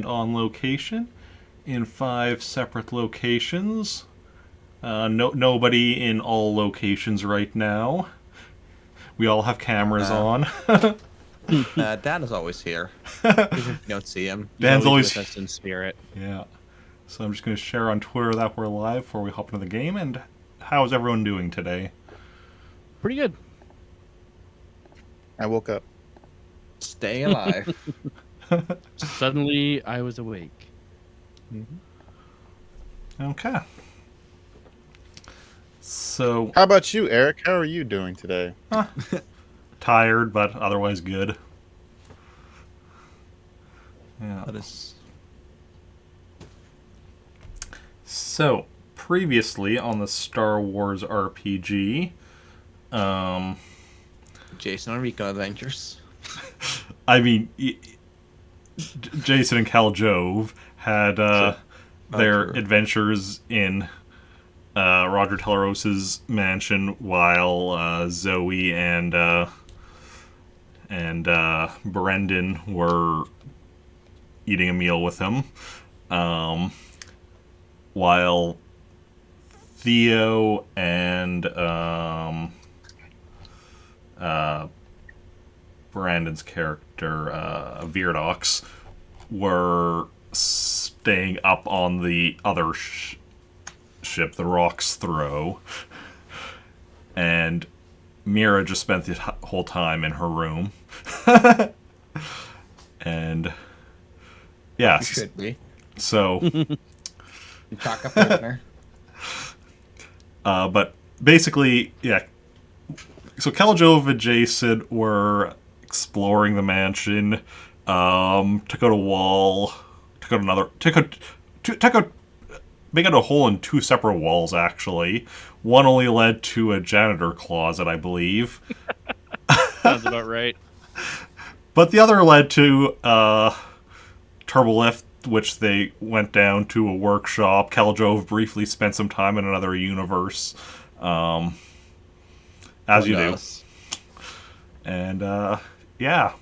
and on location in 5 separate locations. Nobody in all locations right now. We all have cameras on. Dan is always here. Even if you don't see him. Dan's always with us in spirit. Yeah. So I'm just going to share on Twitter that we're live before we hop into the game. And how's everyone doing today? Pretty good. I woke up. Stay alive. Suddenly, I was awake. Okay. So, How about you, Eric? How are you doing today? tired, but otherwise good. Yeah. That is... So, previously on the Star Wars RPG, Jacen on Recon Adventures. I mean, Jacen and Khaljov had their adventures in Roger Telleros's mansion, while Zoey and Brendan were eating a meal with him, while Theo and Brandon's character, Veerdox, were staying up on the other ship, the Rock's Throw, and Mira just spent the whole time in her room. And yeah, You should be. so You talk up partner. but basically, yeah. So Khaljov and Jacen were exploring the mansion. Took out a wall. Took out another. Make out a hole in 2 separate walls. Actually, one only led to a janitor closet, I believe. Sounds about right. But the other led to Turbolift, which they went down to a workshop. Khaljov briefly spent some time in another universe, as you do. And yeah,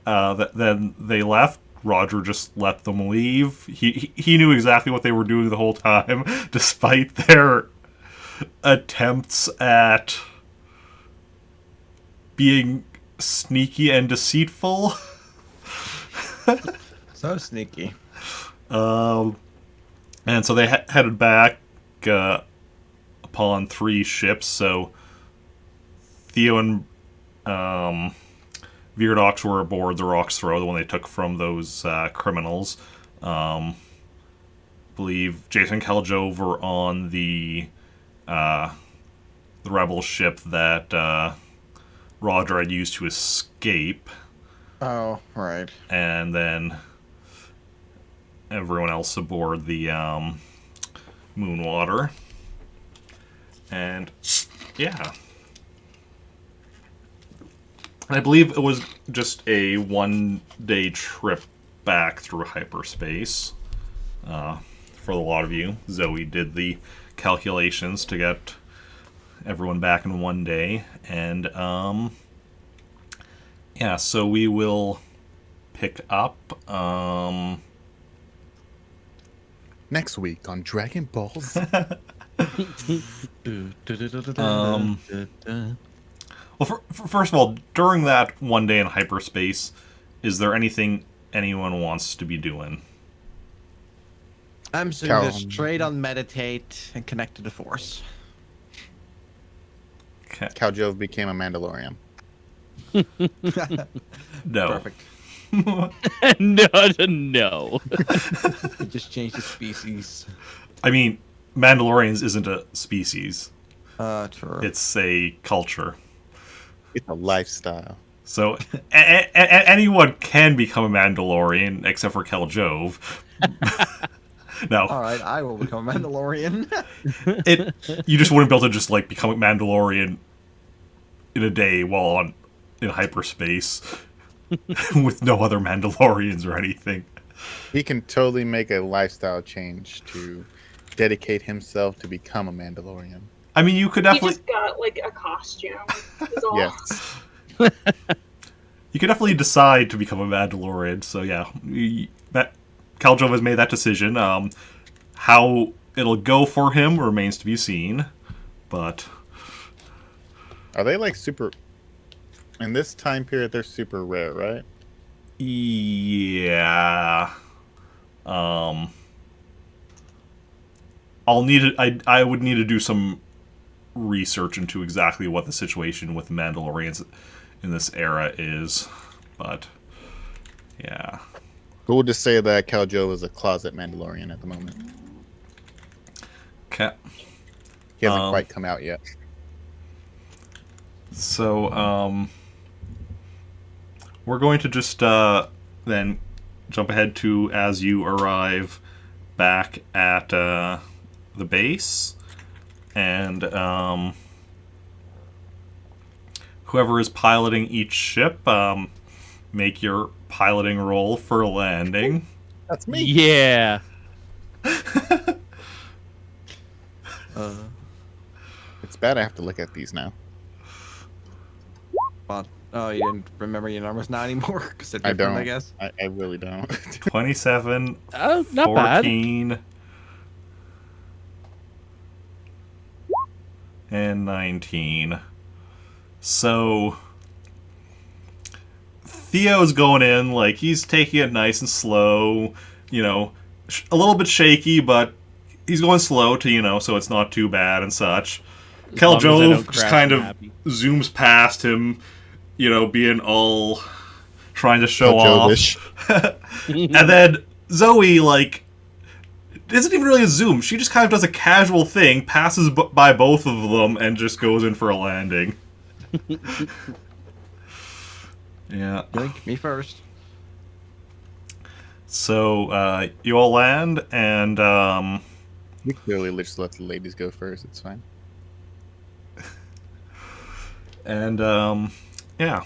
then they left. Roger just let them leave. He knew exactly what they were doing the whole time, despite their attempts at being sneaky and deceitful. So sneaky. And so they headed back upon 3 ships. So Theo and Veerdox were aboard the Rock's Throw, the one they took from those criminals. Believe Jacen and Khaljov were on the rebel ship that Roger had used to escape. Oh, right. And then everyone else aboard the Moonwater. And yeah. I believe it was just a 1-day trip back through hyperspace. For a lot of you, Zoey did the calculations to get everyone back in 1 day. And yeah, so we will pick up Next week on Dragon Balls. Well, first of all, during that 1 day in hyperspace, is there anything anyone wants to be doing? I'm saying just trade on meditate and connect to the Force. Okay. Khaljov became a Mandalorian. No. Perfect. No. We just changed the species. I mean, Mandalorians isn't a species. True. It's a culture. It's a lifestyle. So anyone can become a Mandalorian, except for Khaljov. No. Alright, I will become a Mandalorian. You just wouldn't be able to just like become a Mandalorian in a day while in hyperspace with no other Mandalorians or anything. He can totally make a lifestyle change to dedicate himself to become a Mandalorian. I mean, you could He definitely just got like a costume. Is all. Yes. you could definitely decide to become a Mandalorian. So yeah, Khaljov has made that decision. How it'll go for him remains to be seen. But Are they like super? In this time period, they're super rare, right? yeah, I'll need it. I would need to do some research into exactly what the situation with Mandalorians in this era is, but yeah. But we'll just say that Khaljov is a closet Mandalorian at the moment. Okay. He hasn't quite come out yet. So, we're going to just then jump ahead to as you arrive back at the base, and whoever is piloting each ship, make your piloting roll for landing. That's me. Yeah. It's bad I have to look at these now. Well, oh, you didn't remember your numbers now anymore? Because they're I different, don't. I guess. I really don't. 27, Not bad. 14, and 19. So Theo's going in, like, he's taking it nice and slow, you know, a little bit shaky, but he's going slow to, you know, so it's not too bad and such. As long as I don't Khaljov just crash, kind I'm of happy. zooms past him, you know, being all trying to show Khaljovish. off. And then Zoey, like, isn't even really a zoom. She just kind of does a casual thing, passes by both of them, and just goes in for a landing. Yeah. Yoink, me first. So, you all land, and, We clearly just let the ladies go first. It's fine. and, yeah.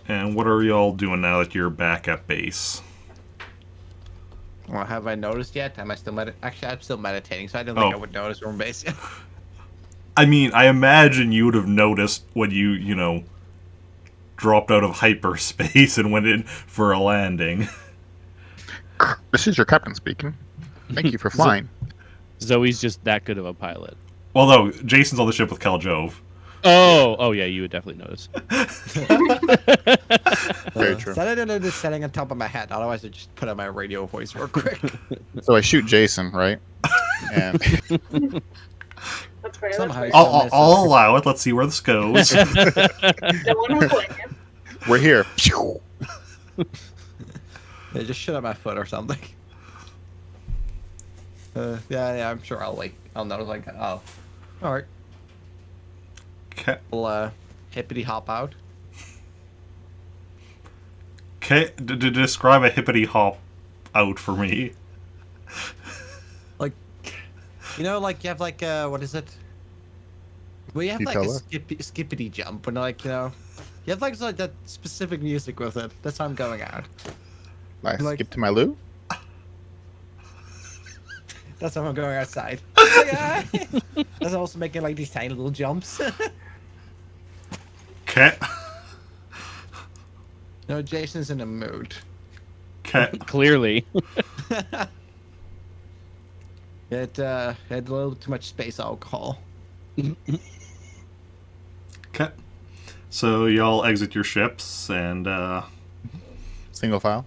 And what are y'all doing now that you're back at base? Well, have I noticed yet? Am I still Actually, I'm still meditating, so I don't think I would notice from base. I mean, I imagine you would have noticed when you know, dropped out of hyperspace and went in for a landing. This is your captain speaking. Thank you for flying. Zoe's just that good of a pilot. Well, no, Jacen's on the ship with Khaljov. Oh, yeah, you would definitely notice. Very true. So I don't know this setting on top of my head. Otherwise, I just put on my radio voice real quick. So I shoot Jacen, right? And That's fair. Somehow That's you fair. I'll allow it. Let's see where this goes. The one we're playing. we're here. Yeah, just shut up my foot or something. Yeah, I'm sure I'll notice like, oh, all right. Okay. We'll hippity hop out. Okay. Describe a hippity hop out for me. Like, you know, like you have like what is it? Well, you have You like a tell her. skippity jump, and like you know, you have like that specific music with it. That's how I'm going out. I Like- skip to my loo. That's how I'm going outside. That's also making like these tiny little jumps. Okay. No, Jason's in a mood. Okay. Clearly. It had a little too much space alcohol. Okay. So y'all exit your ships, and Single file.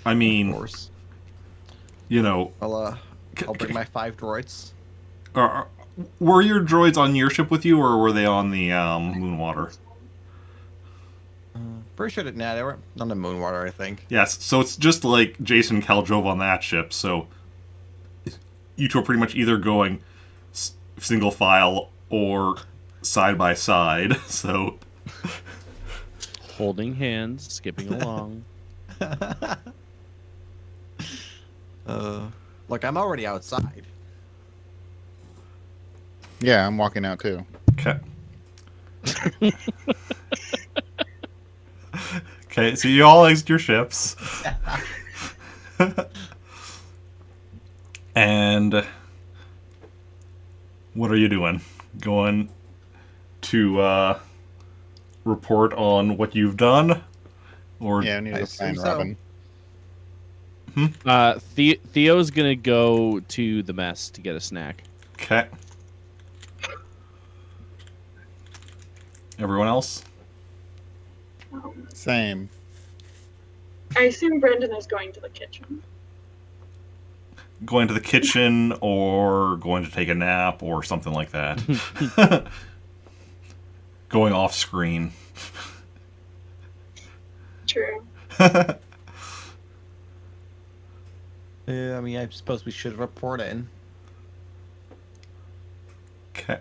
I Of mean, course. you know, I'll bring my 5 droids. were your droids on your ship with you, or were they on the Moonwater? Pretty sure that they were on the Moonwater, I think. Yes. So it's just like Jacen Khaljov on that ship. So you two are pretty much either going single file or side by side. So Holding hands, skipping along. Look, I'm already outside. Yeah, I'm walking out too. okay. Okay, so you all exit your ships. And what are you doing? Going to report on what you've done? Or Yeah, I need I to assume find so. Robin. Theo's gonna go to the mess to get a snack. okay. Everyone else? Same. I assume Brendan is going to the kitchen. Going to the kitchen or going to take a nap or something like that. Going off screen. True. I mean, I suppose we should report in. Okay.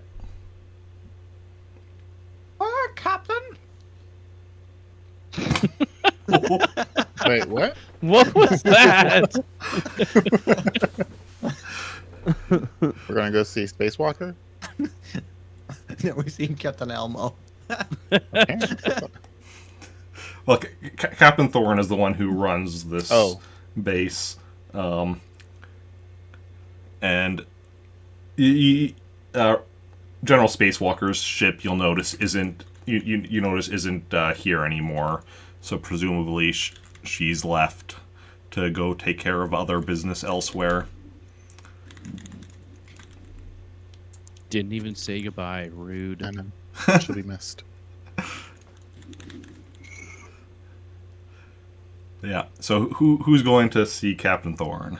Oh, Captain! Wait, what? What was that? We're gonna go see Spacewalker? No, we've seen Captain Elmo. Okay. Well, Captain Thorne is the one who runs this base. And General Spacewalker's ship, you'll notice, isn't you notice isn't here anymore. So presumably she's left to go take care of other business elsewhere. Didn't even say goodbye. Rude. I know. She'll be missed. Yeah. So who's going to see Captain Thorne?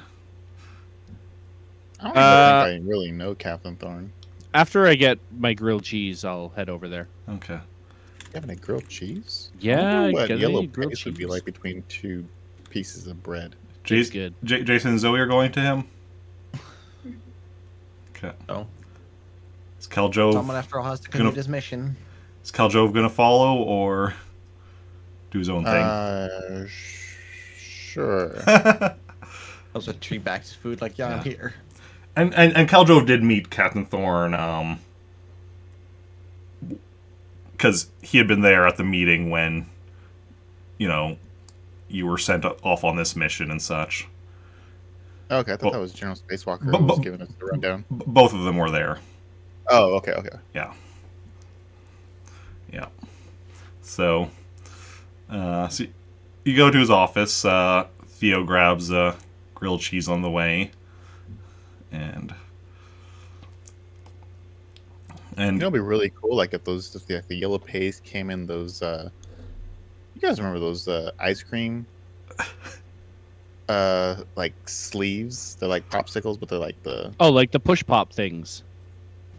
I don't even think I really know Captain Thorne. After I get my grilled cheese, I'll head over there. Okay. You having a grilled cheese? Yeah, I wonder what get yellow a grilled paste would be cheese. like between two pieces of bread. It's good. Jacen and Zoey are going to him? Okay. Oh. Is Khaljov Someone, after all, has to complete his mission. Is Khaljov gonna follow or do his own thing? Sure. Those are tree bags of food, like, yeah, I'm here. And Khaljov did meet Captain Thorne, because he had been there at the meeting when, you were sent off on this mission and such. Okay, I thought that was General Spacewalker who was giving us the rundown. Both of them were there. Oh, okay. Yeah. Yeah. So you go to his office. Theo grabs grilled cheese on the way, and it'd be really cool, like if those the yellow paste came in those. You guys remember those ice cream? Like sleeves. They're like popsicles, but they're like the. Oh, like the push pop things.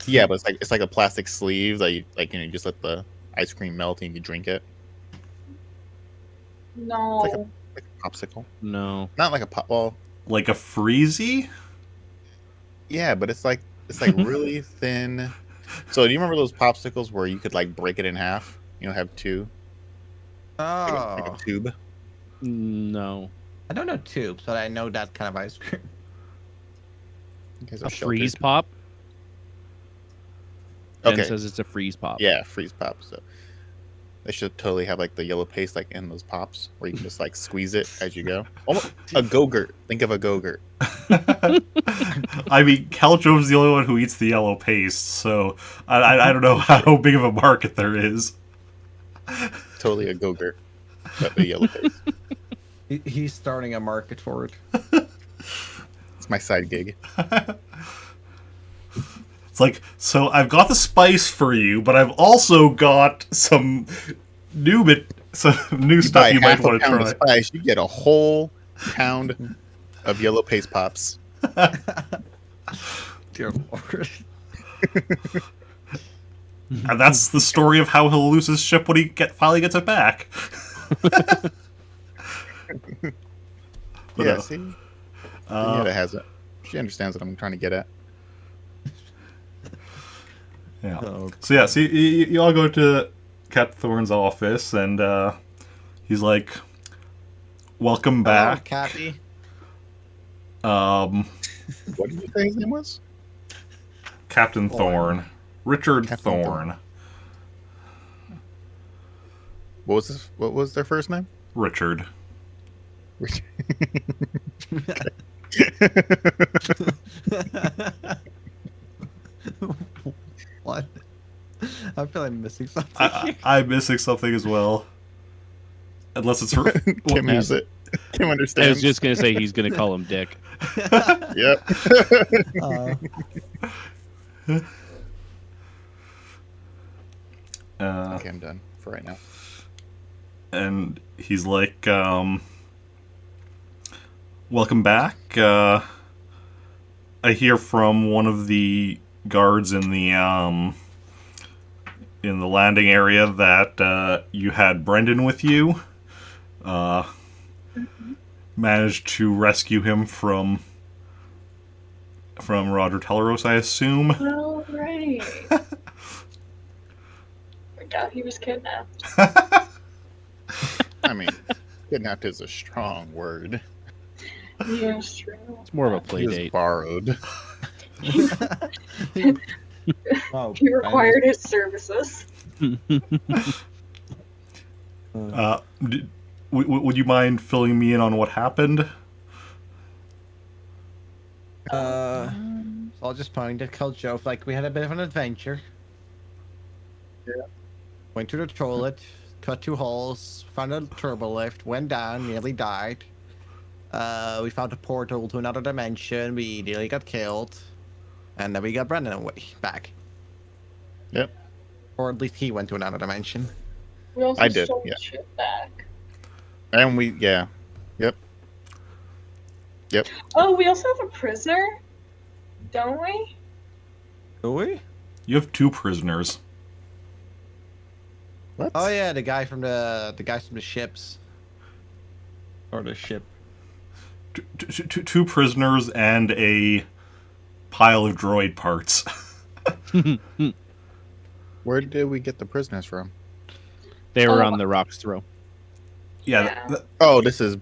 Yeah, but it's like a plastic sleeve that you you just let the ice cream melt and you drink it. No. It's like a popsicle. No. Not like a pop. Well, like a freezy. yeah, but it's like really thin. So do you remember those popsicles where you could like break it in half? Have two. Like Oh. a tube. No. I don't know tubes, but I know that kind of ice cream. You guys A are freeze sheltered. pop? Ben Okay. says it's a freeze pop. Yeah, freeze pops. So they should totally have like the yellow paste like in those pops where you can just like squeeze it as you go. Almost a Go-Gurt. Think of a Go-Gurt. I mean, Khaljov's the only one who eats the yellow paste, so I don't know how big of a market there is. Totally a Go-Gurt. But the yellow paste. He's starting a market for it. It's my side gig. It's like, so I've got the spice for you, but I've also got some new stuff you might half a want to pound try. of spice, you get a whole pound of yellow paste pops. Dear Lord. And that's the story of how he'll lose his ship when he finally gets it back. But, Yeah, see? Daniela has it. She understands what I'm trying to get at. Yeah. Oh. So yeah, so you all go to Captain Thorne's office, and he's like, "Welcome back, Cappy. What did you say his name was? Captain Thorne, Richard Captain Thorne, What was their first name? Richard." What? I feel I'm missing something. I'm missing something as well. Unless it's Kim has it. Kim I understands. was just gonna say he's gonna call him Dick. Yep. Okay, I'm done for right now. And he's like, welcome back. I hear from one of the guards in the landing area that you had Brendan with you. Managed to rescue him from Roger Teleros, I assume. All right. Forgot he was kidnapped. I mean, kidnapped is a strong word. Yes, true. It's more of a play He was date. borrowed. Oh, He required his services. Would you mind filling me in on what happened? So I'll just point at Khaljov. Like, we had a bit of an adventure. Yeah. Went to the toilet, cut 2 holes, found a turbo lift, went down, nearly died. We found a portal to another dimension. We nearly got killed. And then we got Brendan away, back. Yep. Or at least he went to another dimension. We also I did, stole yeah. shit back. And Yep. Oh, we also have a prisoner, don't we? Do we? You have 2 prisoners. What? Oh yeah, the guys from the ships. Or the ship. Two prisoners and a pile of droid parts. Where did we get the prisoners from? They were Oh. on the Rock's throw. Yeah, Yeah. Oh, this is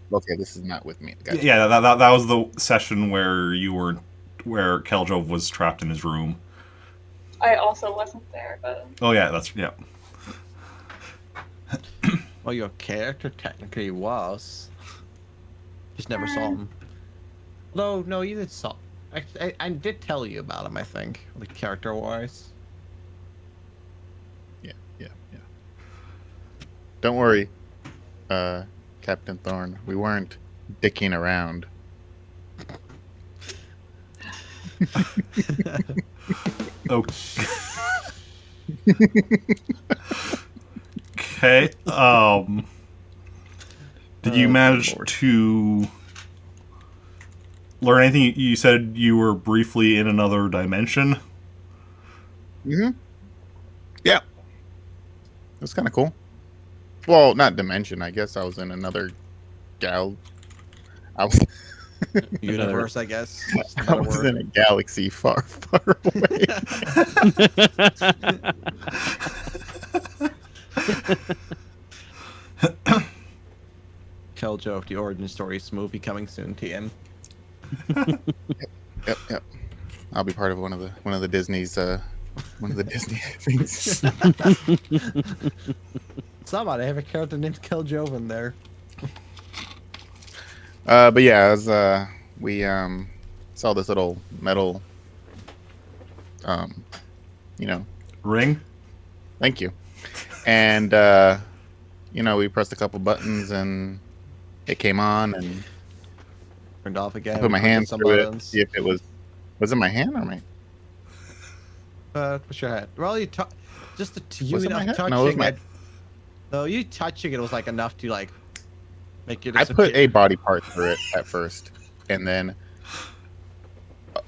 not with me. Gotcha. yeah. That was the session where where Khaljov was trapped in his room. I also wasn't there, but Oh yeah, yeah. Well, your character technically was. Just never saw him. No, you did saw. I did tell you about him, I think, like character-wise. Yeah. Don't worry, Captain Thorne. We weren't dicking around. Okay. Did you manage Lord. to learn anything? You said you were briefly in another dimension. Mm-hmm. Yeah. It was kind of cool. Well, not dimension. I guess I was in another I was Universe, I guess. Just I another was word. in a galaxy far, far away. Khaljov, the origin stories movie coming soon, TM. Yep. I'll be part of one of the Disney's Disney things. Somebody have a character named Khaljov in there. But yeah, as we saw this little metal, Ring. thank you, and we pressed a couple buttons and it came on, and Turned off again. I put my pressed hand some through it to buttons. see if it was it my hand or my. What's your head? Well, you just you Was it my enough head? touching No, it was my. it. No, you touching it was like enough to like make it. I put a body part through it at first, and then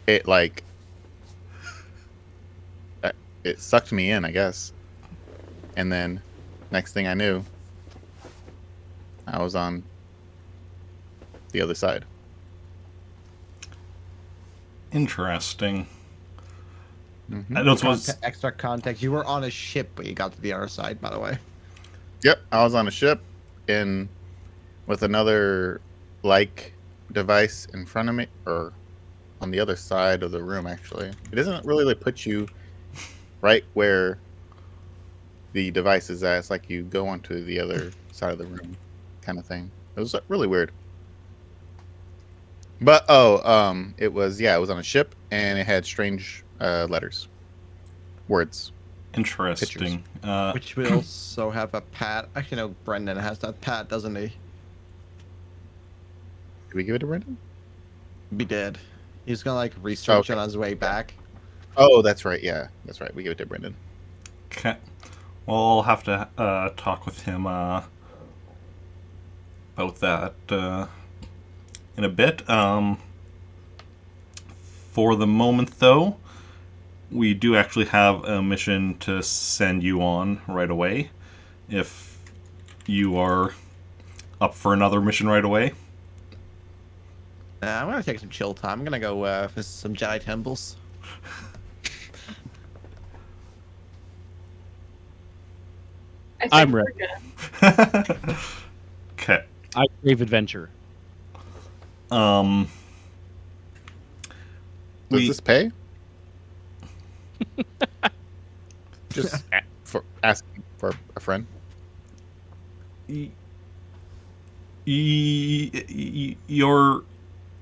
it it sucked me in, I guess. And then next thing I knew, I was on the other side. Interesting. Mhm. I don't suppose. Extra context. You were on a ship, but you got to the other side. By the way. Yep, I was on a ship with another device in front of me, or on the other side of the room. Actually, it doesn't really put you right where the device is at. It's like you go onto the other side of the room, kind of thing. It was really weird. But it was on a ship, and it had strange words. Interesting. Which we also have a pad. Actually, no, Brendan has that pad, doesn't he? Did we give it to Brendan? He did. He's gonna like research Okay. on his way back. Oh, that's right. Yeah, that's right. We give it to Brendan. Okay. Well, I'll have to talk with him about that in a bit. For the moment, though, we do actually have a mission to send you on right away. If you are up for another mission right away. I'm gonna take some chill time. I'm gonna go visit some Jedi temples. I think I'm we're ready. good. Okay. I crave adventure. Um. Does we- this pay? Just for asking for a friend. Your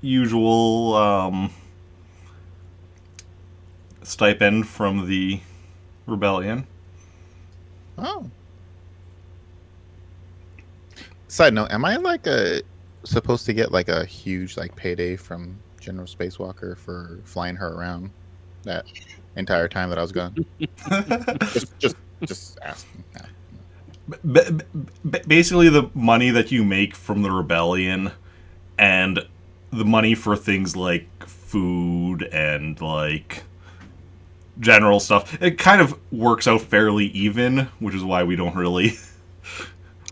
usual stipend from the rebellion. Oh. Side note: am I like supposed to get like a huge like payday from General Spacewalker for flying her around that entire time that I was gone? just asking. Basically, the money that you make from the rebellion and the money for things like food and like general stuff, it kind of works out fairly even, which is why we don't really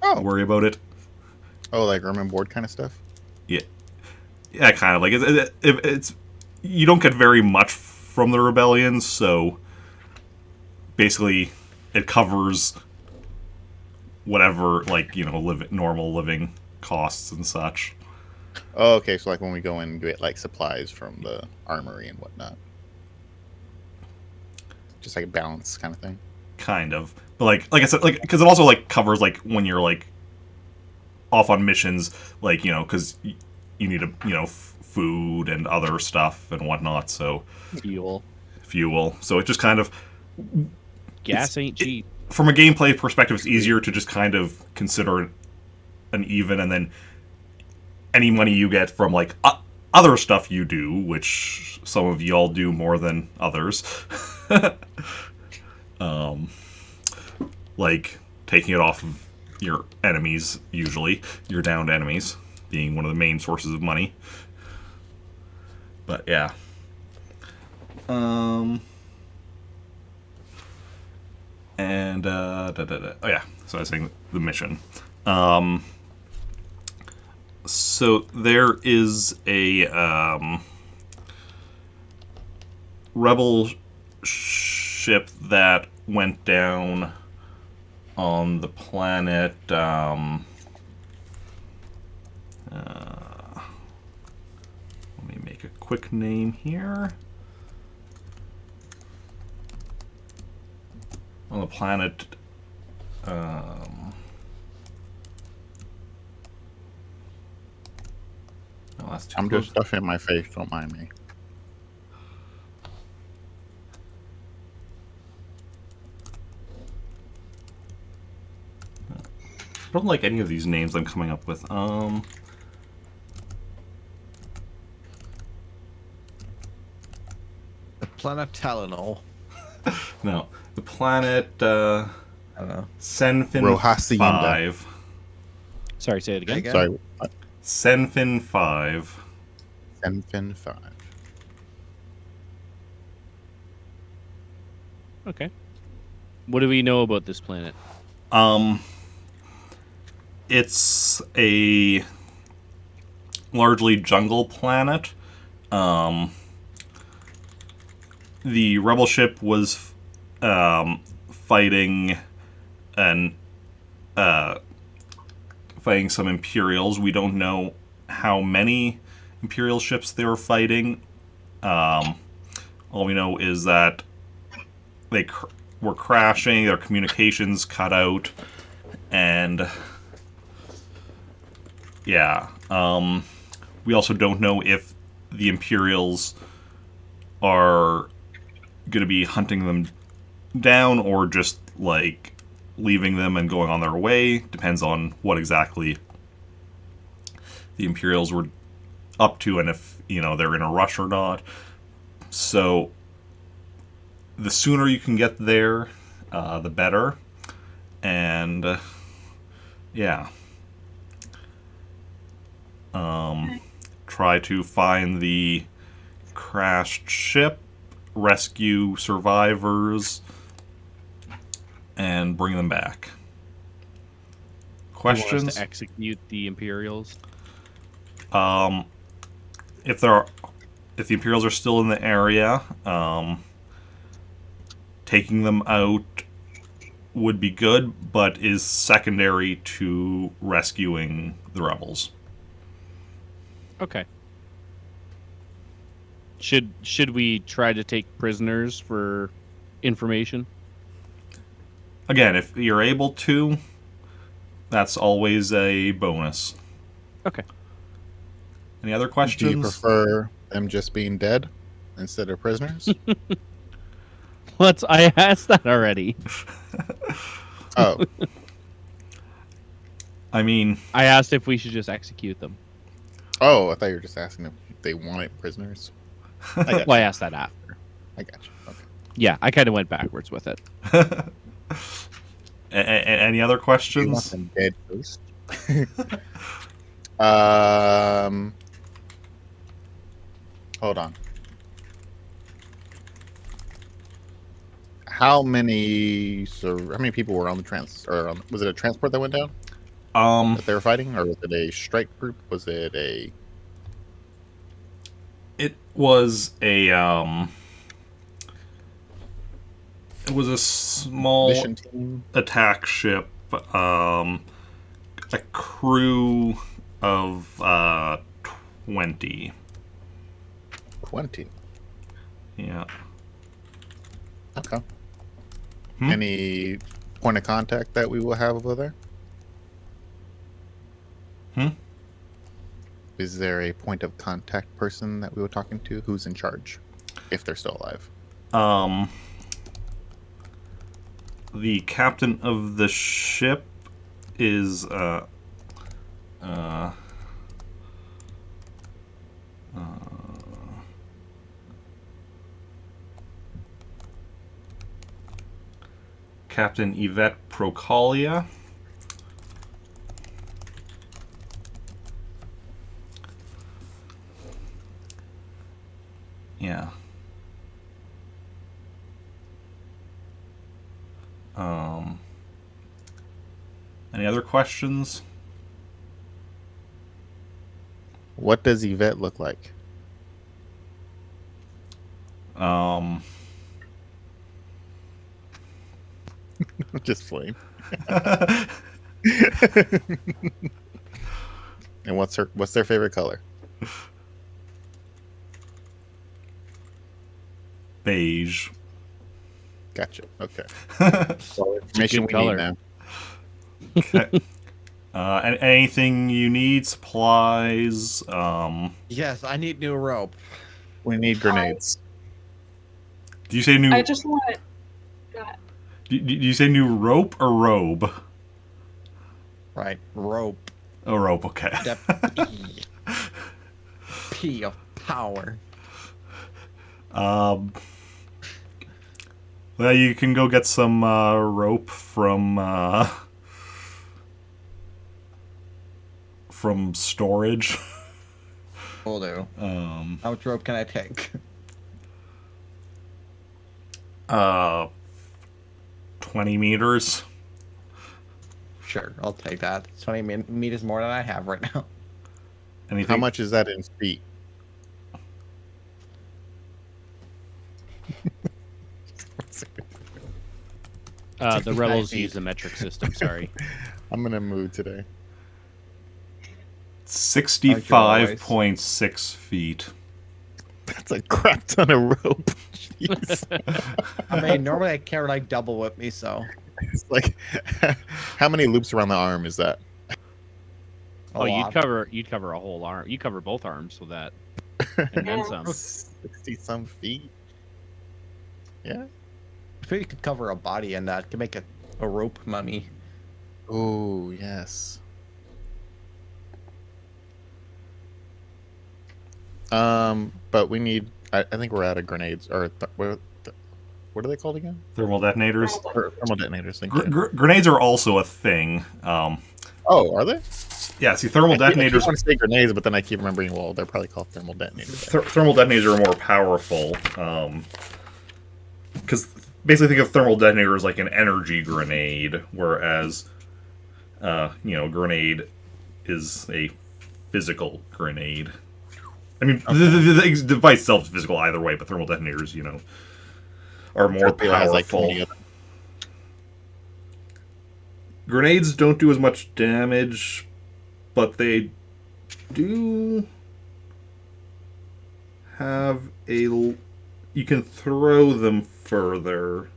Oh, worry about it. oh, like room and board kind of stuff. Yeah, kind of like it's you don't get very much from the rebellion, so basically it covers whatever, like, normal living costs and such. Oh, okay. So like when we go in and get like supplies from the armory and whatnot, just like a balance kind of thing. Kind of, but like I said, like, because it also like covers like when you're like off on missions, like, because you need food and other stuff and whatnot, so fuel, so it just kind of, Gas ain't cheap. from a gameplay perspective, it's easier to just kind of consider an even, and then any money you get from like other stuff you do, which some of y'all do more than others, like taking it off of your enemies, usually your downed enemies being one of the main sources of money. But yeah. And oh yeah, so I was saying the mission. So there is a rebel ship that went down on the planet. Let me make a quick name here. On the planet. No, that's too I'm close. just stuffing my face. Don't mind me. I don't like any of these names I'm coming up with. The planet Talonol. No, the planet I don't know. Senfin Rohasienda. 5. Sorry, say it again. Again? Sorry. What? Senfin 5. Senfin 5. Okay. What do we know about this planet? It's a largely jungle planet. The rebel ship was fighting fighting some Imperials. We don't know how many Imperial ships they were fighting. All we know is that they were crashing, their communications cut out, and yeah. We also don't know if the Imperials are going to be hunting them down or just like leaving them and going on their way. Depends on what exactly the Imperials were up to and if, they're in a rush or not. So the sooner you can get there, the better. And yeah. Try to find the crashed ship, rescue survivors, and bring them back. You want us Questions? to execute the Imperials? If the Imperials are still in the area, taking them out would be good, but is secondary to rescuing the rebels. Okay. Should we try to take prisoners for information? Again, if you're able to, that's always a bonus. Okay. Any other questions? Do you prefer them just being dead instead of prisoners? I asked that already. Oh, I mean, I asked if we should just execute them. oh, I thought you were just asking if they wanted prisoners. I got Well, I you. asked that after. I got you. Okay. Yeah, I kind of went backwards with it. any other You want questions? them dead first? um, hold on. How many people were on the was it a transport that went down that they were fighting, or was it a strike group? Was it a It was a small mission team? attack ship, a crew of 20. 20. Yeah. Okay. Hmm? Any point of contact that we will have over there? Hmm? Is there a point of contact person that we were talking to? Who's in charge, if they're still alive? The captain of the ship is Captain Yvette Procalia. Yeah. Any other questions? What does Yvette look like? Just playing. And what's their favorite color? Beige. Gotcha. Okay. So information we color. need now. Okay. Anything you need? Supplies? Yes, I need new rope. We need grenades. Do you say new? I just want it. God. Do you say new rope or robe? Right, rope. Oh, rope. Okay. Step P. P of power. Well, you can go get some rope from storage. Will do. How much rope can I take? 20 meters. Sure, I'll take that. 20 meters more than I have right now. Anything? How much is that in feet? The 65 rebels feet. use the metric system. Sorry. I'm in a mood today. 65.6 feet. That's a crap ton of rope. Jeez. I mean, normally I carry like double with me, so. It's like, how many loops around the arm is that? Oh, lot. you'd cover a whole arm. You cover both arms with that, and then Yeah. some. 60 some feet. Yeah. I feel you could cover a body in that. Could make a rope mummy. Oh, yes. But we need. I think we're out of grenades. Or what are they called again? Thermal detonators. Thermal detonators. Thank you. Grenades are also a thing. Oh, are they? Yeah, see, thermal I detonators. want to say grenades, but then I keep remembering. Well, they're probably called thermal detonators. Thermal detonators are more powerful. Because basically, think of thermal detonator as like an energy grenade, whereas, grenade is a physical grenade. I mean, the device itself is physical either way, but thermal detonators, are more powerful. Grenades don't do as much damage, but they do have you can throw them further.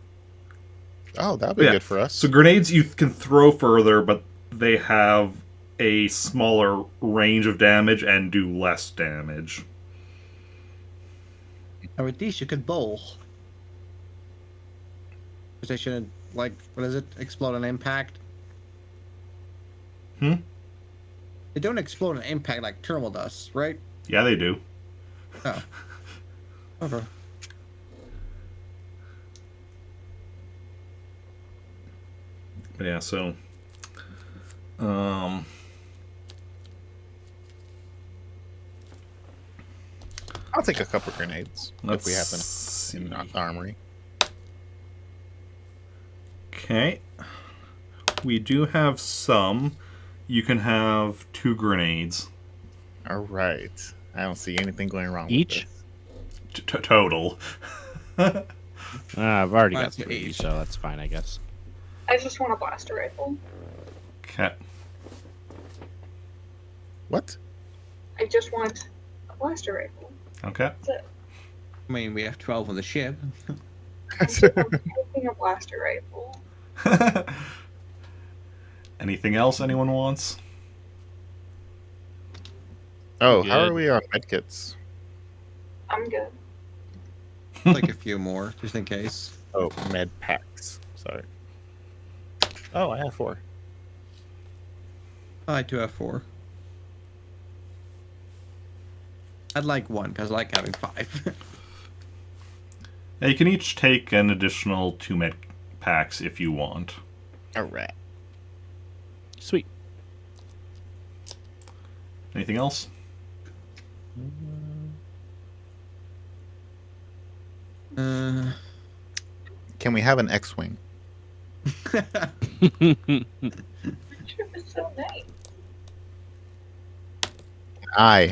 Oh, that'd be good for us. So grenades you can throw further, but they have a smaller range of damage and do less damage. And with these, you could bowl. Because they shouldn't, what is it? Explode on impact? Hmm? They don't explode on impact like thermal does, right? Yeah, they do. Oh. Okay. Yeah, so... I'll take a couple grenades if we have them in the armory. Okay. We do have some. You can have 2 grenades. All right. I don't see anything going wrong Each? with Total. I've already got Mine's 3, each. so that's fine, I guess. I just want a blaster rifle. Okay. this. What? I just want a blaster rifle. Okay. That's it. I mean, we have 12 on the ship. I'm taking a blaster rifle. Anything else anyone wants? Oh, Good. how are we on medkits? I'm good. Like a few more, just in case. Oh, med packs. Sorry. Oh, I have 4. I do have 4. I'd like 1, because I like having 5. Yeah, you can each take an additional 2 med packs if you want. All right. Sweet. Anything else? Can we have an X-wing? Trip is so nice.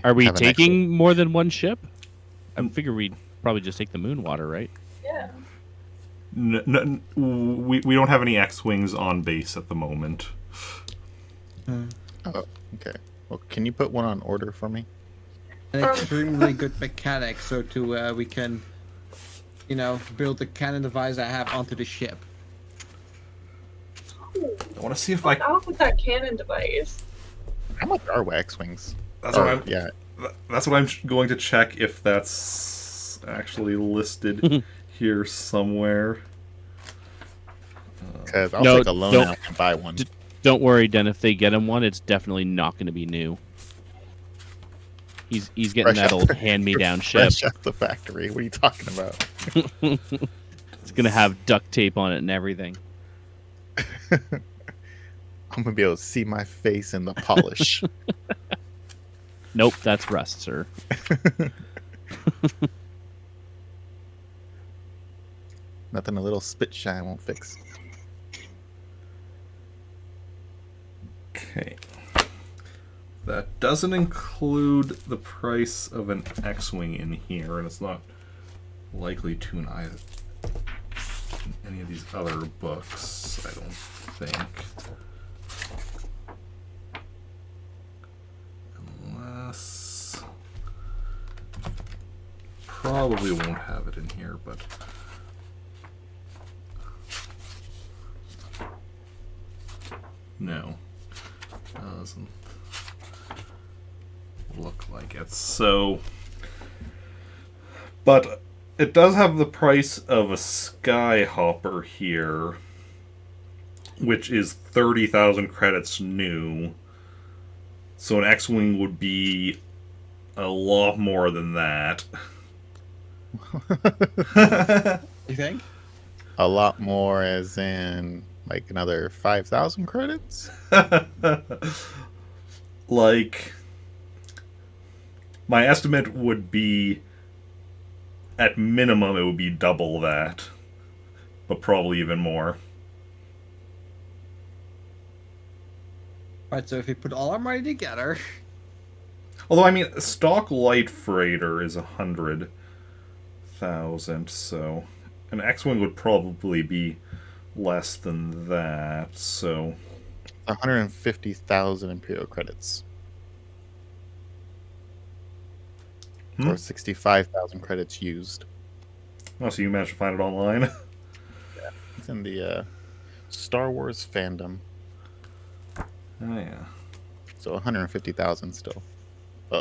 Are we have an X-wing. taking more than one ship? I figure we'd probably just take the moon water, right? Yeah. We don't have any X-Wings on base at the moment. Oh, okay. Well, can you put one on order for me? An extremely good mechanic, so we can, build the cannon device I have onto the ship. I want to see if Fuck off with that cannon device. How much are X-wings? That's what I'm. Yeah. That's what I'm going to check if that's actually listed here somewhere. Because I'll No, take a loan don't- out and buy one. Don't worry, Den. If they get him one, it's definitely not going to be new. He's getting Fresh that out old the- hand-me-down ship. Fresh out the factory. What are you talking about? It's going to have duct tape on it and everything. I'm gonna be able to see my face in the polish. Nope, that's rust, sir. Nothing a little spit shine won't fix. Okay. That doesn't include the price of an X-Wing in here, and it's not likely to in either in any of these other books, I don't think. Unless... Probably won't have it in here, but... No. Doesn't look like it. So... But it does have the price of a Skyhopper here, which is 30,000 credits new. So an X-Wing would be a lot more than that. You think? A lot more, as in like another 5,000 credits. Like, my estimate would be, at minimum, it would be double that, but probably even more. Right, so if we put all our money together, Although, I mean, stock light freighter is 100,000, so an X-Wing would probably be less than that, so... 150,000 Imperial credits. Or 65,000 credits used. Oh, so you managed to find it online? It's in the Star Wars fandom. Oh, yeah. So 150,000 still.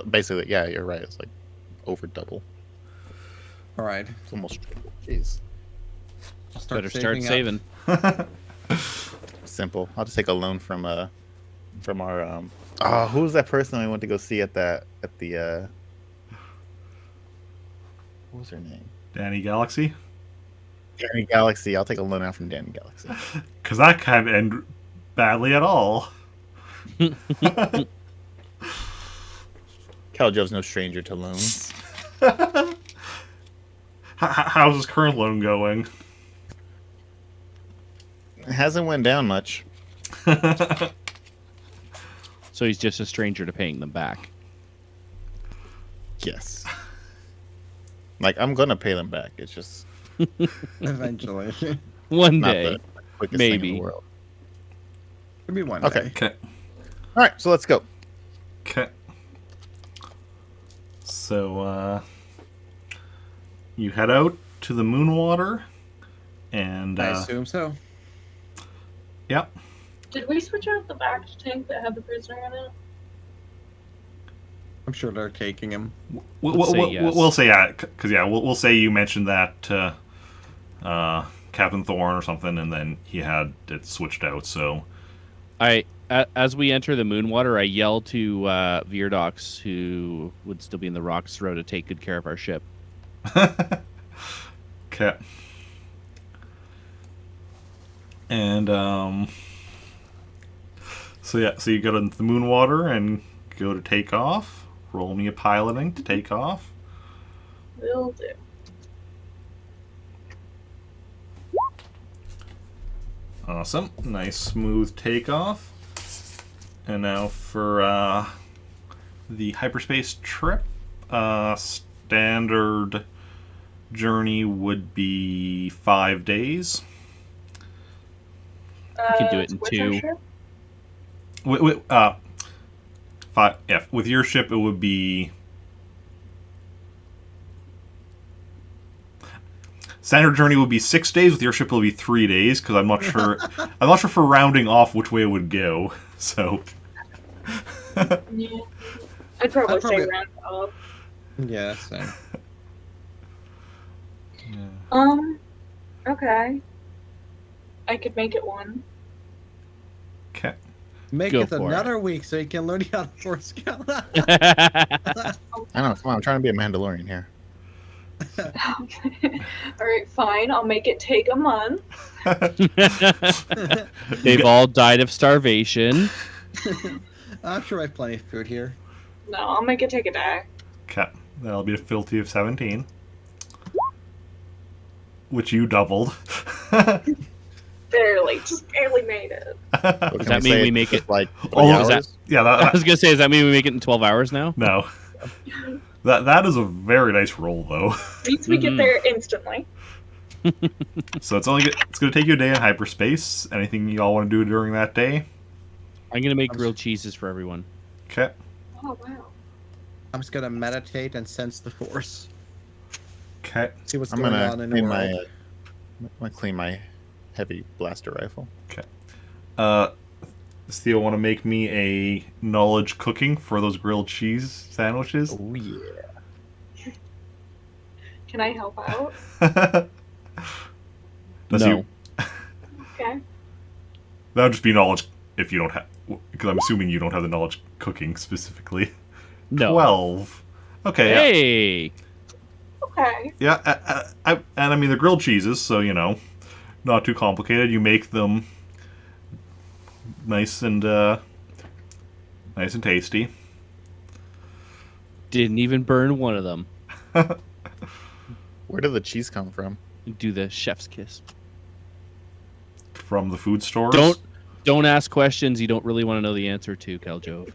Basically, yeah, you're right. It's like over double. all right. It's almost triple. Jeez. I'll Better start up. saving. Simple. I'll just take a loan from our who was that person we went to go see at the what was her name? Danny Galaxy? Danny Galaxy. I'll take a loan out from Danny Galaxy. Because that can't end badly at all. Khaljov's no stranger to loans. How's his current loan going? It hasn't went down much. So he's just a stranger to paying them back. Yes. Like, I'm gonna pay them back. It's just Eventually. One not day. the quickest thing in maybe. the world. Could be one Okay. day. Okay. All right, so let's go. Okay. So, you head out to the Moonwater, and, I assume so. yep. Did we switch out the back tank that had the prisoner in it? I'm sure they're taking him. We'll say yeah, because we'll say you mentioned that to Captain Thorne or something, and then he had it switched out. So, As we enter the Moonwater, I yell to Veerdox, who would still be in the Rocks Row, to take good care of our ship. okay. And so you go into the Moonwater and go to take off. Roll me a piloting to take off. Will do. Awesome. Nice smooth takeoff. And now for the hyperspace trip, standard journey would be 5 days. You can do it in what's our 2. ship? Five. Yeah, with your ship it would be standard journey would be 6 days. With your ship it will be 3 days because I'm not sure. I'm not sure for rounding off which way it would go. So. Yeah. I'd probably say probably- round up. Yeah, same. Okay. I could make it one. Okay. Make Go it for another week so you can learn how to force scout. I know. Come on, I'm trying to be a Mandalorian here. Alright, fine. I'll make it take a month. They've all died of starvation. I'm sure I have plenty of food here. No, I'll make it take a day. Okay. That'll be a filthy of 17, which you doubled. Barely. Just barely made it. Does that mean we make it like 3 Oh, is that- hours? Yeah. I was gonna say, does that mean we make it in 12 hours now? No. That is a very nice roll though. Means we get there instantly. So it's going to take you a day in hyperspace. Anything y'all want to do during that day? I'm gonna make grilled cheeses for everyone. Okay. Oh, wow. I'm just gonna meditate and sense the force. Okay. See what's I'm going gonna on in the clean world. I'm gonna clean my heavy blaster rifle. Does Theo want to make me a knowledge cooking for those grilled cheese sandwiches? Oh yeah. Can I help out? Does No. he? Okay. That would just be knowledge if you don't have. Because I'm assuming you don't have the knowledge cooking specifically. No. 12. Okay. Hey. Okay. Yeah. And I mean, they're grilled cheeses, so, not too complicated. You make them nice and tasty. Didn't even burn one of them. Where did the cheese come from? Do the chef's kiss. From the food stores. Don't ask questions you don't really want to know the answer to, Khaljov.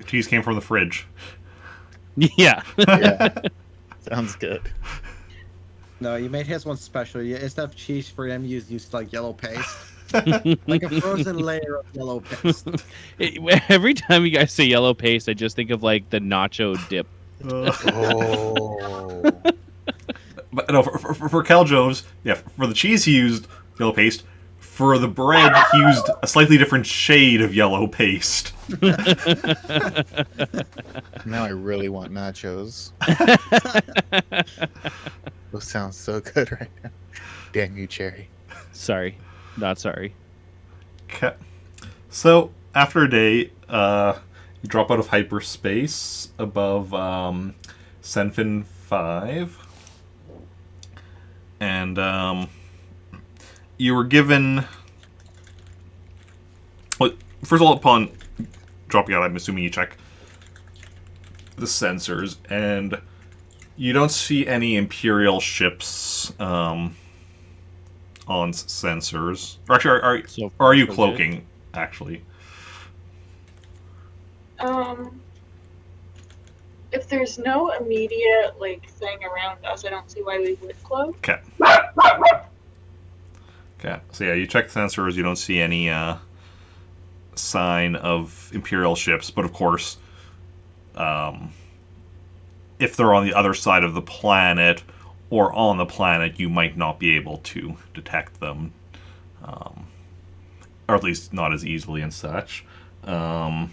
Cheese came from the fridge. Yeah. Yeah. Sounds good. No, you made his one special. Instead of cheese for him, you used like yellow paste. Like a frozen layer of yellow paste. Every time you guys say yellow paste, I just think of like the nacho dip. Oh. But no, for Khaljov's, yeah, for the cheese he used yellow paste. For the bread, he used a slightly different shade of yellow paste. Now I really want nachos. Those sound so good right now. Damn you, Cherry. Sorry. Not sorry. Okay. So, after a day, you drop out of hyperspace above Senfin 5. And you were given... Well, first of all, upon dropping out, I'm assuming you check the sensors, and you don't see any Imperial ships on sensors. Or actually, are you cloaking, actually? If there's no immediate thing around us, I don't see why we would close. Okay. Okay. So yeah, you check the sensors. You don't see any sign of Imperial ships, but of course, if they're on the other side of the planet or on the planet, you might not be able to detect them, or at least not as easily and such. And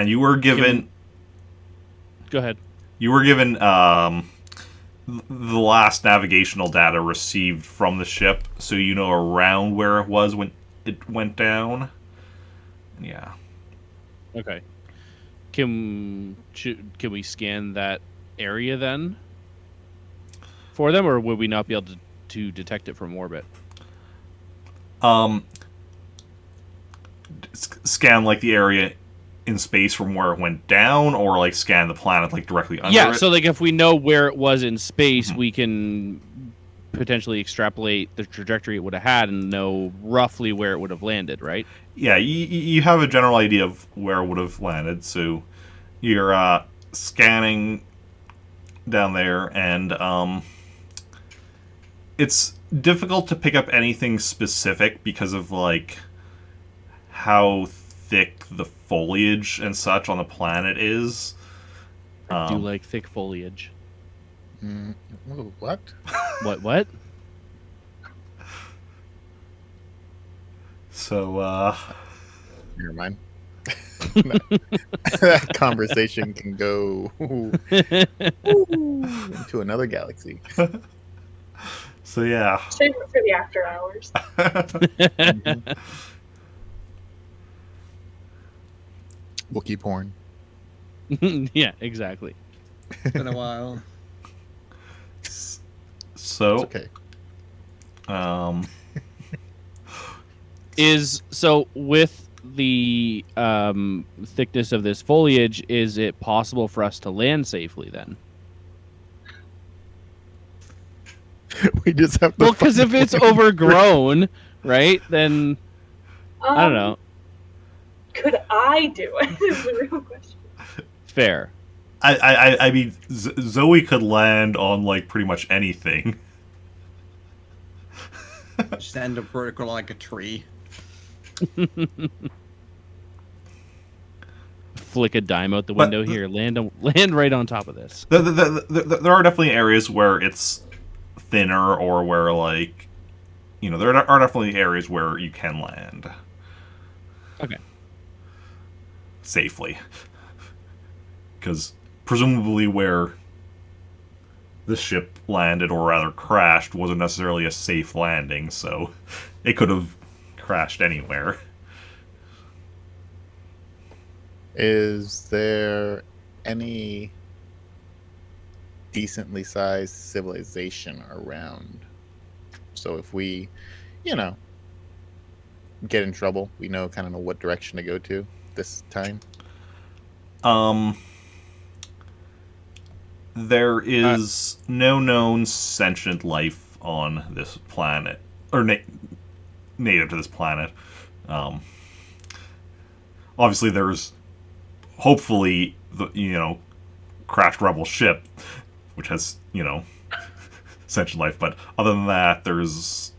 you were given. Go ahead. You were given the last navigational data received from the ship, so you know around where it was when it went down. Yeah. Okay. Can we scan that area then for them, or would we not be able to detect it from orbit? Scan the area in space from where it went down, or scan the planet directly under it? Yeah, so if we know where it was in space, we can potentially extrapolate the trajectory it would have had and know roughly where it would have landed, right? Yeah, you have a general idea of where it would have landed, so you're scanning down there, and it's difficult to pick up anything specific because of how thick the foliage and such on the planet is. I do like thick foliage. What? What? So, Never mind. That conversation can go into another galaxy. So yeah. Save it for the after hours. Wookiee porn. Yeah, exactly. It's been a while. So, It's okay. So with the thickness of this foliage, is it possible for us to land safely then? We just have to. Well, because if it's overgrown, right, then I don't know. Could I do it? Is the real question. Fair. I mean, Zoey could land on pretty much anything. Just end up vertical like a tree. Flick a dime out the window here. Land right on top of this. There are definitely areas where it's thinner, or where there are definitely areas where you can land. Okay. Safely. Because presumably where this ship landed, or rather crashed, wasn't necessarily a safe landing, so it could have crashed anywhere. Is there any decently sized civilization around? So if we, get in trouble, we kind of know what direction to go to this time. There is no known sentient life on this planet, or native to this planet. Obviously, there's hopefully the crashed rebel ship, which has sentient life. But other than that, there's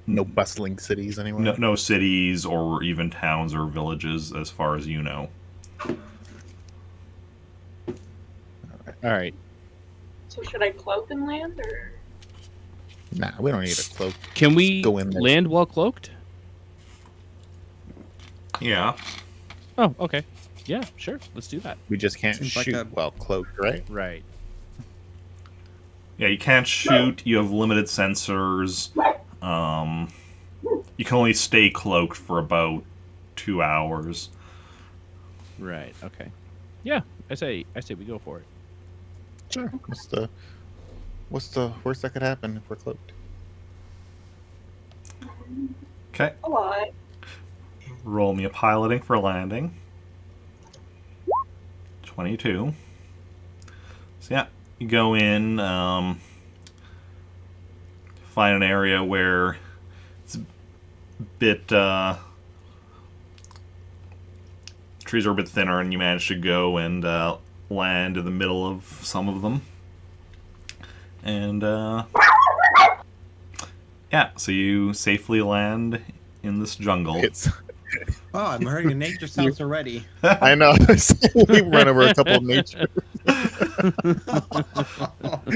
No bustling cities anywhere. no cities or even towns or villages, as far as you know. All right. So should I cloak and land, or? Nah, we don't need a cloak. Can we go in there. land while cloaked? Yeah. Oh, okay. Yeah, sure. Let's do that. We just can't Seems like shoot a- while cloaked, right? Right. Yeah, you can't shoot. You have limited sensors. You can only stay cloaked for about 2 hours. Right. Okay. Yeah, I say we go for it. Sure. What's the worst that could happen if we're cloaked? Okay. A lot. Roll me a piloting for landing. 22. So yeah, you go in, find an area where it's a bit, trees are a bit thinner, and you manage to go and land in the middle of some of them. And yeah, so you safely land in this jungle. It's Oh, I'm hearing the nature sounds already. I know. We run over a couple of nature.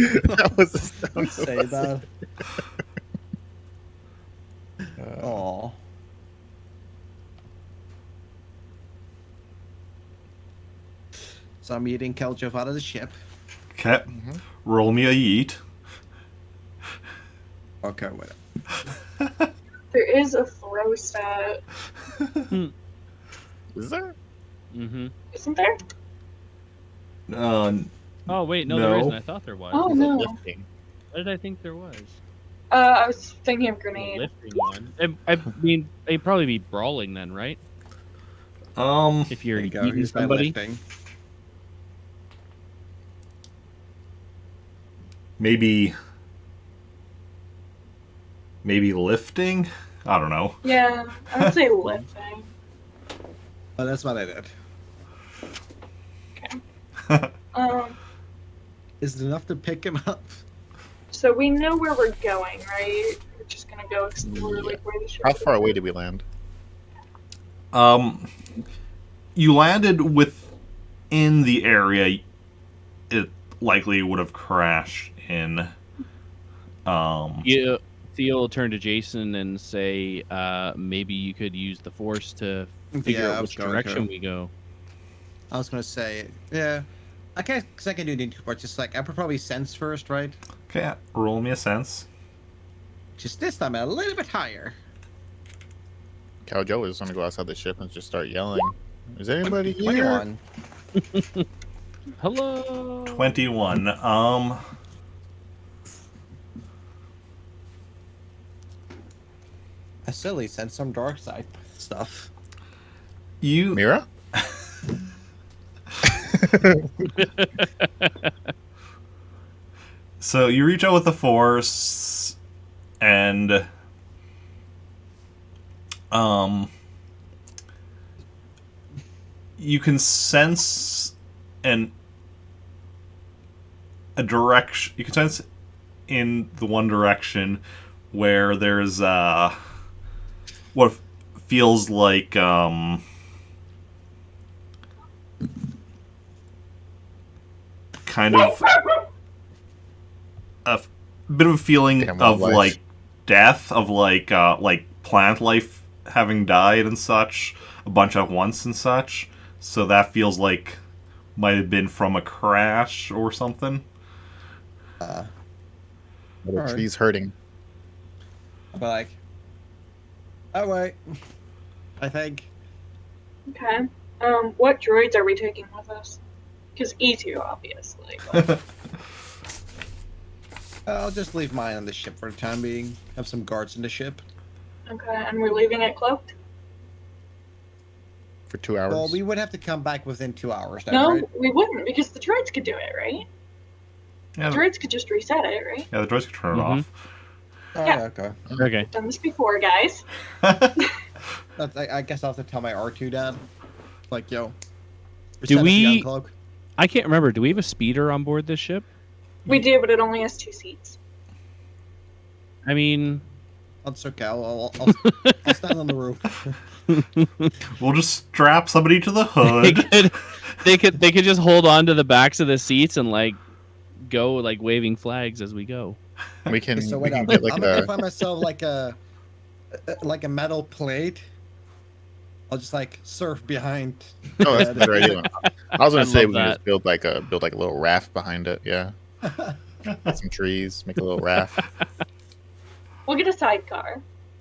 That was the sound Say of us. that. Oh. So I'm eating Khaljov out of the ship. Okay. Roll me a yeet. Okay, whatever. There is a throw stat, Is there? Mm-hmm. isn't there? Oh wait, no, No. there isn't. I thought there was. Oh Is it no. lifting? What did I think there was? I was thinking of The grenade. lifting one. I mean, it'd probably be brawling then, right? If you're There you go. eating Here's my somebody. lifting. maybe lifting? I don't know. Yeah, I would say lifting. Oh, that's what I did. Is it enough to pick him up? So we know where we're going, right? We're just gonna go explore like where the ship How is. far away did we land? You landed within the area it likely would have crashed in. Yeah, Theo will turn to Jacen and say, maybe you could use the Force to figure Yeah, I out was which going direction to. we go. I was gonna say, yeah. I can't, cause I can do it in two parts. Just like I would probably sense first, right? Okay, roll me a sense. Just this time a little bit higher. Khaljov is going to go outside the ship and just start yelling. Is anybody here? 21. Hello. 21. I silly sense some dark side stuff. You Mira? So you reach out with the Force, and you can sense a direction. You can sense in the one direction where there's what feels like kind of a bit of a feeling Damn of wildlife. like death, of like plant life having died and such, a bunch at once and such. So that feels like might have been from a crash or something. Uh, Little Alright. trees hurting. I'll be like, oh wait, I think. Okay. What droids are we taking with us? Because E2, obviously. But... I'll just leave mine on the ship for the time being. Have some guards in the ship. okay, and we're leaving it cloaked? For 2 hours. Well, we would have to come back within 2 hours. Then, No, right? we wouldn't, because the droids could do it, right? Yeah, The droids could just reset it, right? yeah, the droids can turn it Mhm. off. Oh, Yeah. okay. Okay. I've done this before, guys. I guess I'll have to tell my R2 dad. Like, yo. Do reset it to we- uncloak. I can't remember. Do we have a speeder on board this ship? We do, but it only has 2 seats. I mean, That's okay. I'll stand on the roof. We'll just strap somebody to the they hood. could just hold on to the backs of the seats and like go like waving flags as we go. We can, So we wait can up. get like I'm gonna a. find myself like a metal plate. I'll just like surf behind. Oh, that's a better idea. I was I gonna say love we can that. just build like a little raft behind it. Yeah, Get some trees, make a little raft. We'll get a sidecar.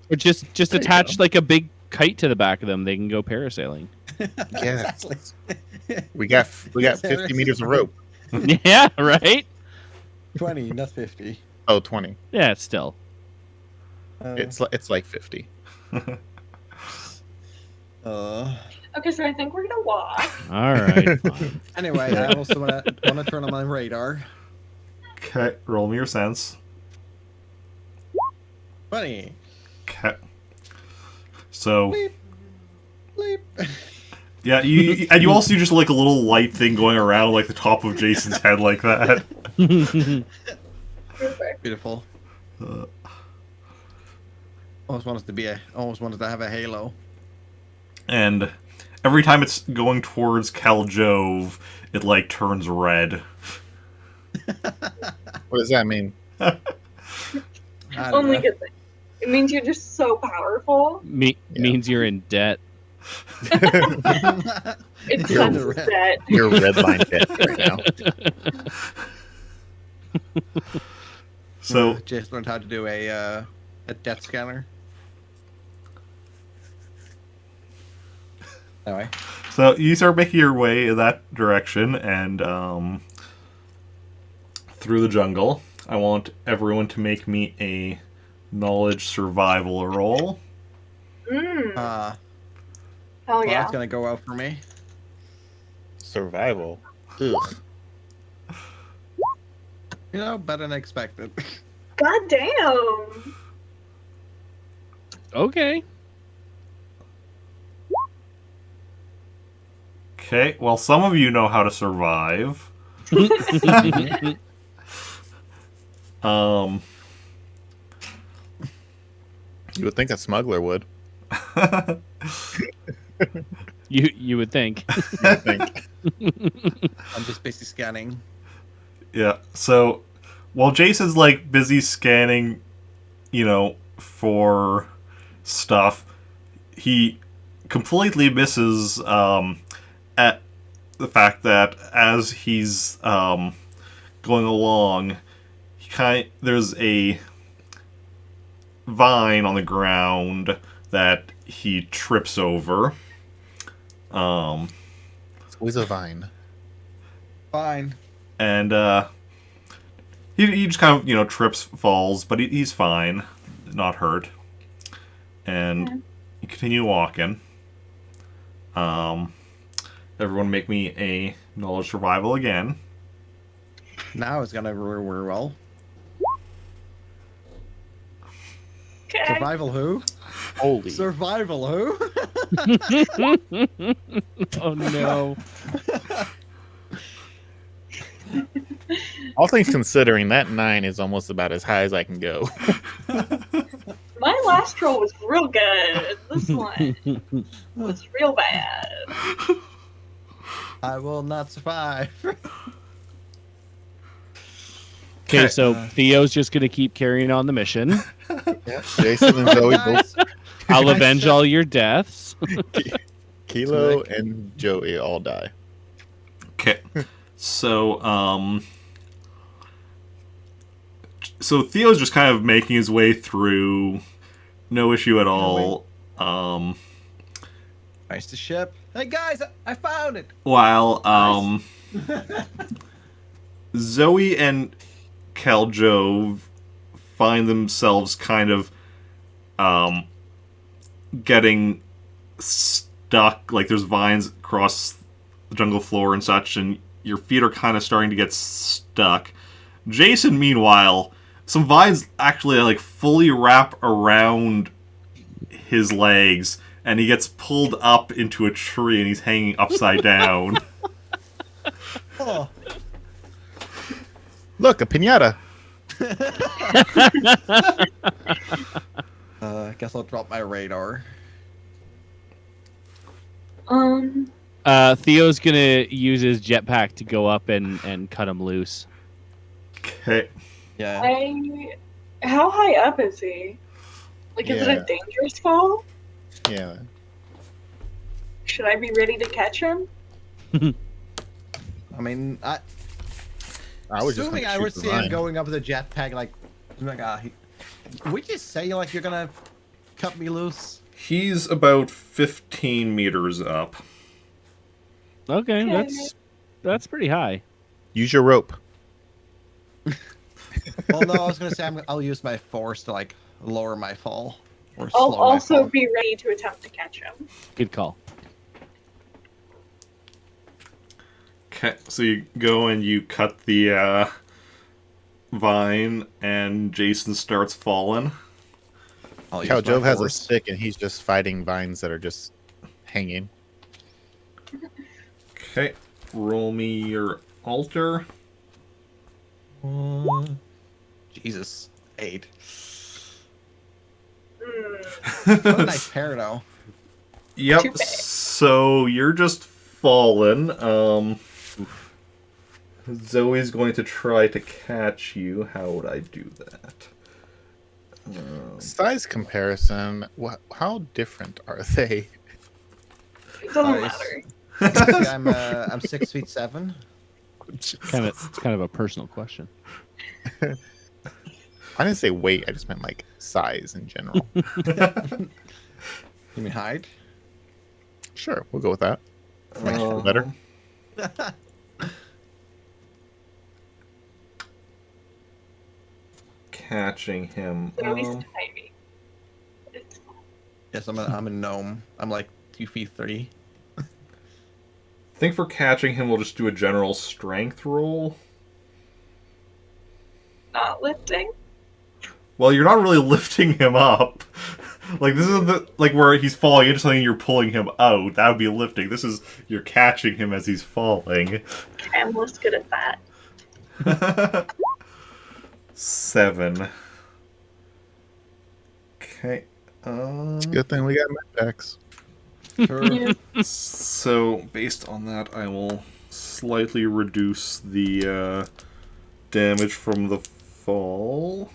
Or just There you attach like a big kite to the back of them. They can go parasailing. Yeah. Exactly. We got 50 meters of rope. Yeah, right? 20, not 50. Oh, 20. Yeah, still. It's like 50. Okay, so I think we're gonna walk. All right. Fine. Anyway, I also want to turn on my radar. Okay, roll me your sense. 20. Okay. So Bleep. Bleep. yeah, you also see just like a little light thing going around like the top of Jason's head like that. Perfect. Beautiful. Uh, Almost wanted to have a halo. and every time it's going towards Khaljov, it like turns red. What does that mean? I don't Only know. good thing. It means you're just so powerful. Means you're in debt. It's You're senses red. that. You're redline dead right now. So Jason learned how to do a death scanner. Anyway, So you start making your way in that direction and through the jungle. I want everyone to make me a knowledge survival roll. Hell well, yeah. that's gonna go out for me. Survival. Ugh. You know, better than expected. God damn. Okay. Okay, well, some of you know how to survive. You would think a smuggler would. You would think. You would think. I'm just basically scanning. Yeah, so while Jason's like busy scanning, for stuff, he completely misses at the fact that as he's going along, there's a vine on the ground that he trips over. It's always a vine. Fine. And he just kind of trips, falls, but he's fine, not hurt. And you continue walking. Everyone make me a knowledge survival again. Now it's gonna roll. Okay. Survival who? Holy. Survival who? Oh no. All things considering, that 9 is almost about as high as I can go. My last roll was real good. This one was real bad. I will not survive. Okay, so Theo's just gonna keep carrying on the mission. Yeah. Jason and Zoe both. I'll avenge all your deaths. Kilo and Joey all die. Okay. So, so Theo's just kind of making his way through, no issue at all. Nice to ship. Hey guys, I found it. While Nice. Zoey and Khaljov find themselves kind of getting stuck. Like there's vines across the jungle floor and such, and your feet are kind of starting to get stuck. Jacen, meanwhile, some vines actually like fully wrap around his legs, and he gets pulled up into a tree, and he's hanging upside down. Oh. Look, a pinata. I guess I'll drop my radar. Theo's gonna use his jetpack to go up and cut him loose. Okay. Yeah. How high up is he? Like, is it Yeah. a dangerous fall? Yeah. Should I be ready to catch him? I mean, I was just assuming gonna I shoot would the see him vine. going up with a jetpack, like, would you say like you're gonna cut me loose? He's about 15 meters up. Okay, Okay. that's pretty high. Use your rope. Well, no, I was gonna say I'll use my force to like lower my fall. Or I'll slow my also fall. be ready to attempt to catch him. Good call. Okay, so you go and you cut the vine, and Jacen starts falling. I'll use my Khaljov has a force. stick, and he's just fighting vines that are just hanging. Okay, roll me your altar. Jesus, 8. Hmm. What a nice pair, though. Yep. Too bad. So you're just fallen. Zoe's going to try to catch you. How would I do that? Size comparison. How different are they? It doesn't Nice. matter. I'm 6'7". It's kind of a personal question. I didn't say weight. I just meant like size in general. You mean height? Sure, we'll go with that. Makes you feel better. Catching him. So he's tiny. It's Yes, I'm a gnome. I'm like 2 feet 3. I think for catching him, we'll just do a general strength roll. not lifting. Well, you're not really lifting him up. Like this is the where he's falling into something, you're pulling him out. That would be lifting. This is you're catching him as he's falling. I'm less good at that. 7. Okay. It's a good thing we got medpacks. Sure. Yeah. So based on that, I will slightly reduce the damage from the fall.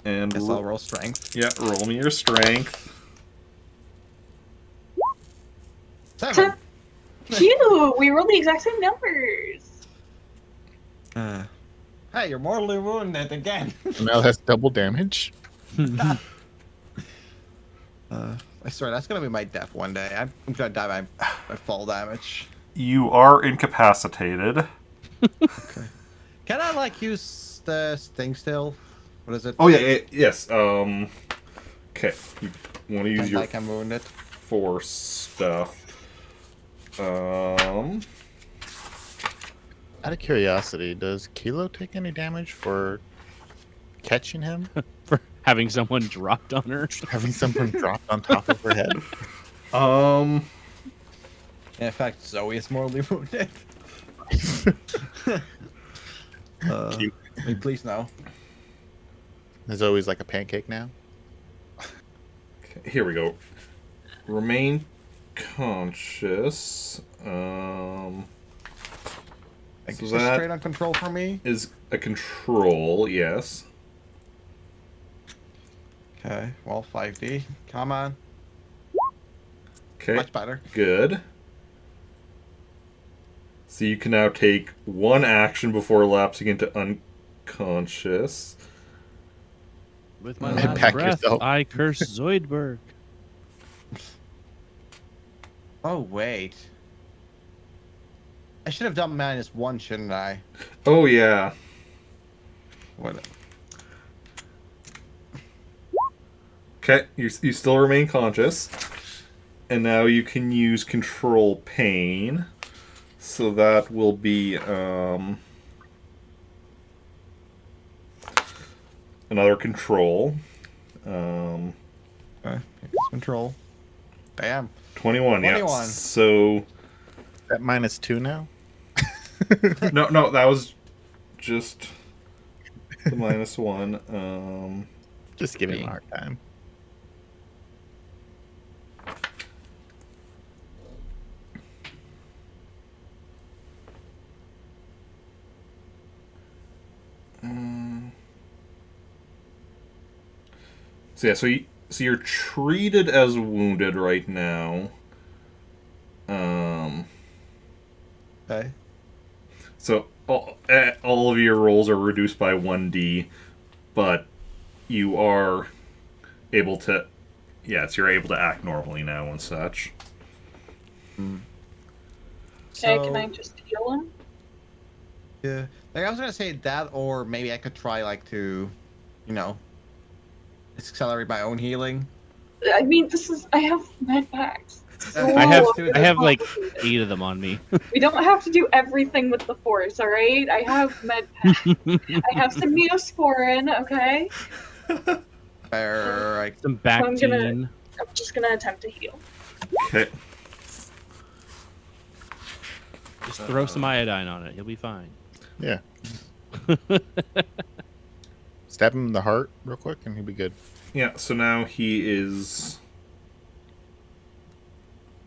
And Guess I'll roll strength. yeah, roll me your strength. 7. Phew, we rolled the exact same numbers. Hey, you're mortally wounded again. So now that's double damage. I swear that's gonna be my death one day. I'm gonna die by fall damage. You are incapacitated. Can I like use the sting still? What is it? Oh yeah, yes. Okay, you want to use your Like I'm wounded. force stuff. Out of curiosity, does Kilo take any damage for catching him? For having someone dropped on her. Having someone dropped on top of her head? In fact, Zoe is mortally wounded. I mean, please no. There's always like a pancake now. Okay, here we go. Remain conscious. Like, So is this that- straight on control for me? Is a control, yes. Okay, well, 5D. Come on. Okay, Much better. good. So you can now take one action before lapsing into unconscious. With my And last back breath, yourself. I curse Zoidberg. Oh, wait. I should have done -1, shouldn't I? Oh, yeah. What? Okay, you still remain conscious. And now you can use Control Pain. So that will be another control. Okay, control. Bam. 21, 21. yeah. So, Is that -2 now? no, that was just the -1. Just giving him a hard time. So yeah, so you're treated as wounded right now. Okay. So all of your rolls are reduced by 1d, but you are able to, so you're able to act normally now and such. Okay, can I just heal him? Yeah. Like I was gonna say that, or maybe I could try like to, you know, accelerate my own healing. I mean, I have med packs. I have do that. I have like 8 of them on me. We don't have to do everything with the Force, all right? I have med packs. I have some Neosporin, okay? Right. Some I'm Bactine. just gonna attempt to heal. Okay. Just throw some iodine on it. He'll be fine. Yeah. Stab him in the heart real quick and he'll be good. Yeah, so now he is...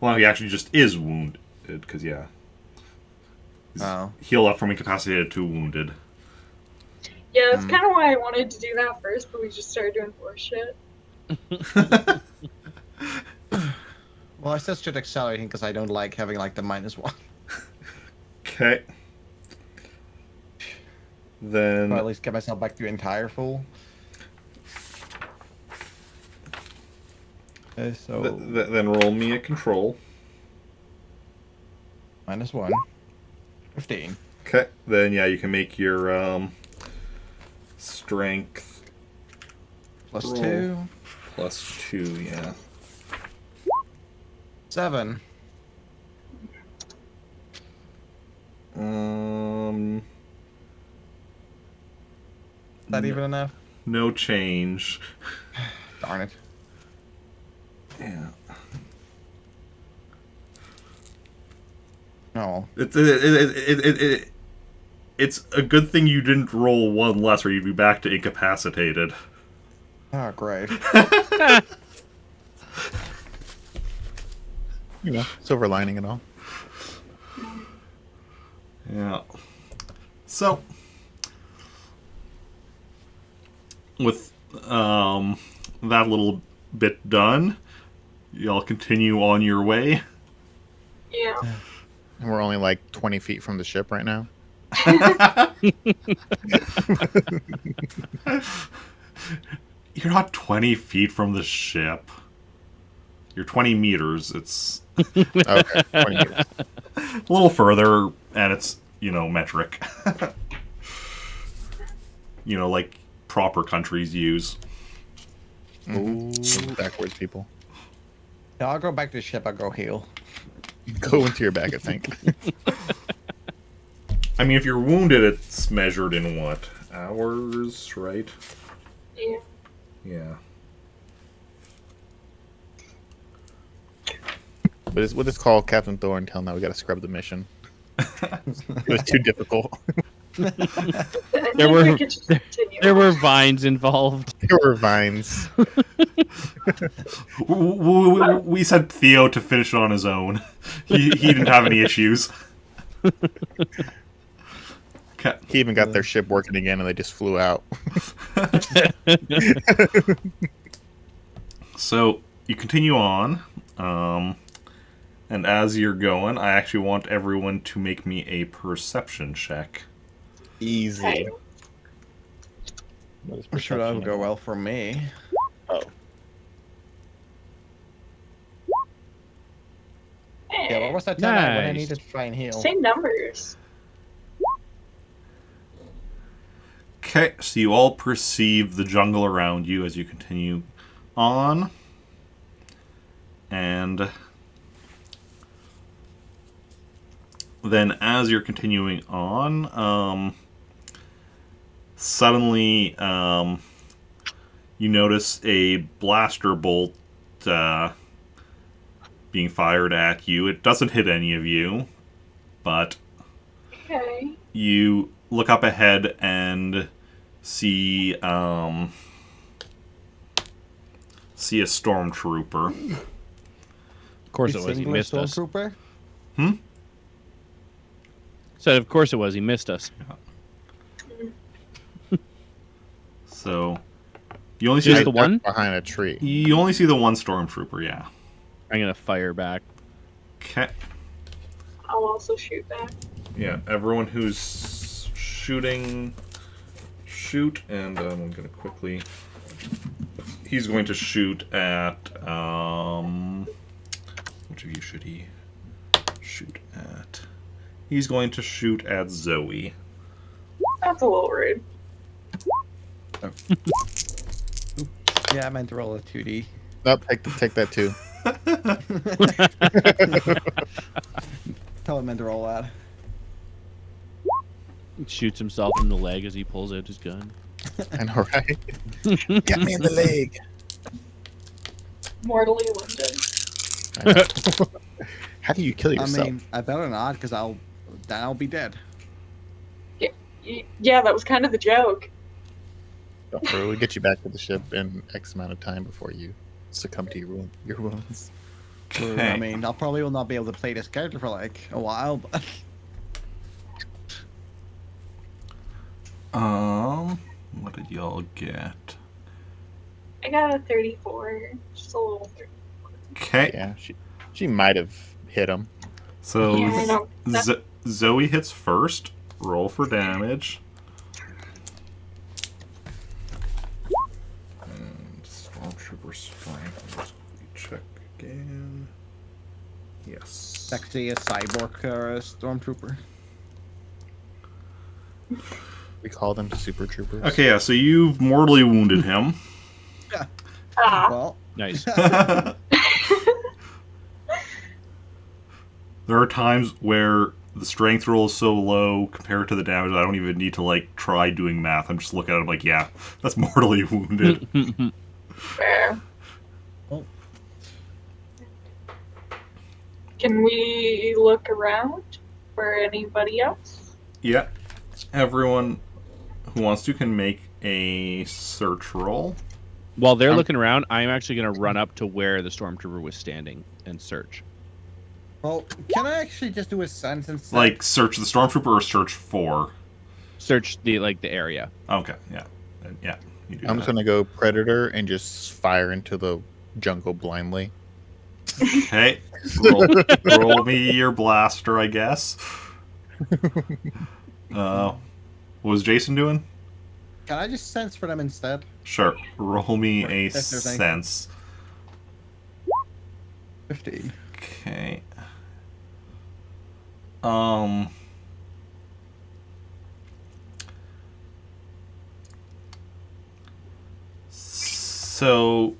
Well, he actually just is wounded, because, He's Oh. healed up from incapacitated to wounded. Yeah, that's kind of why I wanted to do that first, but we just started doing Force shit. Well, I still should accelerate because I don't like having like the -1. Okay. Then... Or at least get myself back to entire full. Okay, so then roll me a control. -1. 15. Okay. Then, you can make your strength Plus roll. 2. +2, yeah. 7. Is that even enough? No change. Darn it. Yeah. No. It's a good thing you didn't roll one less, or you'd be back to incapacitated. Oh, great. You know, silver lining and all. Yeah. So, with that little bit done, y'all continue on your way. Yeah. And we're only like 20 feet from the ship right now. You're not 20 feet from the ship. You're 20 meters. It's Okay, 20 meters. a little further, and it's, metric. Like proper countries use. Ooh, backwards people. Yeah, I'll go back to the ship. I'll go heal. Go into your bag, I think. I mean, if you're wounded, it's measured in what? Hours, right? Yeah. Yeah. We'll just call Captain Thor and tell him that we gotta scrub the mission. It was too difficult. I think There were- we could just continue. There were vines involved. There were vines. We sent Theo to finish it on his own. He didn't have any issues. Okay. He even got their ship working again and they just flew out. So you continue on, And as you're going, I actually want everyone to make me a perception check. Easy. Okay. What is I'm sure that would perception go again? well for me. Oh, Yeah, what was that time when I Nice. needed to try and heal? Same numbers. Okay, so you all perceive the jungle around you as you continue on. And then as you're continuing on, suddenly you notice a blaster bolt being fired at you. It doesn't hit any of you, but Okay. you look up ahead and see a stormtrooper. Of course it was. He missed us. Stormtrooper? Said, of course it was. He missed us. So you only see Just the, the one? behind a tree. you only see the one stormtrooper. Yeah. I'm gonna fire back. Okay. I'll also shoot back. Yeah. Everyone who's shooting, shoot, and I'm gonna quickly. He's going to shoot at which of you should he shoot at? He's going to shoot at Zoey. That's a little rude. Yeah, I meant to roll a 2D. Nope, take that too. Tell him meant to roll that. Shoots himself in the leg as he pulls out his gun. I know, right? Get me in the leg. Mortally wounded. I know. How do you kill yourself? I mean, I better not, because then I'll be dead. Yeah, that was kind of the joke. Don't worry, we'll get you back to the ship in X amount of time before you succumb to your wounds. Okay. I mean, I'll probably will not be able to play this character for like a while, but what did y'all get? I got a 34. Just a little 34. Okay. Yeah, she might have hit him. So Yeah, I know. Zoey hits first. Roll for damage. And Stormtrooper strength. Let's check again. Yes. actually a cyborg stormtrooper. We call them super troopers. Okay, yeah, so you've mortally wounded him. Ah, Well, Nice. There are times where the strength roll is so low compared to the damage I don't even need to like try doing math. I'm just looking at it like, yeah, that's mortally wounded. fair. Oh. Can we look around for anybody else? Yeah. Everyone who wants to can make a search roll. While they're looking around, I'm actually going to run up to where the stormtrooper was standing and search. well, can I actually just do a sentence? Like search the stormtrooper or search for. Search the area. Okay, yeah. Yeah. You do I'm that. just gonna go predator and just fire into the jungle blindly. Okay. Roll me your blaster, I guess. What was Jacen doing? Can I just sense for them instead? Sure. Roll me a If there's anything. sense. 15. Okay. So,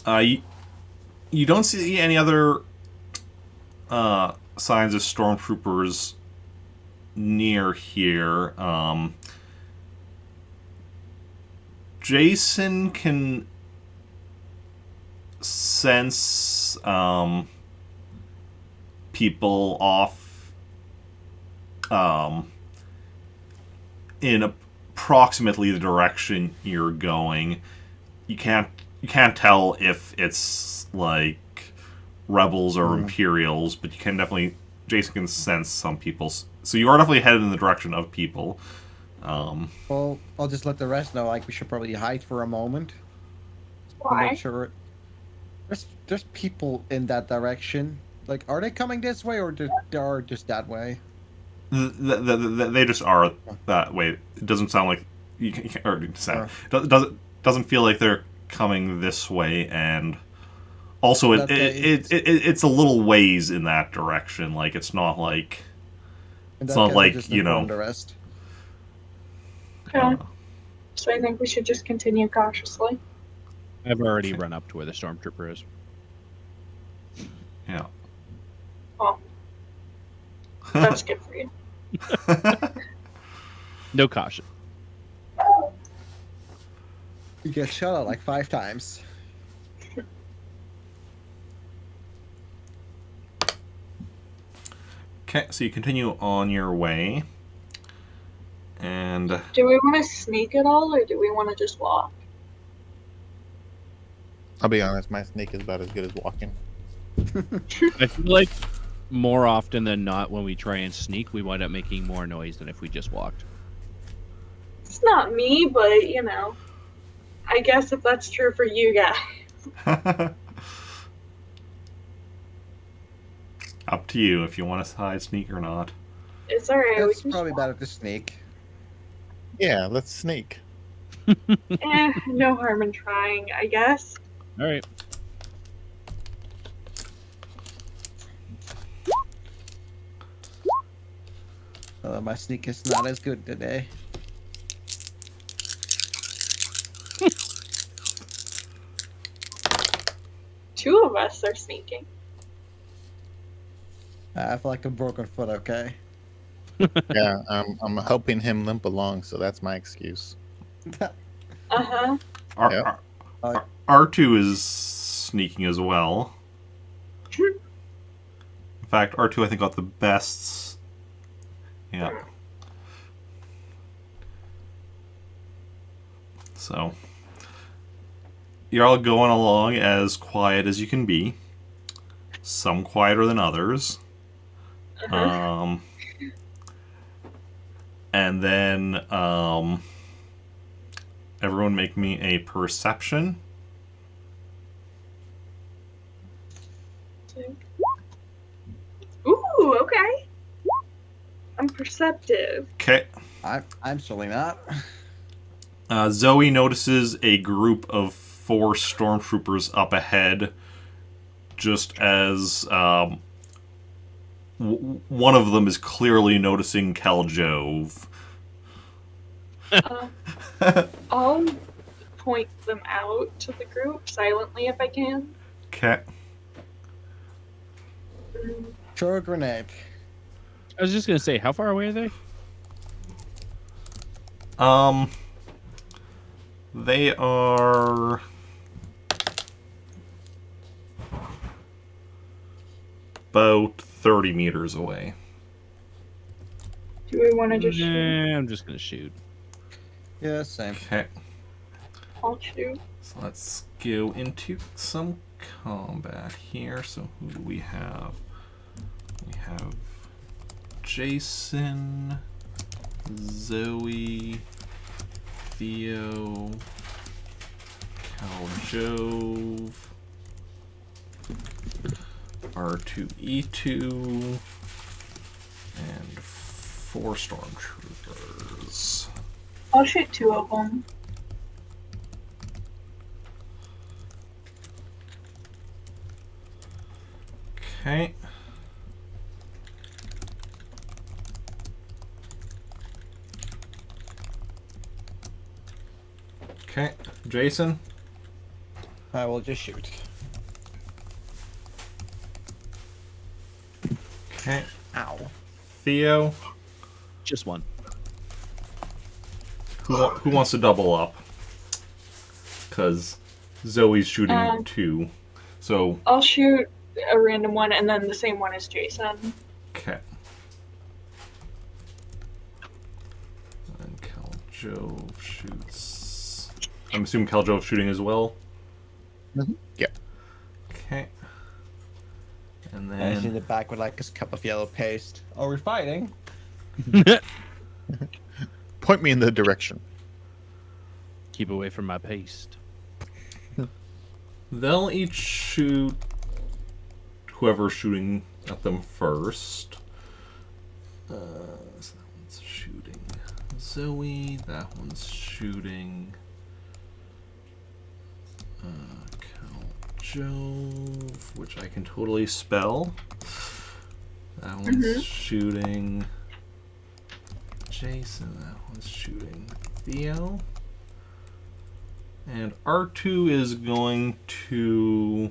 you don't see any other signs of stormtroopers near here. Jacen can sense people off in approximately the direction you're going. You can't tell if it's like rebels or Imperials, but you can definitely Jacen can sense some people. So you are definitely headed in the direction of people. Well, I'll just let the rest know, like, we should probably hide for a moment. To Why? make sure. There's people in that direction. Like, are they coming this way or they are just that way? They just are that way. It doesn't sound like you can, or sound Sure. doesn't feel like they're coming this way, and also That case- it's a little ways in that direction. Like it's not like In it's that not case, like, I'll just you inform know, the rest. Okay. So I think we should just continue cautiously. I've already run up to where the stormtrooper is. yeah. Oh, that's good for you. No caution. You get shot at like 5 times. Okay, so you continue on your way, and Do we want to sneak at all, or do we want to just walk? I'll be honest, my sneak is about as good as walking. I feel like more often than not, when we try and sneak, we wind up making more noise than if we just walked. It's not me, but you know, I guess if that's true for you guys. up to you if you want to hide sneak or not. It's alright. We It's can probably just better to sneak. Yeah, let's sneak. no harm in trying, I guess. All right. My sneak is not as good today. Two of us are sneaking. I feel like a broken foot, okay? Yeah, I'm helping him limp along, so that's my excuse. Uh-huh. R- Yep. R2 is sneaking as well. In fact, R2 I think got the best. Yeah. So you're all going along as quiet as you can be. Some quieter than others. Uh-huh. And then everyone make me a perception. Ooh, okay. I'm perceptive. Okay. I'm certainly not. Zoey notices a group of 4 stormtroopers up ahead, just as one of them is clearly noticing Khaljov. I'll point them out to the group silently if I can. Okay. Throw a grenade. I was just gonna say, how far away are they? They are about 30 meters away. Do we want to just shoot? Nah, I'm just gonna shoot. Yeah, same. Okay. I'll shoot. So let's go into some combat here. So who do we have? We have Jacen, Zoey, Theo, Khaljov, R2E2, and 4 stormtroopers. I'll shoot 2 of them. Okay. Okay, Jacen. I will just shoot. Okay, Ow. Theo. Just one. Who wants to double up? Because Zoe's shooting 2. So, I'll shoot a random one and then the same one as Jacen. okay. And Khaljov shoots. I'm assuming Khaljov's shooting as well. Yeah. Okay. And And he's in then the back with like his cup of yellow paste. Oh, we're fighting? Point me in the direction. Keep away from my paste. they'll each shoot whoever's shooting at them first. So that one's shooting Zoey. That one's shooting Khaljov, which I can totally spell. That one's shooting Jacen. That one's shooting Theo. And R2 is going to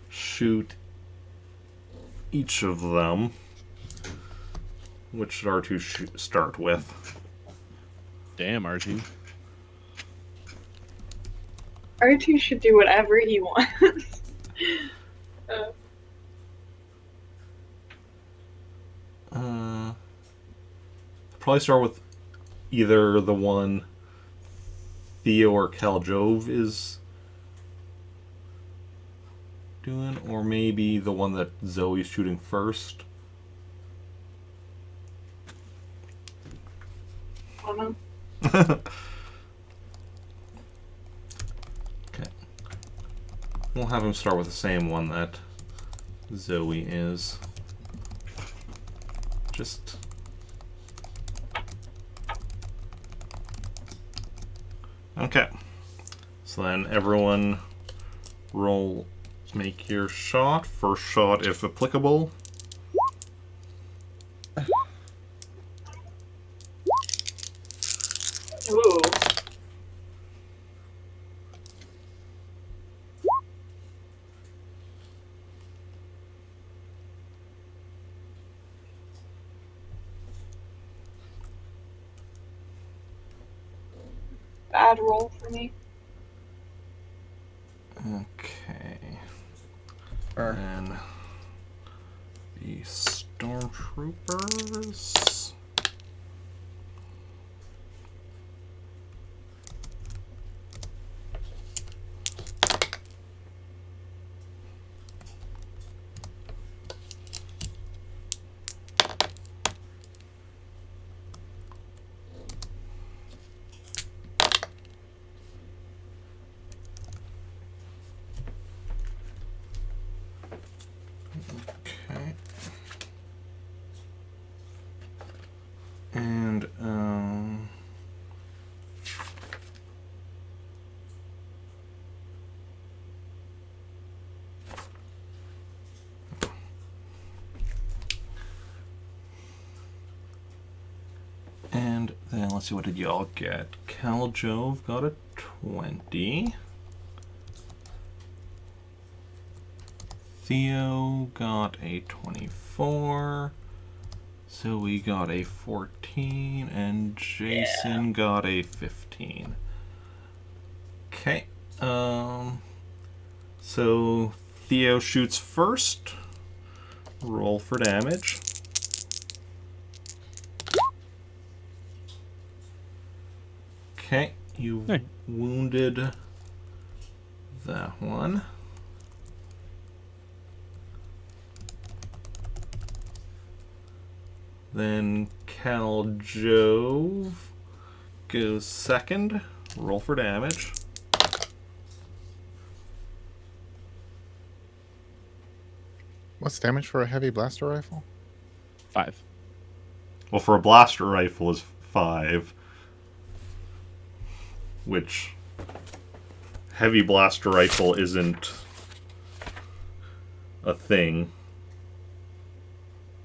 shoot each of them. Which should R2 start with? Damn, R2. R2 should do whatever he wants. Probably start with either the one Theo or Khaljov is doing, or maybe the one that Zoe's shooting first. I don't know. Okay. We'll have him start with the same one that Zoey is. Just... Okay. So then everyone roll, make your shot. First shot if applicable. Ooh. Bad roll for me. Okay. And the stormtroopers. Okay. And then let's see, what did y'all get? Khaljov got a 20. Theo got a 24. Zoey got a 14. And Jacen got a 15. Okay. So Theo shoots first. Roll for damage. Okay, you wounded that one. Then Khaljov goes second. Roll for damage. What's damage for a heavy blaster rifle? 5. Well, for a blaster rifle is 5. Which heavy blaster rifle isn't a thing.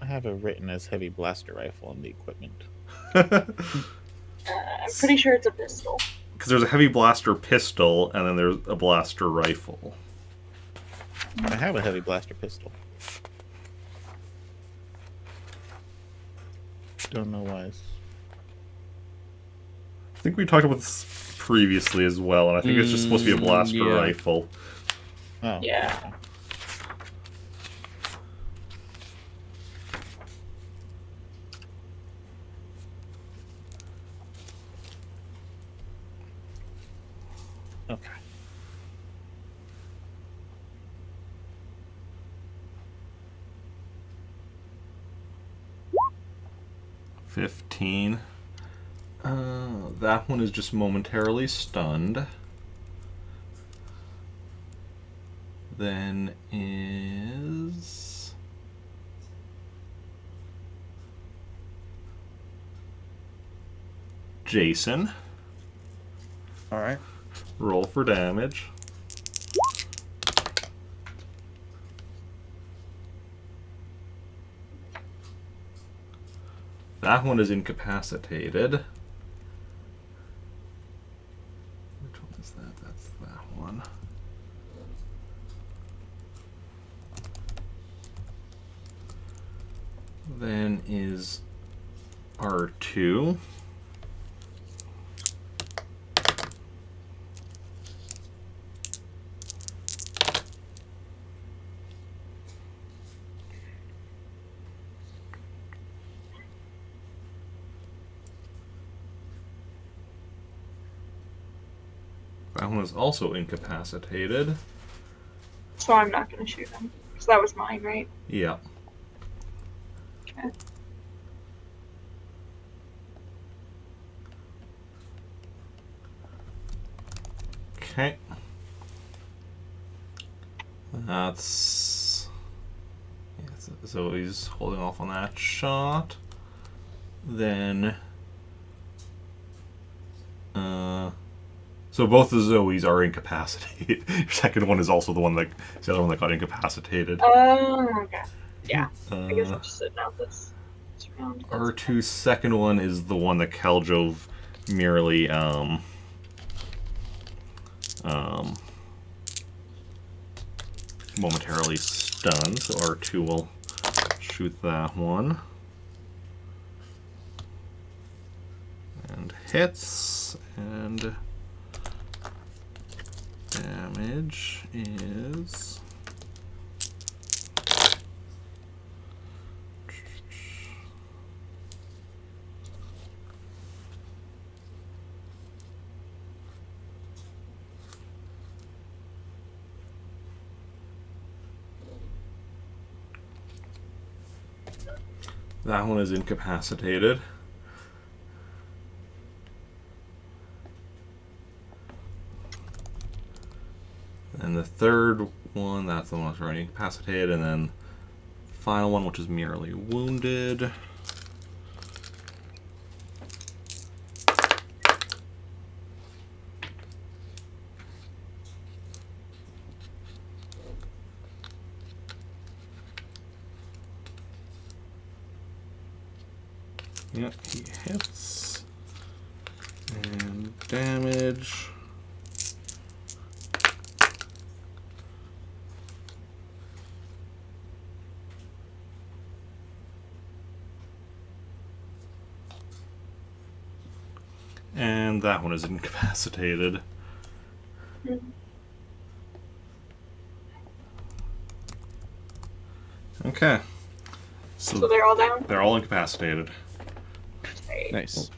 I have it written as heavy blaster rifle in the equipment. I'm pretty sure it's a pistol. Because there's a heavy blaster pistol, and then there's a blaster rifle. I have a heavy blaster pistol. Don't know why. I think we talked about this previously as well, and I think it's just supposed to be a blaster rifle. Oh. Yeah. Okay. $15. That one is just momentarily stunned. then is Jacen. All right. Roll for damage. That one is incapacitated. Which one is that? That's that one. Then is R2. That one is also incapacitated. So I'm not gonna shoot him. Because that was mine, right? Yeah. Okay. Okay. That's... Yeah, so he's holding off on that shot. Then... So both the Zoes are incapacitated. Your second one is also the other one that got incapacitated. Okay. Yeah. I guess I'm just sitting out this round. R2's second one is the one that Khaljov merely momentarily stunned. So R2 will shoot that one. And hits, and damage is... That one is incapacitated. And the third one, that's the one that's already incapacitated. And then the final one, which is merely wounded. Yep, he hits. And damage. And that one is incapacitated. Okay. So they're all down? They're all incapacitated. Okay. Nice.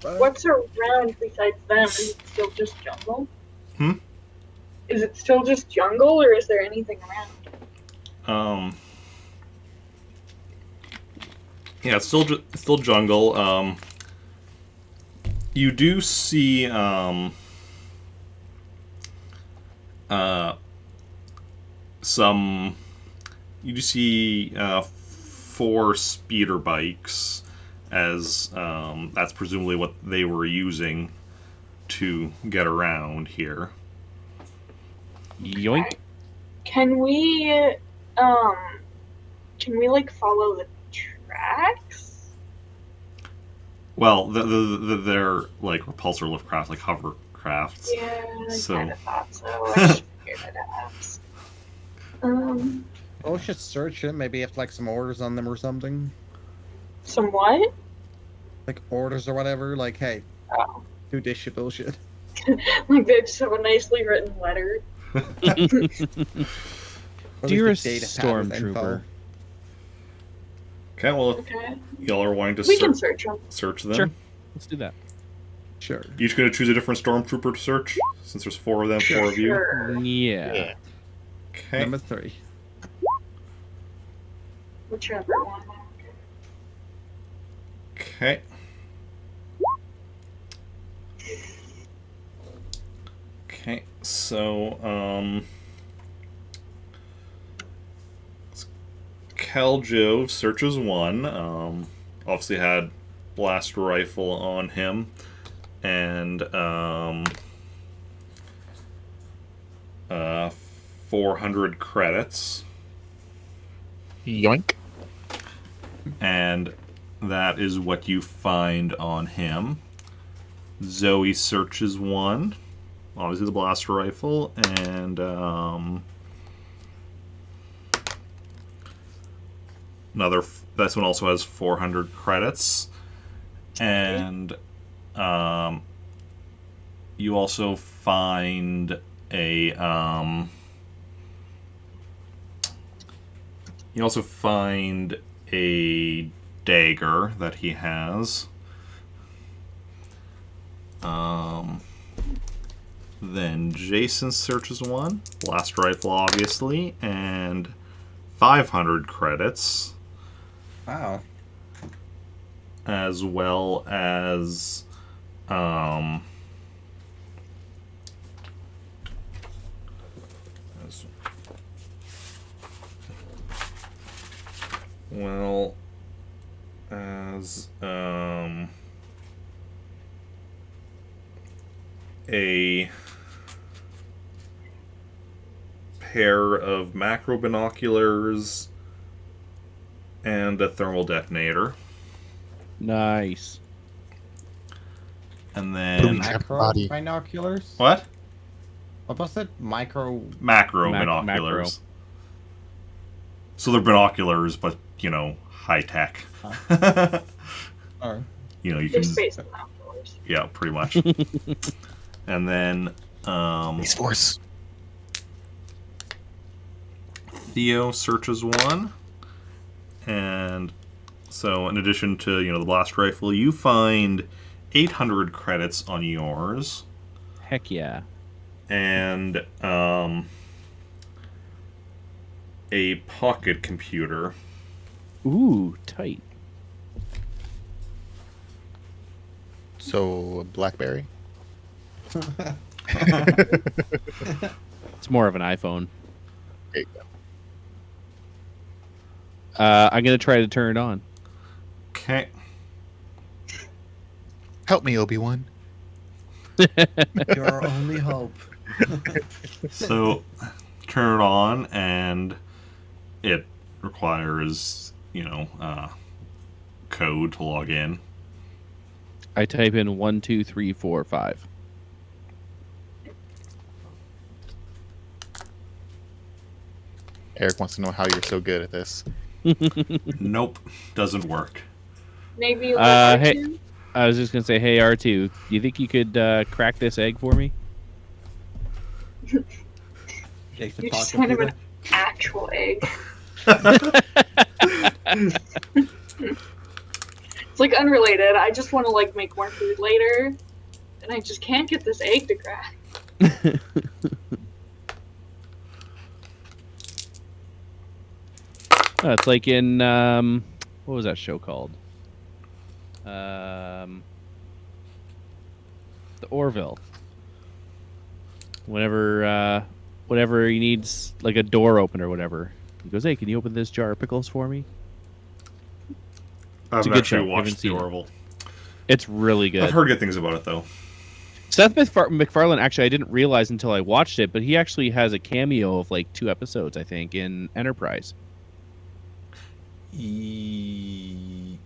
What's around besides them? Is it still just jungle? Is it still just jungle, or is there anything around? Yeah, it's still jungle. You do see some. You do see 4 speeder bikes, as that's presumably what they were using to get around here. Yoink. Can we like follow the tracks? Well, they're like repulsor lift crafts, like hovercrafts. Yeah, I So- kind of thought so. I just figured it out. Oh, we should search it. Maybe have like some orders on them or something. Some what? Like orders or whatever. Like, hey, Oh. do this shit bullshit. Like they just have a nicely written letter. Or at least Dearest the data pattern info. Stormtrooper. Okay, well, if Okay. y'all are wanting to We can search them. search them, Sure. Let's do that. Sure. each going to choose a different stormtrooper to search, since there's 4 of them, 4 of you. Sure. Yeah. Okay. Number 3. Whichever one. Okay. Okay, so, Khaljov searches 1. Obviously had blast rifle on him. And 400 credits. Yoink. And that is what you find on him. Zoey searches 1. Obviously the blaster rifle. And this one also has 400 credits. And you also find a dagger that he has. Then Jacen searches 1, blast rifle obviously, and 500 credits. Wow. As well as a pair of macro binoculars and a thermal detonator. Nice. And then Macro binoculars? what? What was it? Macro Macro. binoculars. So they're binoculars, but high tech. Or You They're can space binoculars. yeah, pretty much. And then Space Force. Theo searches 1, and so in addition to the blast rifle, you find 800 credits on yours, Heck yeah. and a pocket computer. Ooh, tight. So, BlackBerry. It's more of an iPhone. There you go. I'm gonna try to turn it on. Okay. Help me, Obi-Wan. your only hope. So turn it on, and it requires code to log in. I type in 1, 2, 3, 4, 5. Eric wants to know how you're so good at this. Nope, doesn't work. Maybe you Hey, R2? I was just gonna say, hey R2, do you think you could crack this egg for me? Jason, You're talk just kind of computer. an actual egg. It's like unrelated. I just want to make more food later, and I just can't get this egg to crack. It's like in what was that show called? The Orville. Whenever he needs like a door open or whatever, he goes, "Hey, can you open this jar of pickles for me?" I've a good actually show. watched Haven't the seen it. Orville. It's really good. I've heard good things about it though. Seth MacFarlane, actually, I didn't realize until I watched it, but he actually has a cameo of like 2 episodes, I think, in Enterprise. He's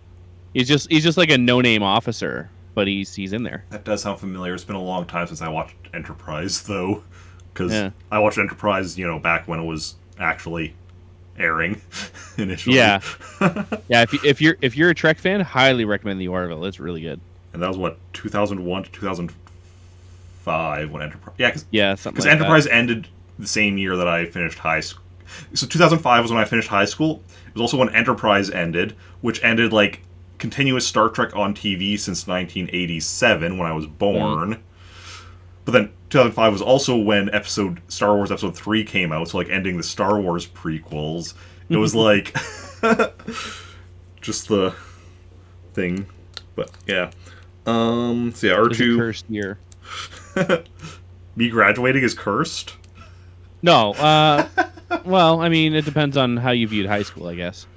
just like a no-name officer, but he's in there. That does sound familiar. It's been a long time since I watched Enterprise, though, because Yeah. I watched Enterprise, back when it was actually airing initially. Yeah, yeah. If you're a Trek fan, highly recommend the Orville. It's really good. And that was 2001 to 2005 when Enterprise. Yeah, Yeah, something because like Enterprise ended the same year that I finished high school. So 2005 was when I finished high school. It was also when Enterprise ended, which ended like continuous Star Trek on TV since 1987 when I was born. But then 2005 was also when Star Wars Episode 3 came out, so like ending the Star Wars prequels. It was like just the thing. But yeah. So yeah, that. It was a R2 cursed year. me graduating is cursed. No, well, I mean, it depends on how you viewed high school, I guess.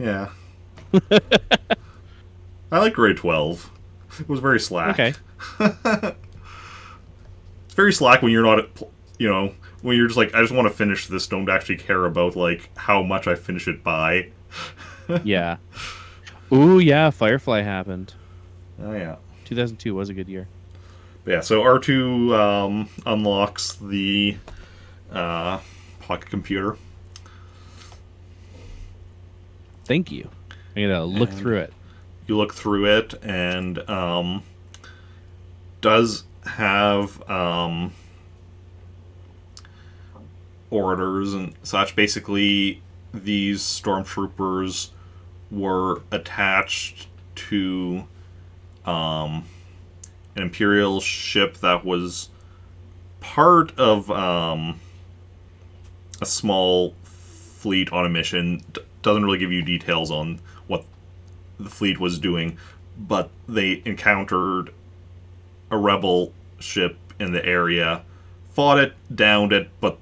Yeah. I like grade 12. It was very slack. Okay. It's very slack when you're not, when you're just like, I just want to finish this. Don't actually care about like how much I finish it by. Yeah. Ooh, yeah. Firefly happened. Oh yeah. 2002 was a good year. But yeah. So R2 unlocks the pocket computer. Thank you. I gotta look through it. You look through it, and does have orders and such. Basically, these stormtroopers were attached to an Imperial ship that was part of a small fleet on a mission. Doesn't really give you details on what the fleet was doing, but they encountered a rebel ship in the area, fought it, downed it, but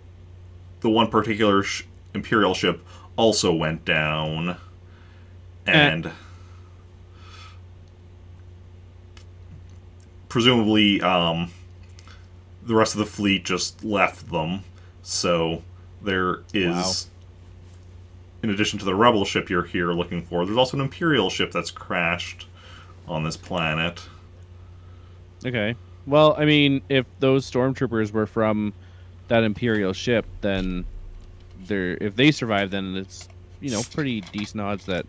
the one particular Imperial ship also went down, and presumably the rest of the fleet just left them. So there is, in addition to the rebel ship you're here looking for, there's also an Imperial ship that's crashed on this planet. Okay. Well, I mean, if those stormtroopers were from that Imperial ship, then if they survived, then it's, pretty decent odds that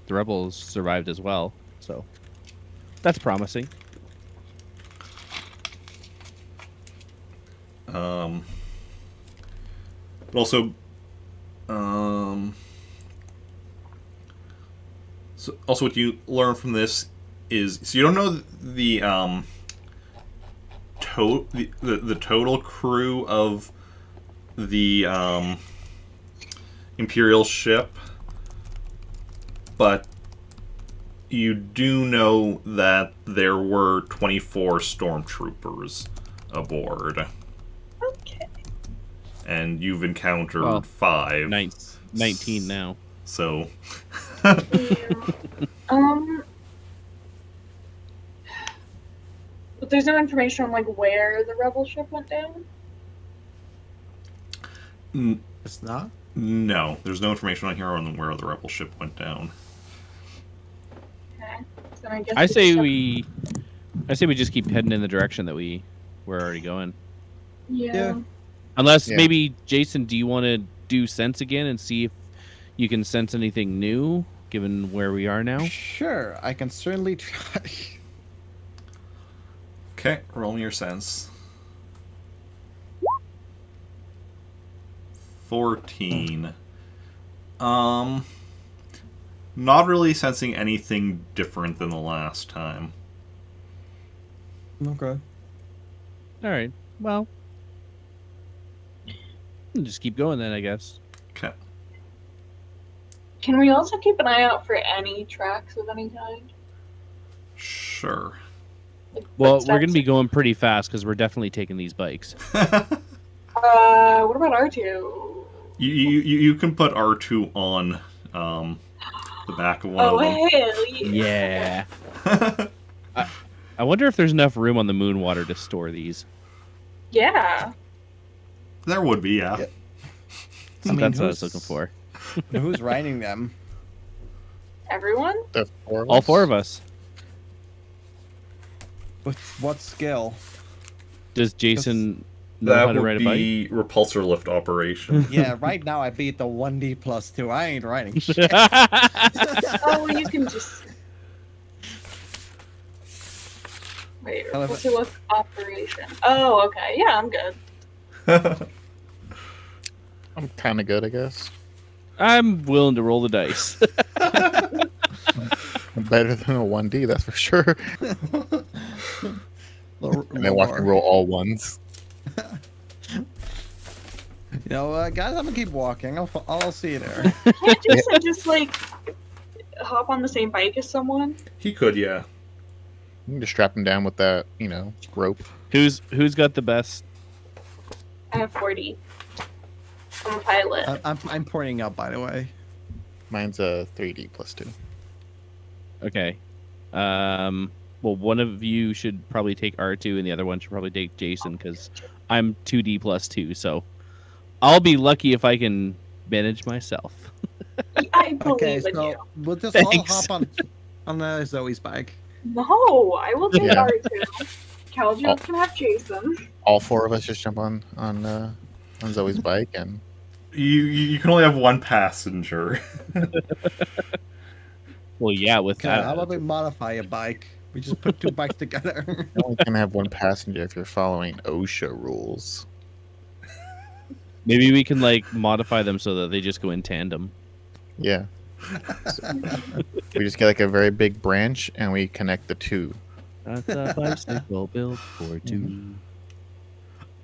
the rebels survived as well. So that's promising. But also, so also what you learn from this is, so you don't know the total crew of the Imperial ship, but you do know that there were 24 stormtroopers aboard. Okay. And you've encountered 5. 19 now. So. But there's no information on like where the rebel ship went down. It's not? No, there's no information on here on where the rebel ship went down. Okay. So I guess I say we just keep heading in the direction that we're already going. Yeah. Unless maybe, Jacen, do you want to do sense again and see if you can sense anything new, given where we are now? Sure, I can certainly try. Okay, roll me your sense. 14. Not really sensing anything different than the last time. Okay. All right. Well, we'll just keep going then, I guess. Okay. Can we also keep an eye out for any tracks of any kind? Sure. Like Well, we're footsteps? going to be going pretty fast because we're definitely taking these bikes. What about R2? You can put R2 on the back of one of them. Hell yeah. Yeah. I wonder if there's enough room on the moon water to store these. Yeah. There would be, yeah. I mean, That's what I was looking for. Who's riding them? Everyone? The 4 of All us? 4 of us. With what skill? Does Jacen know how That to would ride a bike? be repulsor lift operation. Yeah, right now I beat the 1D plus 2. I ain't riding shit. Oh, you can just. Wait, How what's is your lift operation? Oh, okay. Yeah, I'm good. I'm kind of good, I guess. I'm willing to roll the dice. I'm better than a 1D, that's for sure. And then watch me roll all ones. You know, guys, I'm gonna keep walking. I'll see you there. Can't Jacen just like hop on the same bike as someone? He could, yeah. You can just strap him down with that, rope. Who's got the best? I have 40. I'm a pilot. I'm pointing up, by the way. Mine's a 3D plus 2. Okay. Well, one of you should probably take R2, and the other one should probably take Jacen, because I'm 2D plus 2. So I'll be lucky if I can manage myself. I believe Okay, in so you. we'll just Thanks. all hop on Zoe's bike. No, I will take Yeah. R2. Khaljov can have Jacen. All 4 of us just jump on Zoe's bike, and You can only have one passenger. Well, yeah, with Okay, that. how about we modify a bike? We just put 2 bikes together. you only can have one passenger if you're following OSHA rules. Maybe we can like modify them so that they just go in tandem. Yeah. We just get like a very big branch, and we connect the 2. That's a bicycle built for 2.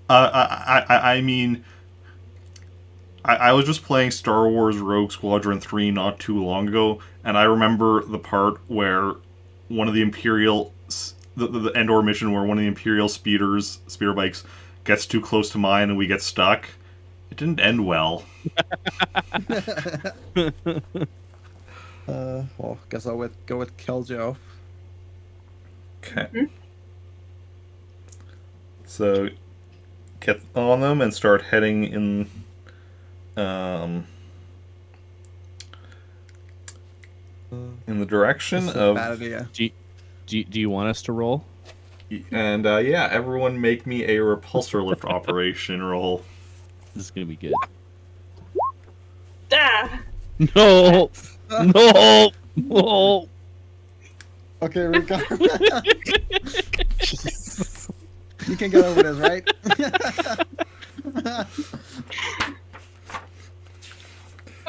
I mean, I was just playing Star Wars Rogue Squadron 3 not too long ago, and I remember the part where one of the Imperial, the Endor mission where one of the Imperial speeder bikes gets too close to mine and we get stuck. It didn't end well. Well, guess I'll go with Khaljov. Okay. So, get on them and start heading in. In the direction That's a of. bad idea. Do you want us to roll? And yeah, everyone make me a repulsor lift operation roll. This is gonna be good. Ah! No, no, no. Okay, Recon. You can get over this, right?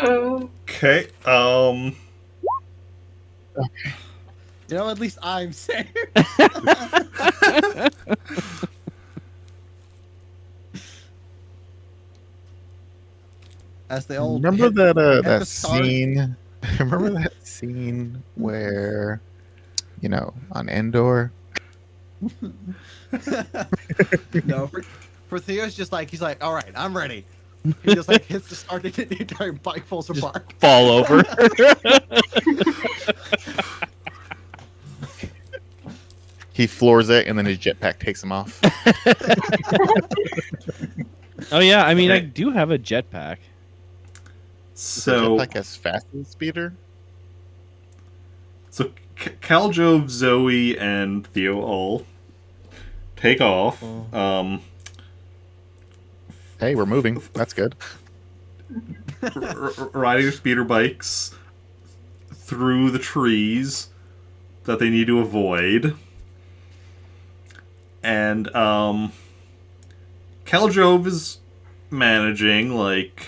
Okay. You know, at least I'm safe. As the old Remember that at that the start. scene? Remember that scene where, on Endor? No, for Theo's just like he's like, all right, I'm ready. He just like hits the start and the entire bike falls apart. Fall over. He floors it, and then his jetpack takes him off. Oh yeah, I mean I do have a jetpack. So, jetpack as fast as speeder. so Khaljov, Zoey, and Theo all take off. Hey, we're moving. That's good. Riding their speeder bikes through the trees that they need to avoid. And Khaljov is managing, like,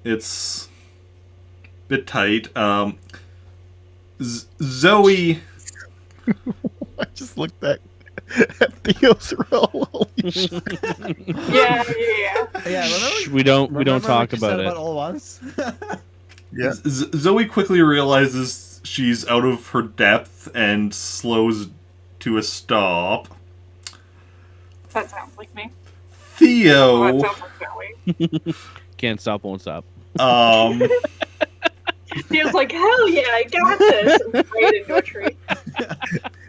it's a bit tight. Zoey, I just looked at Theo's roll. Holy shit. Yeah. Yeah, Shh, we don't talk about it. All once. Yeah. Zoey quickly realizes she's out of her depth and slows to a stop. That sounds like me. Theo, Oh, that sounds like Zoey. Can't stop, won't stop. He was like, hell yeah, I got this. And right into a tree.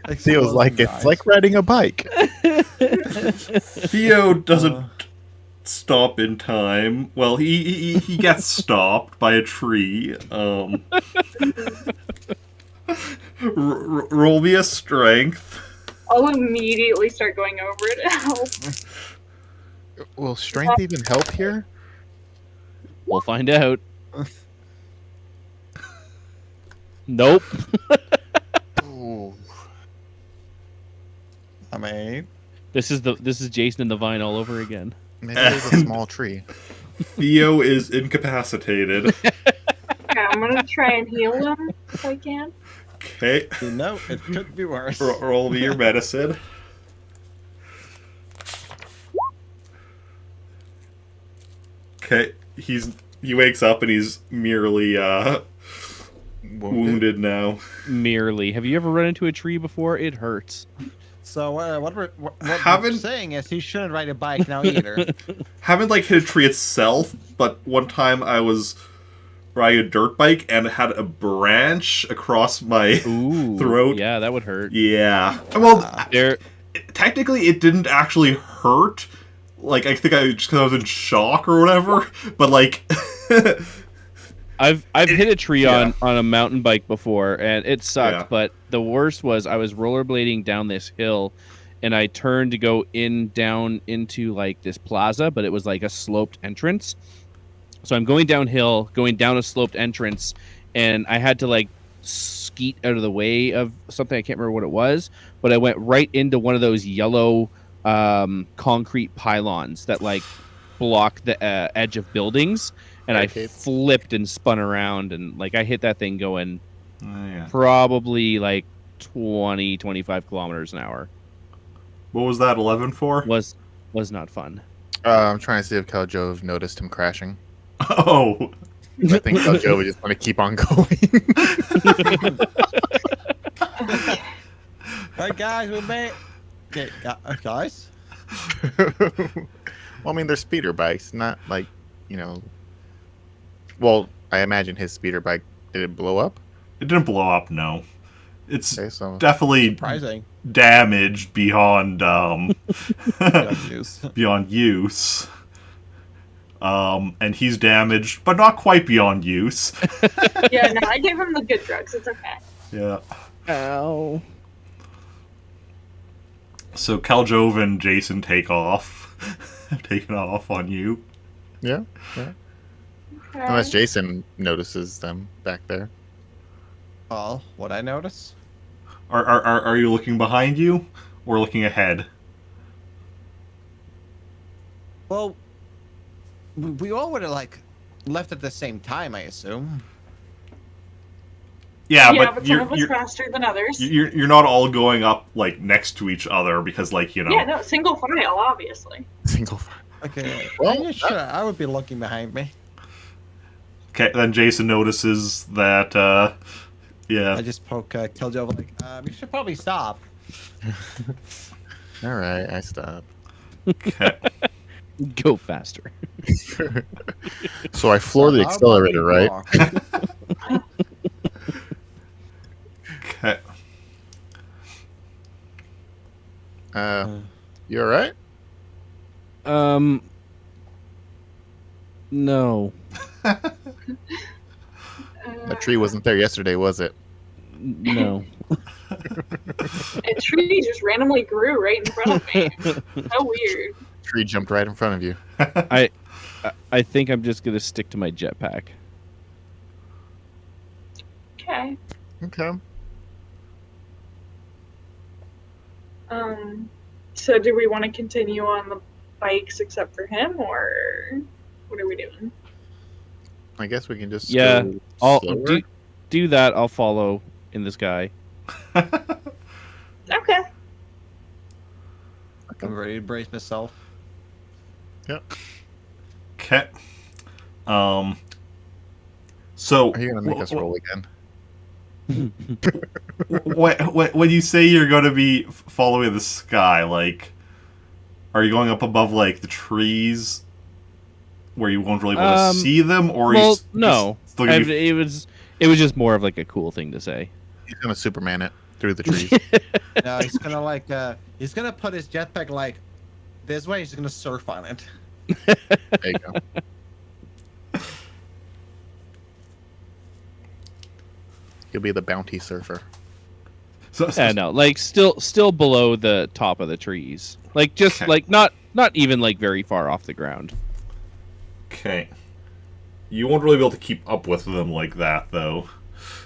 Theo's like, it's like riding a bike. Theo doesn't stop in time. Well, he gets stopped by a tree. Roll me a strength. I'll immediately start going over it to help. Will strength even help here? We'll find out. Nope. Ooh. I mean, This is Jacen and the Vine all over again. Maybe there's a small tree. Theo is incapacitated. Okay, I'm gonna try and heal him if I can. Okay. no, it could be worse. Roll me your medicine. Okay. He wakes up and he's merely wounded now. Merely. Have you ever run into a tree before? It hurts. So what we're Haven't- saying is he shouldn't ride a bike now either. Haven't like hit a tree itself, but one time I was riding a dirt bike and had a branch across my Ooh, throat. yeah, that would hurt. Yeah. Well, There, technically, it didn't actually hurt. Like, I think I just because I was in shock or whatever. But like, I've hit a tree yeah. on a mountain bike before, and it sucked. Yeah. But the worst was I was rollerblading down this hill, and I turned to go down into like this plaza, but it was like a sloped entrance. So I'm going downhill, going down a sloped entrance, and I had to like skeet out of the way of something. I can't remember what it was, but I went right into one of those yellow concrete pylons that like block the edge of buildings, and Barricades. I flipped and spun around, and like I hit that thing going yeah. probably like 20-25 kilometers an hour. What was that 11 for? Was not fun. I'm trying to see if Khaljov noticed him crashing. Oh. I think Khaljov would just want to keep on going. Hey guys, we made. Okay, guys. Well, I mean, they're speeder bikes, not like, you know. Well, I imagine his speeder bike, did it blow up? It didn't blow up, no. It's Okay, so definitely Surprising. damaged beyond Use. beyond use. And he's damaged, but not quite beyond use. Yeah, no, I gave him the good drugs. It's okay. Yeah. Ow. So Khaljov and Jacen take off. Taking off on you. yeah. Okay. Unless Jacen notices them back there. Well, what I notice? Are you looking behind you or looking ahead? Well, we all would have like left at the same time, I assume. Yeah, but but some of us faster than others. you're not all going up like next to each other because like, you know. Yeah, no, single file, obviously. Single file. Okay. Well, Well, sure. I would be looking behind me. Okay, then Jacen notices that yeah. I just poke Khaljov like, you should probably stop. All right, I stop. Okay. Go faster. So I floor the How about accelerator, you right? walk? Okay. You all right? No. That tree wasn't there yesterday, was it? No. A tree just randomly grew right in front of me. How weird. Tree jumped right in front of you. I think I'm just gonna stick to my jetpack. Okay. Okay. So do we want to continue on the bikes except for him, or what are we doing? I guess we can just Yeah, go I'll slower. do that. I'll follow in the sky. Okay. I'm ready to brace myself. Okay. So Are you gonna make us roll again? when you say you're going to be following the sky, like, are you going up above like the trees where you won't really want to see them, or are you Well, just no. still gonna be... It was just more of like a cool thing to say. He's gonna Superman it through the trees. No, he's gonna like he's gonna put his jetpack like this way. He's gonna surf on it. There you go. You'll be the bounty surfer. So, Yeah, no, like still below the top of the trees. Like just Okay. like not even like very far off the ground. Okay. You won't really be able to keep up with them like that, though.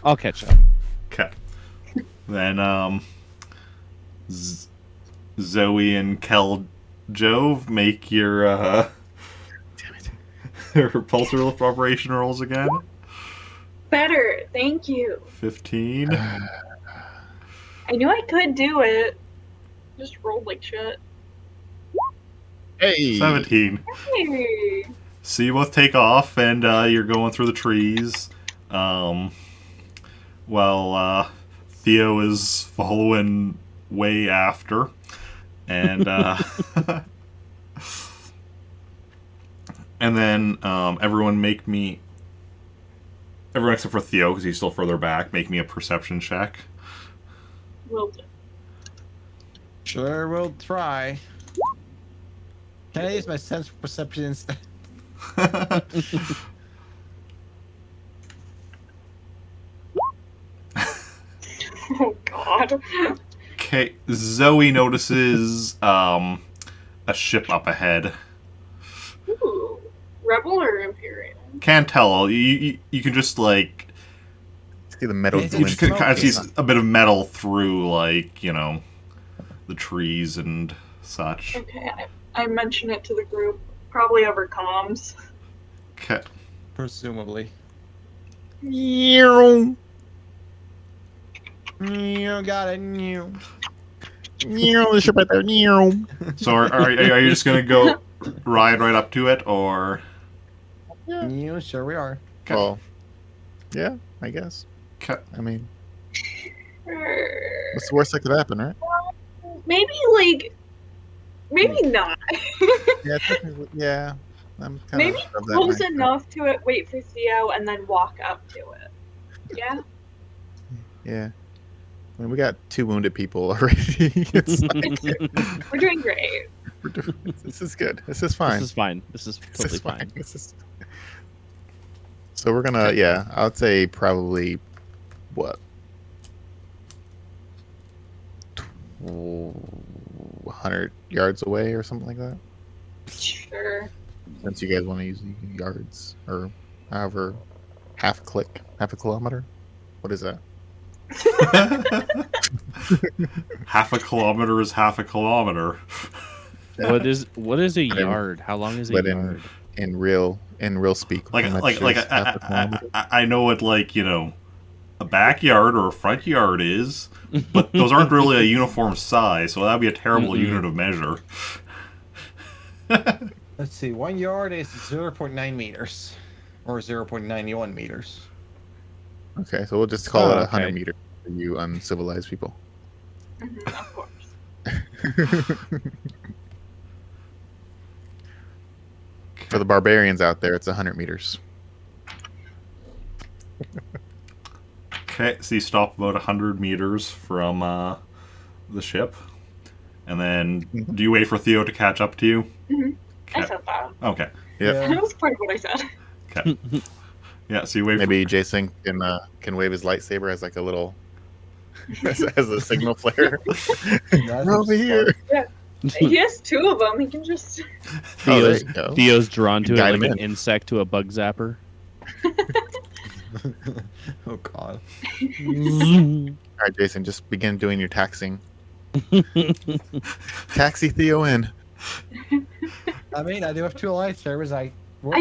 I'll catch up. Okay. Then, Zoey and Khaljov, make your, Damn it. repulsor lift operation rolls again. Better. Thank you. 15. I knew I could do it. Just rolled like shit. Hey. 17. Hey. So you both take off, and you're going through the trees. While Theo is following way after. And and then everyone make me everyone except for Theo, because he's still further back, make me a perception check. Will do. Sure, we'll try. Can I use my sense of perception instead? Oh God. Okay, Zoey notices a ship up ahead. Ooh. Rebel or Imperial? Can't tell. You can just like See the metal You you just glint. can kind of see a bit of metal through like the trees and such. Okay, I mention it to the group, probably over comms. Okay. Presumably. Meow. You got it. You. Meow, the ship right there. Meow. So are you just gonna go ride right up to it, or You. Sure we are. Well, yeah, I guess. okay. I mean, what's the worst that could happen, right? Maybe not. Yeah, technically, yeah. I'm kind Maybe of that close mindset. enough to it, wait for Theo, and then walk up to it. Yeah? Yeah. I mean, we got 2 wounded people already. It's like, We're doing great. this is good. This is fine. This is fine. This is This totally is fine. This is... So we're gonna, yeah, I would say probably, what? 100 yards away or something like that. Sure. Since you guys want to use yards or however, half a kilometer. What is that? Half a kilometer is half a kilometer. What is a yard? How long is a But yard? in real speak, Like how much is half a kilometer? I know what a backyard or a front yard is, but those aren't really a uniform size, so that'd be a terrible unit of measure. Let's see. 1 yard is 0.9 meters, or 0.91 meters. Okay, so we'll just call it Oh, 100 okay. meters for you uncivilized people. Mhm, of course. For the barbarians out there, it's 100 meters. Okay, so you stop about 100 meters from the ship, and then do you wait for Theo to catch up to you? Mhm. I Okay. said that. Okay. Yeah. That was part of what I said. Okay. Yeah, so you wait Maybe Jacen can wave his lightsaber as like a little as a signal flare. We're over here. He has 2 of them. He can just. Oh, there Theo's, you go. Theo's drawn to it Guide like him an in. insect to a bug zapper. Oh God. All right, Jacen, just begin doing your taxing. Taxi Theo in. I mean, I do have 2 lightsabers. I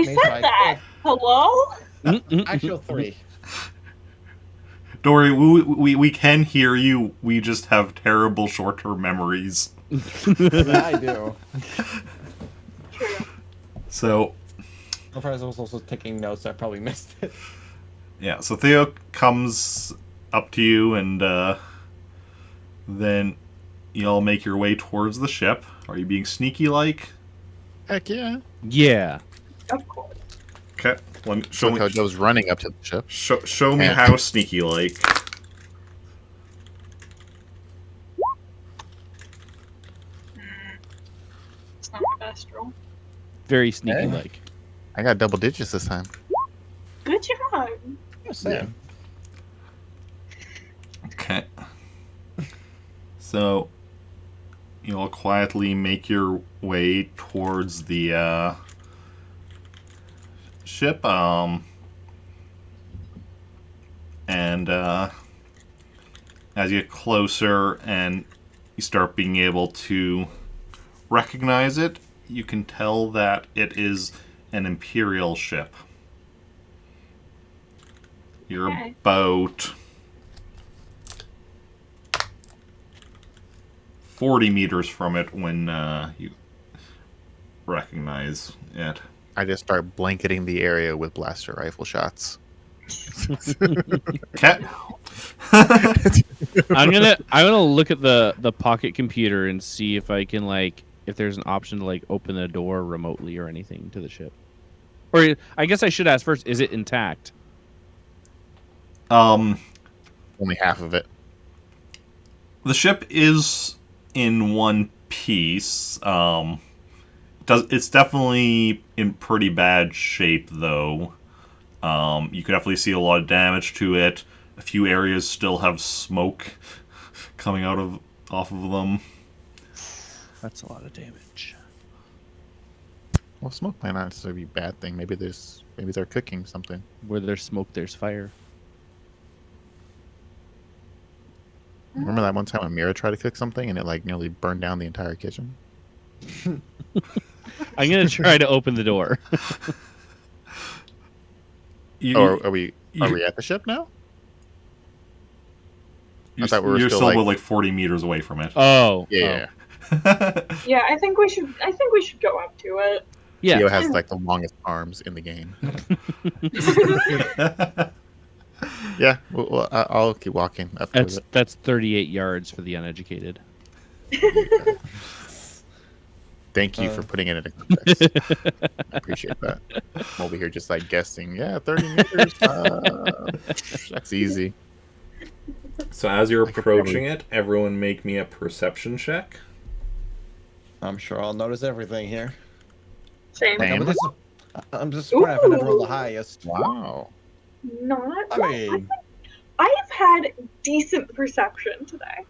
said that. Hello? Actual 3. Don't worry, we can hear you. We just have terrible short-term memories. Yeah, I do. True. So, I was also taking notes. I probably missed it. yeah, so Theo comes up to you, and then you all make your way towards the ship. Are you being sneaky-like? Heck yeah. Yeah. Of course. Okay, let me So show me. Khaljov's running up to the ship. Show me Yeah. how sneaky-like. It's not my best roll. Very sneaky like. I got double digits this time. Good job. Same. Okay. So, you'll quietly make your way towards the ship, and as you get closer and you start being able to recognize it, you can tell that it is an Imperial ship. You're Okay. about 40 meters from it when you recognize it. I just start blanketing the area with blaster rifle shots. Okay. I'm gonna look at the pocket computer and see if I can if there's an option to open the door remotely or anything to the ship. Or I guess I should ask first, is it intact? Um, Only half of it. the ship is in one piece. It's definitely in pretty bad shape, though. You can definitely see a lot of damage to it. A few areas still have smoke coming off of them. That's a lot of damage. Well, smoke might not necessarily be a bad thing. Maybe they're cooking something. Where there's smoke, there's fire. Remember that one time when Mira tried to cook something and it like nearly burned down the entire kitchen? I'm gonna try to open the door. Are we at the ship now? I thought we were you're still, still like- like 40 meters away from it. Oh, Yeah. Yeah, I think we should go up to it. yeah. Theo has like the longest arms in the game. Yeah, well, I'll keep walking up towards That's 38 yards for the uneducated. it. Thank you for putting it in context. I appreciate that. I'm over here just like guessing. Yeah, 30 meters. That's easy. So as you're could approaching it, everyone make me a perception check. I'm sure I'll notice everything here. Same. Same. I'm disappointed I didn't roll the Ooh. highest. Wow. Not. I mean, I have had decent perception today.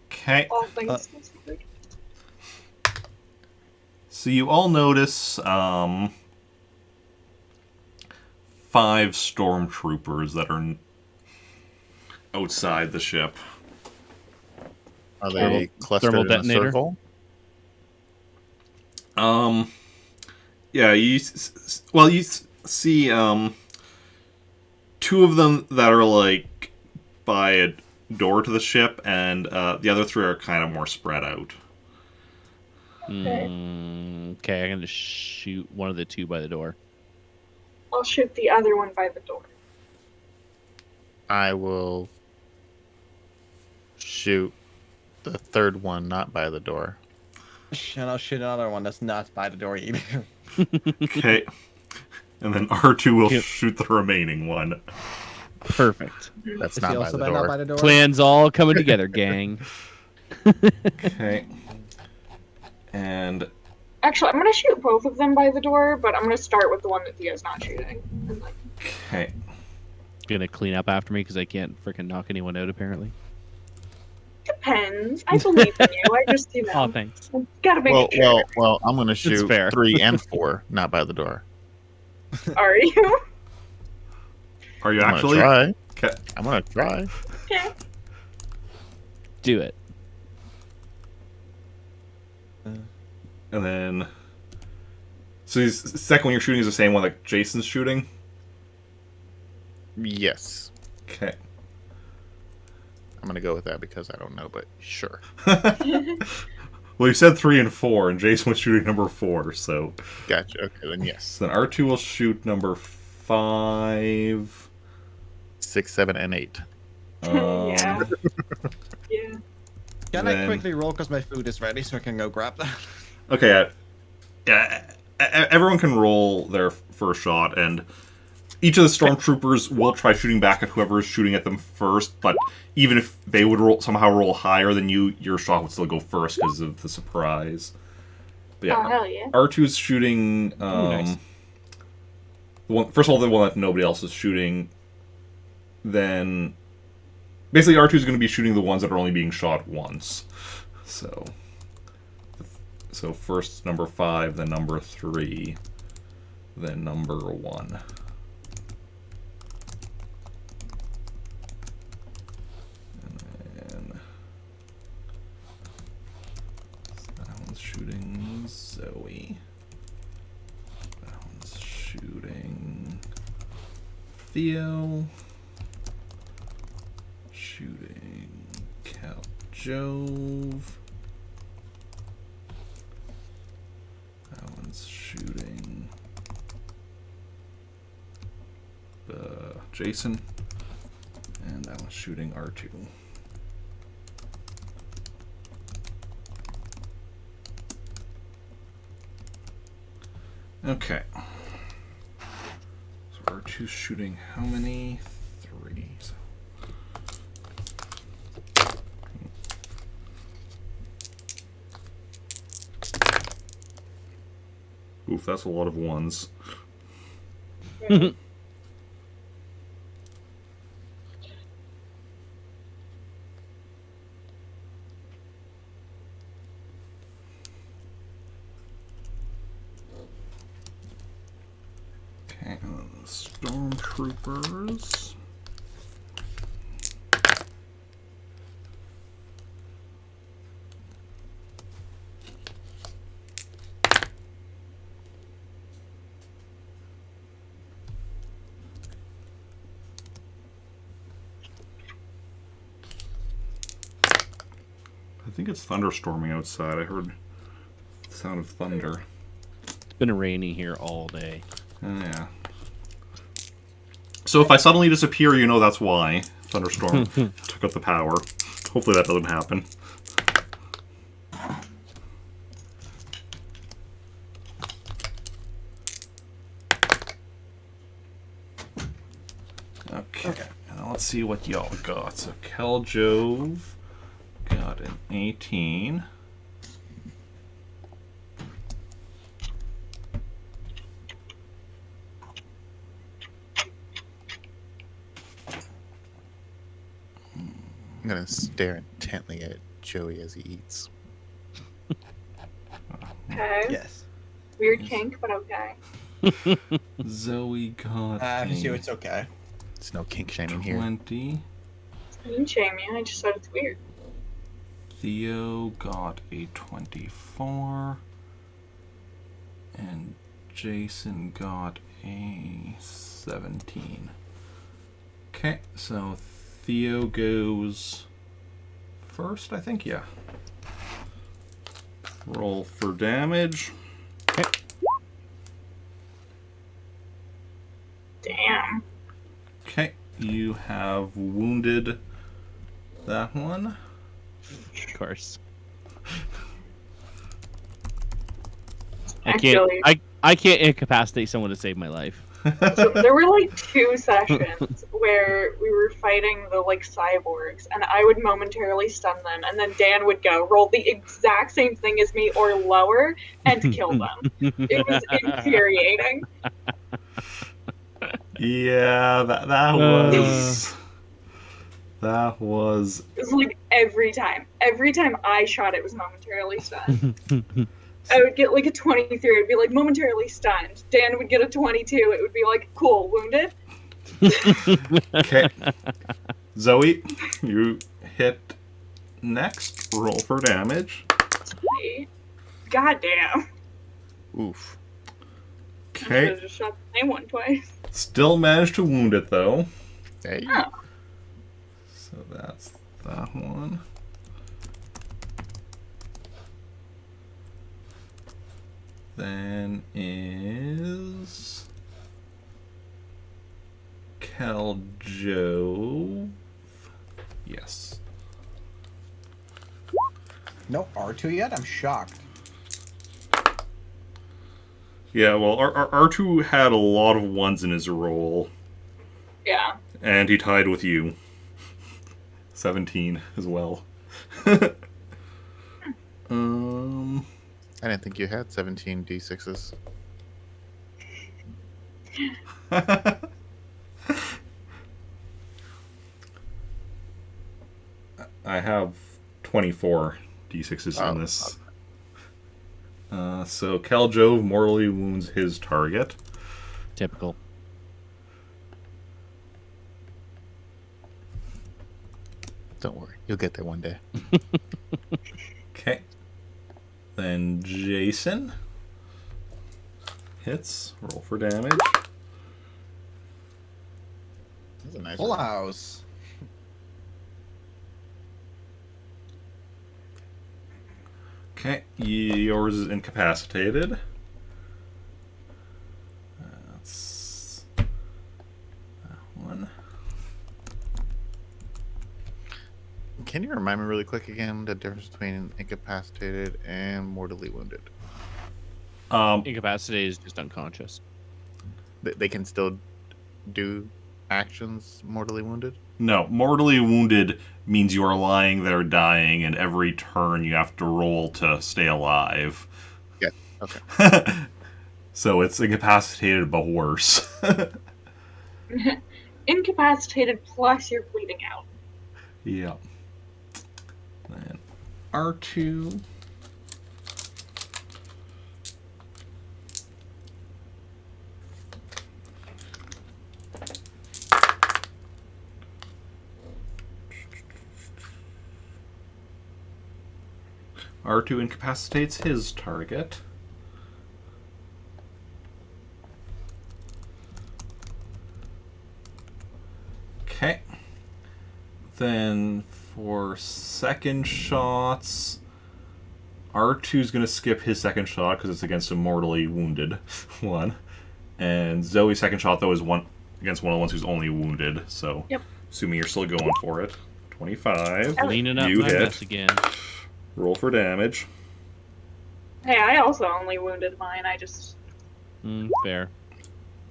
Okay. All things considered. So you all notice 5 stormtroopers that are outside the ship. Are they clustered thermal in a detonator? circle? Yeah, you see 2 of them that are like by a door to the ship, and the other 3 are kind of more spread out. Okay. Okay, I'm gonna shoot one of the 2 by the door. I'll shoot the other one by the door. I will shoot the third one not by the door. and I'll shoot another one that's not by the door either. Okay. And then R2 will Yep. shoot the remaining one. Perfect. That's Is not he by also the not door. by the door? Plans all coming together, gang. Okay. And Actually, I'm gonna shoot both of them by the door, but I'm gonna start with the one that Theo's not shooting. And then... okay. Gonna clean up after me because I can't freaking knock anyone out apparently. Depends. I believe in you. I just, Oh, thanks. gotta make sure. Well, I'm gonna shoot fair. 3 and 4 not by the door. Are you? Are you I'm actually? gonna try. Okay. I'm gonna try. Okay. Do it. And then, so the second one you're shooting is the same one that Jacen's shooting. Yes. Okay. I'm gonna go with that because I don't know, but sure. Well, you said 3 and 4, and Jason was shooting number 4. So Gotcha. Okay, then yes. then R2 will shoot number 5. 6, 7, and 8. Yeah. Yeah. Can I Then- quickly roll because my food is ready so I can go grab that? Okay. Yeah. Everyone can roll their first shot, and each of the stormtroopers will try shooting back at whoever is shooting at them first. But even if they would somehow roll higher than you, your shot would still go first because of the surprise. But yeah, Oh, hell yeah. R2's shooting. nice. First of all, the one that nobody else is shooting. Then, basically, R2's going to be shooting the ones that are only being shot once. So first number 5, then number 3, then number 1. And then that one's shooting Zoey. That one's shooting Theo. Shooting Khaljov. That one's shooting Jacen. And that one's shooting R2. Okay. So R2's shooting how many? 3. So. Oof, that's a lot of ones. Okay, stormtroopers. I think it's thunderstorming outside. I heard the sound of thunder. It's been raining here all day. Yeah. So if I suddenly disappear, you know that's why. Thunderstorm took up the power. Hopefully that doesn't happen. Okay. Now let's see what y'all got. So Khaljov got an 18. I'm gonna stare intently at Joey as he eats. Okay. Yes. Weird kink, but okay. Zoey got It's okay. It's no kink shaming here. 20. I didn't shame you. I just said it's weird. Theo got a 24. And Jacen got a 17. Okay, so Theo goes first, I think, yeah. Roll for damage. Damn. Okay, you have wounded that one. Of course. Actually, I can't incapacitate someone to save my life. so there were like 2 sessions where we were fighting the like cyborgs, and I would momentarily stun them, and then Dan would go roll the exact same thing as me or lower and kill them. It was infuriating. Yeah, that was It was like every time I shot, it was momentarily stunned. I would get like a 23. It'd be like momentarily stunned. Dan would get a 22. It would be like, cool, wounded. okay. Zoey, you hit next. Roll for damage. God damn. Oof. I should Okay. have just shot the same one twice. Still managed to wound it though. Hey. Oh. So that's that one. Then is Khaljov. Yes. No R2 yet? I'm shocked. Yeah, well, R2 had a lot of ones in his roll, Yeah. and he tied with you. 17 as well. I didn't think you had 17 D6s. I have 24 D6s Oh, in this. So Khaljov mortally wounds his target. Typical. Don't worry, you'll get there one day. Okay. Then Jacen hits. Roll for damage. That's a nice Full one. house. Okay, yours is incapacitated. That's that one. Can you remind me really quick again the difference between incapacitated and mortally wounded? Incapacitated is just unconscious. They can still do actions mortally wounded? No, mortally wounded means you are lying there dying, and every turn you have to roll to stay alive. Yeah. Okay. So it's incapacitated, but worse. Incapacitated plus you're bleeding out. Yeah. Then R2. R2 incapacitates his target. Okay. Then for second shots, R2 is going to skip his second shot because it's against a mortally wounded one. And Zoe's second shot, though, is one against one of the ones who's only wounded. So, Yep. assuming you're still going for it. 25. Leaning up You my hit. mess again. Roll for damage. Hey, I also only wounded mine. I just. Fair.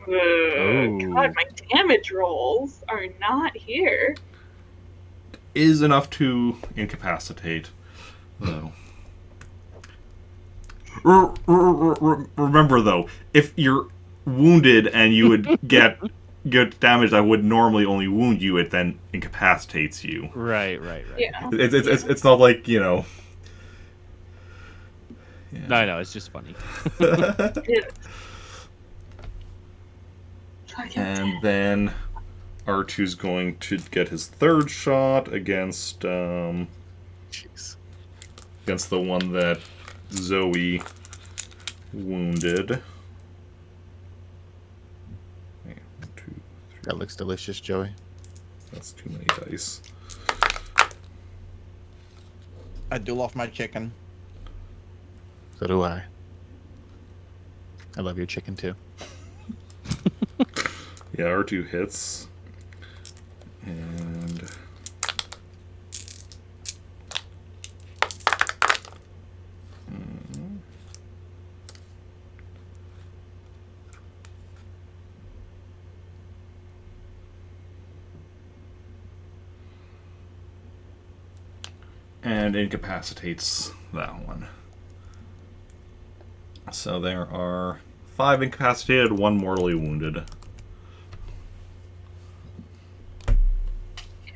God, my damage rolls are not here. Is enough to incapacitate, though. Remember, though, if you're wounded and you would get damage that would normally only wound you, it then incapacitates you. Right. Yeah. It's not like, you know. Yeah. No, I know, it's just funny. And then R2's going to get his third shot against Jeez. against the one that Zoey wounded. Okay, 1, 2, 3. That looks delicious, Joey. That's too many dice. I do love my chicken. So do I. I love your chicken too. Yeah, R2 hits. And and incapacitates that one. So there are 5 incapacitated, 1 mortally wounded.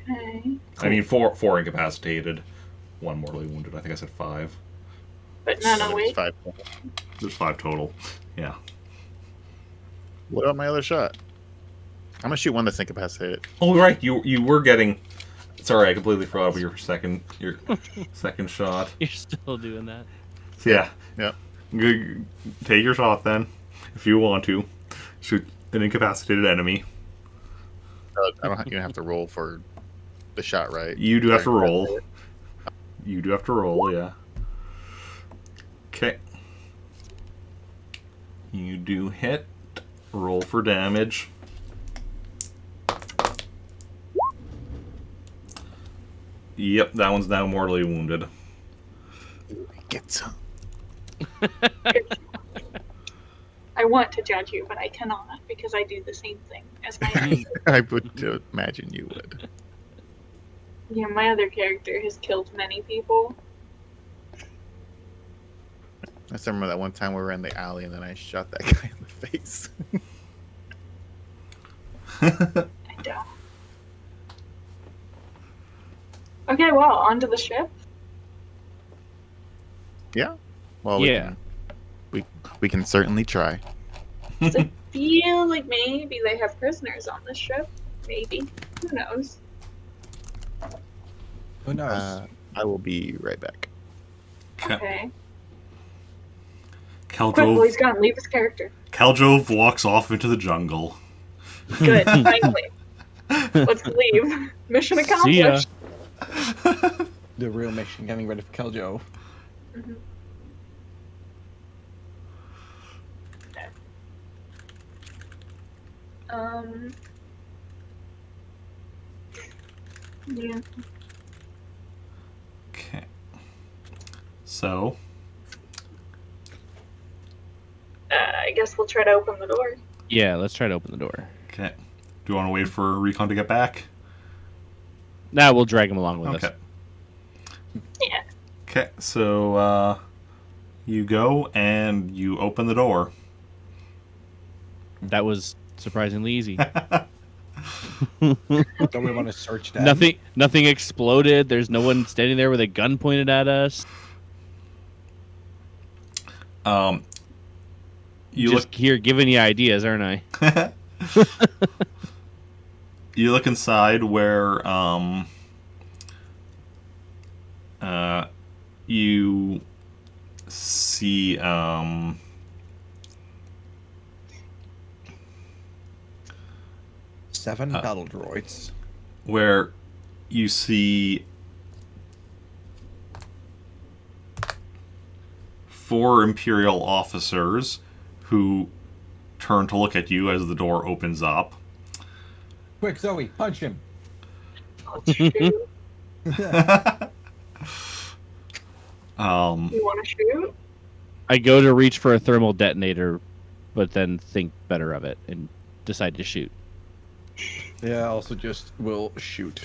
Okay. I mean, four incapacitated, 1 mortally wounded. I think I said 5. But none It's awake. 5. There's 5 total. Yeah. What about my other shot? I'm gonna shoot one that's incapacitated. Oh, right. You were getting. Sorry, I completely forgot about your second shot. You're still doing that. Yeah. Yep. Good. Take your shot then, if you want to. Shoot an incapacitated enemy. I don't even have to roll for the shot, right? You do have to roll. You do have to roll, yeah. Okay. You do hit. Roll for damage. Yep, that one's now mortally wounded. Get some. I want to judge you, but I cannot because I do the same thing as my other. I would imagine you would. Yeah, my other character has killed many people. I still remember that one time we were in the alley and then I shot that guy in the face. I don't. Okay, well, onto the ship. Yeah. Well, Yeah. we can certainly try. Does it feel like maybe they have prisoners on this ship? Maybe. Who knows? Who knows? I will be right back. Okay. Quick, Khaljov, he's gone. Leave his character. Khaljov walks off into the jungle. Good, finally. Let's leave. Mission See ya. accomplished. The real mission, getting rid of Khaljov. Mhm. Okay. Yeah. Okay. So, I guess we'll try to open the door. Yeah, let's try to open the door. okay. Do you want to wait for Recon to get back? Nah, we'll drag him along with Okay. us. Yeah. Okay, so you go and you open the door. That was surprisingly easy. Don't we want to search them? Nothing exploded. There's no one standing there with a gun pointed at us. You Just here giving you ideas, aren't I? You look inside where you see 7 battle droids. where you see 4 Imperial officers who turn to look at you as the door opens up. Quick, Zoey, punch him. Oh, shoot. You Um, want to shoot? I go to reach for a thermal detonator, but then think better of it and decide to shoot. Yeah, also just will shoot.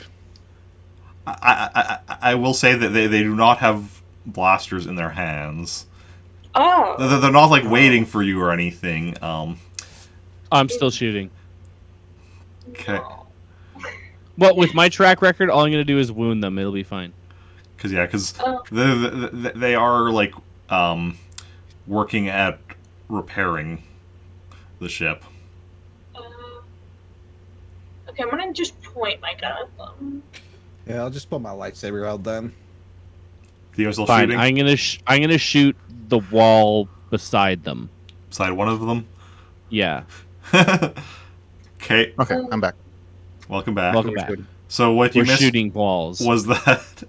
I will say that they do not have blasters in their hands. Oh. They're not like waiting for you or anything. I'm still shooting. Okay. No. Well, with my track record, all I'm going to do is wound them. It'll be fine. Because Oh. they are like working at repairing the ship. Okay, I'm gonna just point my gun at them. Yeah, I'll just put my lightsaber out then. Theo's still Fine. shooting I'm gonna shoot the wall beside them. beside one of them. Yeah. Okay, Okay, I'm back. welcome back. Welcome back. So what you We're missed shooting walls. was that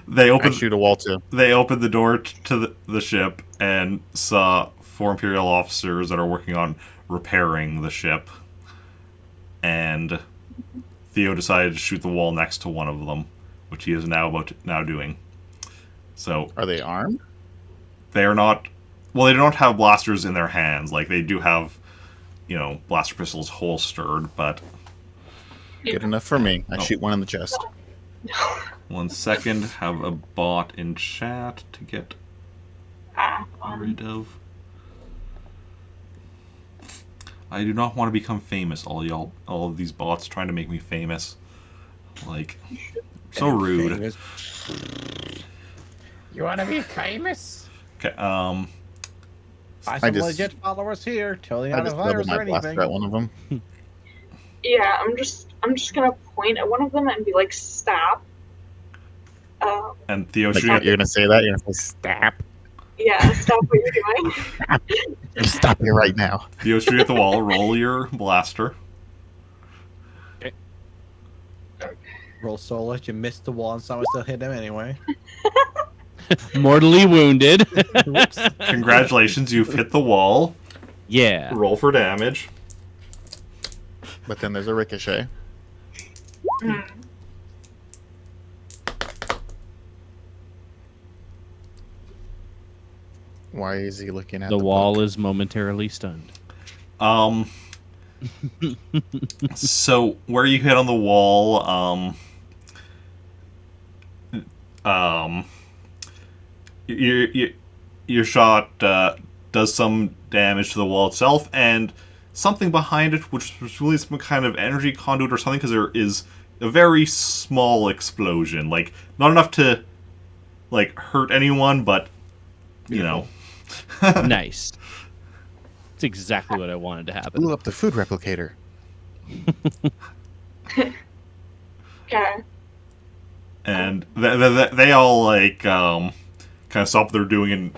they I opened shoot a wall too. they opened the door to the ship and saw 4 Imperial officers that are working on repairing the ship. And Theo decided to shoot the wall next to one of them, which he is now doing. So Are they armed? they are not. Well, they don't have blasters in their hands. Like they do have, blaster pistols holstered. But Good enough for me. I Oh. shoot one in the chest. 1 second, have a bot in chat to get rid of. I do not want to become famous. All of these bots trying to make me famous. Like, so rude. Famous. You want to be famous? Okay. I I some just- legit followers here. Totally I not a just leveled virus or my blaster anything. at one of them. Yeah, I'm just gonna point at one of them and be like, "Stop." And Theo Like, shooting. you're gonna say that? You're gonna say stop. Yeah, stop what you're doing. Stop it right now. Theo shooting at the wall. Roll your blaster. Roll solo. You missed the wall and someone still hit him anyway. Mortally wounded. Congratulations, you've hit the wall. Yeah. Roll for damage. But then there's a ricochet. Mm. Why is he looking at The the wall book? is momentarily stunned. So where you hit on the wall, your shot does some damage to the wall itself, and something behind it, which was really some kind of energy conduit or something, because there is a very small explosion, like not enough to like hurt anyone, but you know. Nice. That's exactly what I wanted to happen. Blew up the food replicator. Okay. And they all like kind of stop what they're doing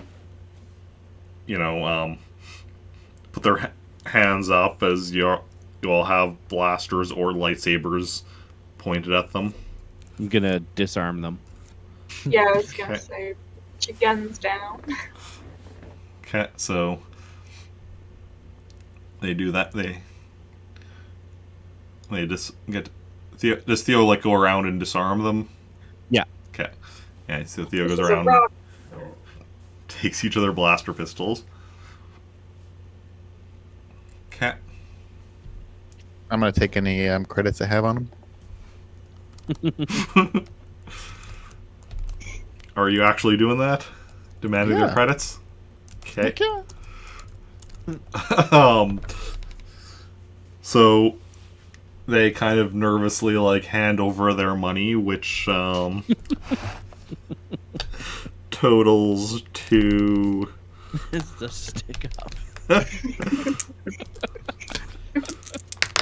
and put their hands up as you all have blasters or lightsabers pointed at them. I'm gonna disarm them. Yeah, I was gonna Okay. say, put your guns down. Okay, so they do that. They just get Theo. Does Theo like go around and disarm them? Yeah. Okay. Yeah. So Theo This goes is a around, rock. takes each of their blaster pistols. Okay. I'm gonna take any credits I have on them. Are you actually doing that? Demanding their Yeah. credits? Okay. Heck yeah. So they kind of nervously like hand over their money, which totals to It's the stick up.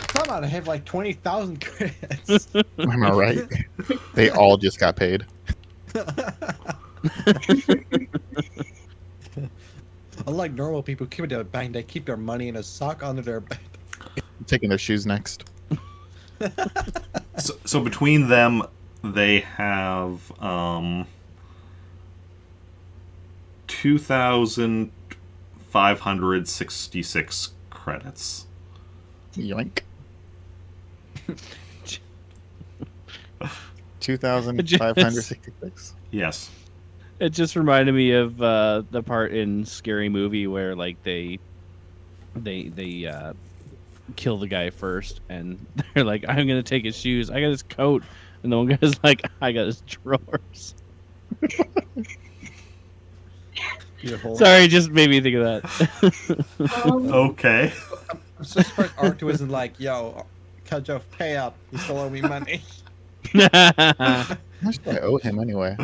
Come on, I have like 20,000 credits. Am I right? They all just got paid. Unlike normal people, keep it in a bank. They keep their money in a sock under their bed. I'm taking their shoes next. so between them they have 2,566 credits. Yoink. 2,566. Yes. It just reminded me of the part in Scary Movie where like they kill the guy first, and they're like, "I'm gonna take his shoes. I got his coat," and the one guy's like, "I got his drawers." Beautiful. Sorry, just made me think of that. Okay. I'm so surprised R2 isn't like, yo, Khaljov, pay up. You still owe me money. How much do I owe him anyway?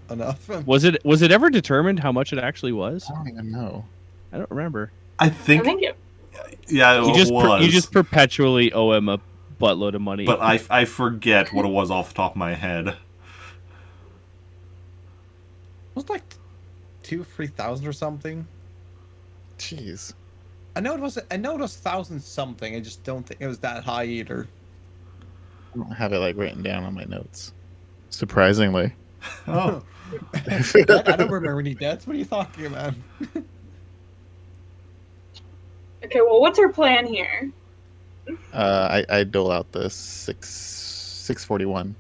Enough. Was it ever determined how much it actually was? I don't even know. I don't remember. I I think think it. yeah, You it just was. you just perpetually owe him a buttload of money. but I forget what it was off the top of my head. It was like 2,000-3,000 or something. Jeez. I know it was 1,000 something. I just don't think it was that high either. I don't have it like written down on my notes. Surprisingly. Oh. I don't remember any debts. What are you talking about? Okay, well, what's our plan here? I dole out the 641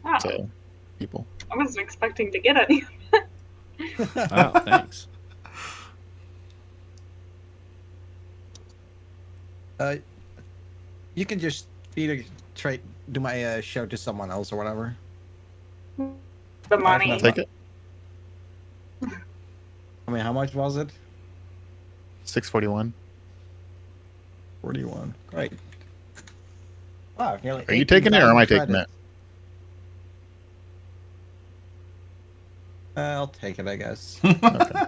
Wow, to people. I wasn't expecting to get any. Wow, thanks. You can just either do my show to someone else or whatever. The money. I'll take it. I mean, how much was it? 641. 41. Great. Wow, nearly. Are you taking it or am I taking 18,000 it? credits. I'll take it, I guess. Okay.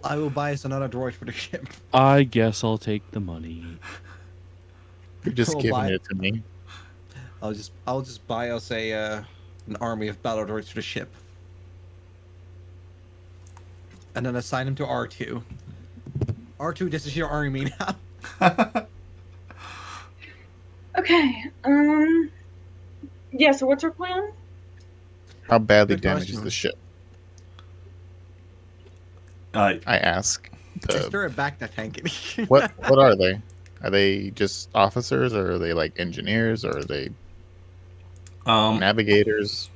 I will buy us another droid for the ship. I guess I'll take the money. You're just We'll giving buy- it to me. I'll just buy us an army of battle droids for the ship, and then assign them to R2. R2, this is your army now. Okay. Yeah. So what's our plan? How badly Good damages question. the ship? Uh, I ask. Is there a back that tank? What are they? Are they just officers, or are they like engineers, or are they navigators?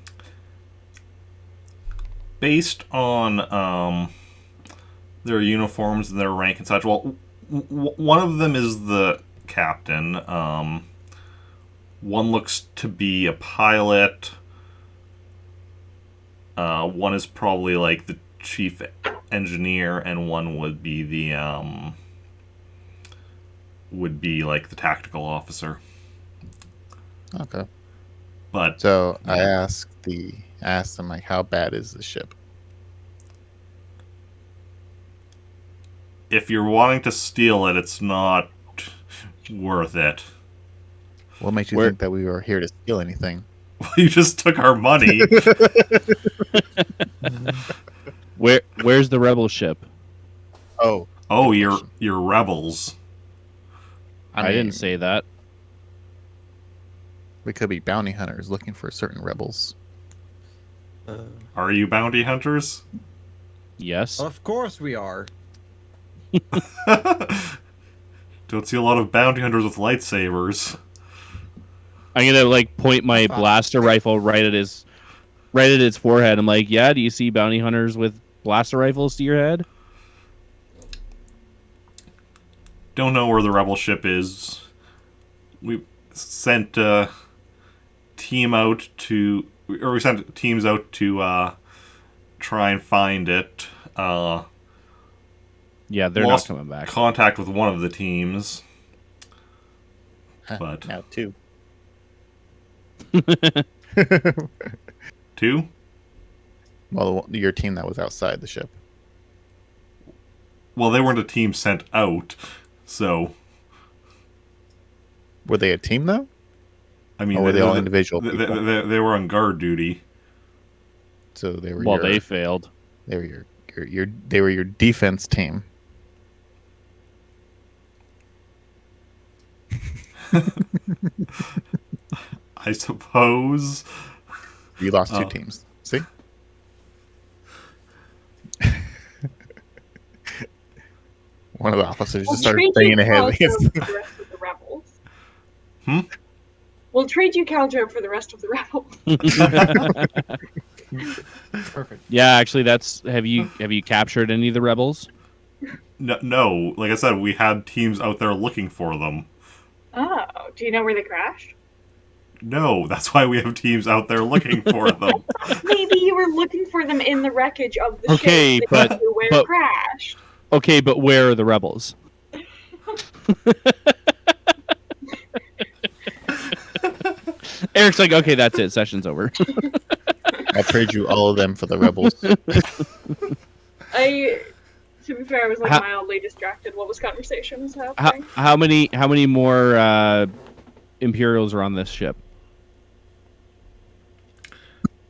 based on their uniforms and their rank and such. Well, one of them is the captain. One looks to be a pilot. One is probably like the chief engineer, and one would be the like the tactical officer. Okay. But So I asked them like, how bad is the ship? if you're wanting to steal it, it's not worth it. What makes you Where- think that we were here to steal anything? You just took our money. Where's the rebel ship? Oh, Oh, you're rebels. I mean, didn't say that. We could be bounty hunters looking for certain rebels. Are you bounty hunters? Yes. Of course we are. Don't see a lot of bounty hunters with lightsabers. I'm gonna like point my blaster rifle right at its forehead. I'm like, yeah. Do you see bounty hunters with blaster rifles to your head? don't know where the rebel ship is. We sent teams out to try and find it. Yeah, they're Lost not coming back. contact with one of the teams. But Now 2. 2? Well, your team that was outside the ship. Well, they weren't a team sent out, so Were they a team though? I mean, Or were they all individual They, people? they were on guard duty. So they were. Well, they failed. They were they were your defense team. I suppose. You lost 2 teams. See? One of the officers just started banging ahead. For the rest of the rebels. We'll trade you Khaljov for the rest of the rebels. Perfect. Yeah, actually, that's. Have you captured any of the rebels? No, like I said, we had teams out there looking for them. Oh, do you know where they crashed? No, that's why we have teams out there looking for them. Maybe you were looking for them in the wreckage of the Okay, ship but- that you where but- it crashed. Okay, but where are the rebels? Eric's like, okay, that's it. Session's over. I'll trade you all of them for the rebels. To be fair, I was like How- mildly distracted while this conversation was how, happening. how many more Imperials are on this ship?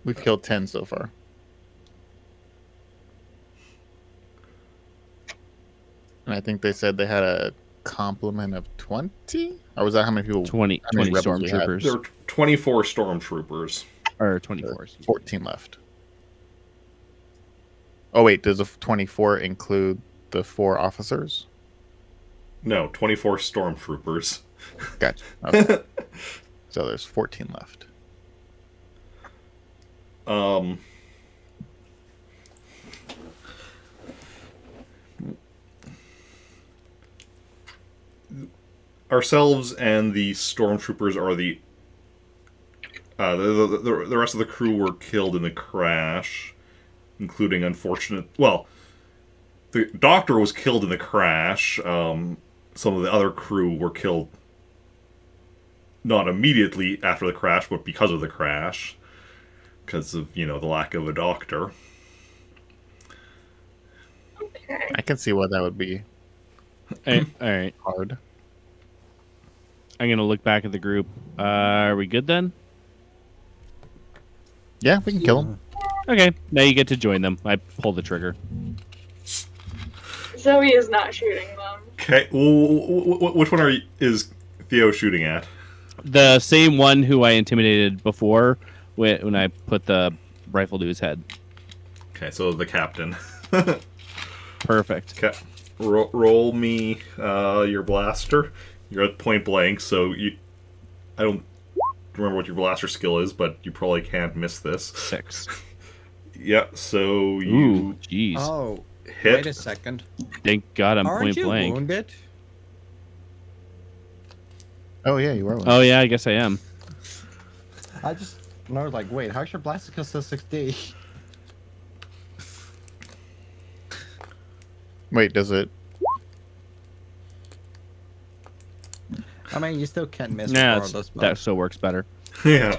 We've killed 10 so far. And I think they said they had a complement of 20? Or was that how many people? 20 How many rebels we have? stormtroopers. There were 24 stormtroopers. Or 24. 14 left. Oh, wait. Does the 24 include the 4 officers? No, 24 stormtroopers. Gotcha. Okay. So there's 14 left. Ourselves and the stormtroopers are the rest of the crew were killed in the crash, including unfortunate. Well, the doctor was killed in the crash. Some of the other crew were killed not immediately after the crash, but because of the crash, because of the lack of a doctor. Okay. I can see why that would be All right. hard. I'm going to look back at the group. Are we good then? Yeah, we can kill them. Okay. Now you get to join them. I pull the trigger. Zoey is not shooting them. Okay, which one is Theo shooting at? The same one who I intimidated before when I put the rifle to his head. Okay, so the captain. Perfect. Okay, roll me your blaster. You're at point blank, so I don't remember what your blaster skill is, but you probably can't miss this. 6. Yeah, so Ooh, you jeez. Oh, hit. wait a second. Thank God I'm Aren't point you blank. wounded? Oh, yeah, you are one. Oh, yeah, I guess I am. I just know, like, wait, how's your blaster skill still 6D? Wait, does it? I mean, you still can't miss Nah, regardless. that still works better. Yeah.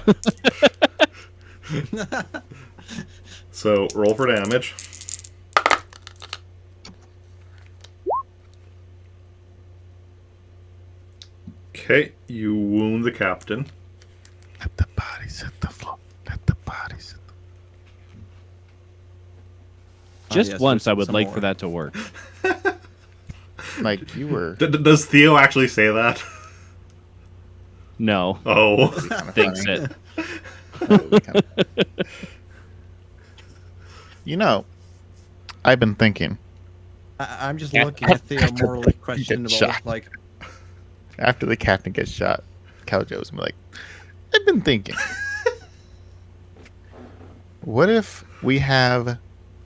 So roll for damage. Okay, you wound the captain. Let the bodies hit the floor. Let the bodies hit Just yes, once, there's I would some like more. for that to work. Like, you were... Does Theo actually say that? No. Oh. Kinda Thinks funny. it. That would be kinda- I've been thinking, I'm just looking at Theo morally questionable. shot. Like, after the captain gets shot, Khaljov's gonna be like, I've been thinking. What if we have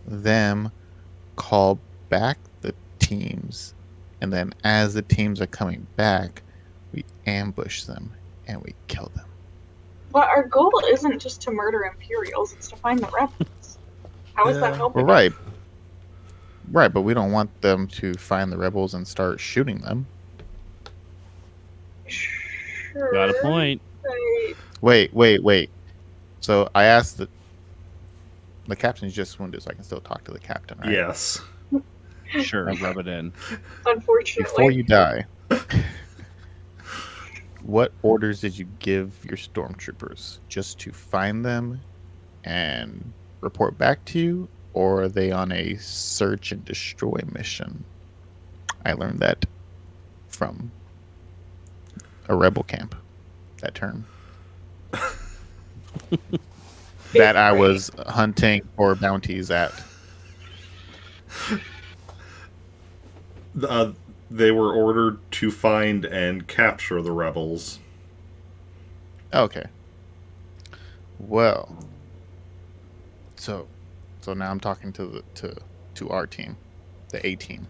them call back the teams and then as the teams are coming back, we ambush them and we kill them. But our goal isn't just to murder Imperials; it's to find the rebels. How is that Yeah. helping? Well, right, but we don't want them to find the rebels and start shooting them. Sure. Got a point. Wait. So I asked the captain's just wounded, so I can still talk to the captain, right? Yes. Sure, Okay. rub it in. Unfortunately. Before you die, what orders did you give your stormtroopers? Just to find them and report back to you, or are they on a search and destroy mission? I learned that from a rebel camp. That term. That I was hunting for bounties at. They were ordered to find and capture the rebels. Okay. Well. So now I'm talking to our team, the A team.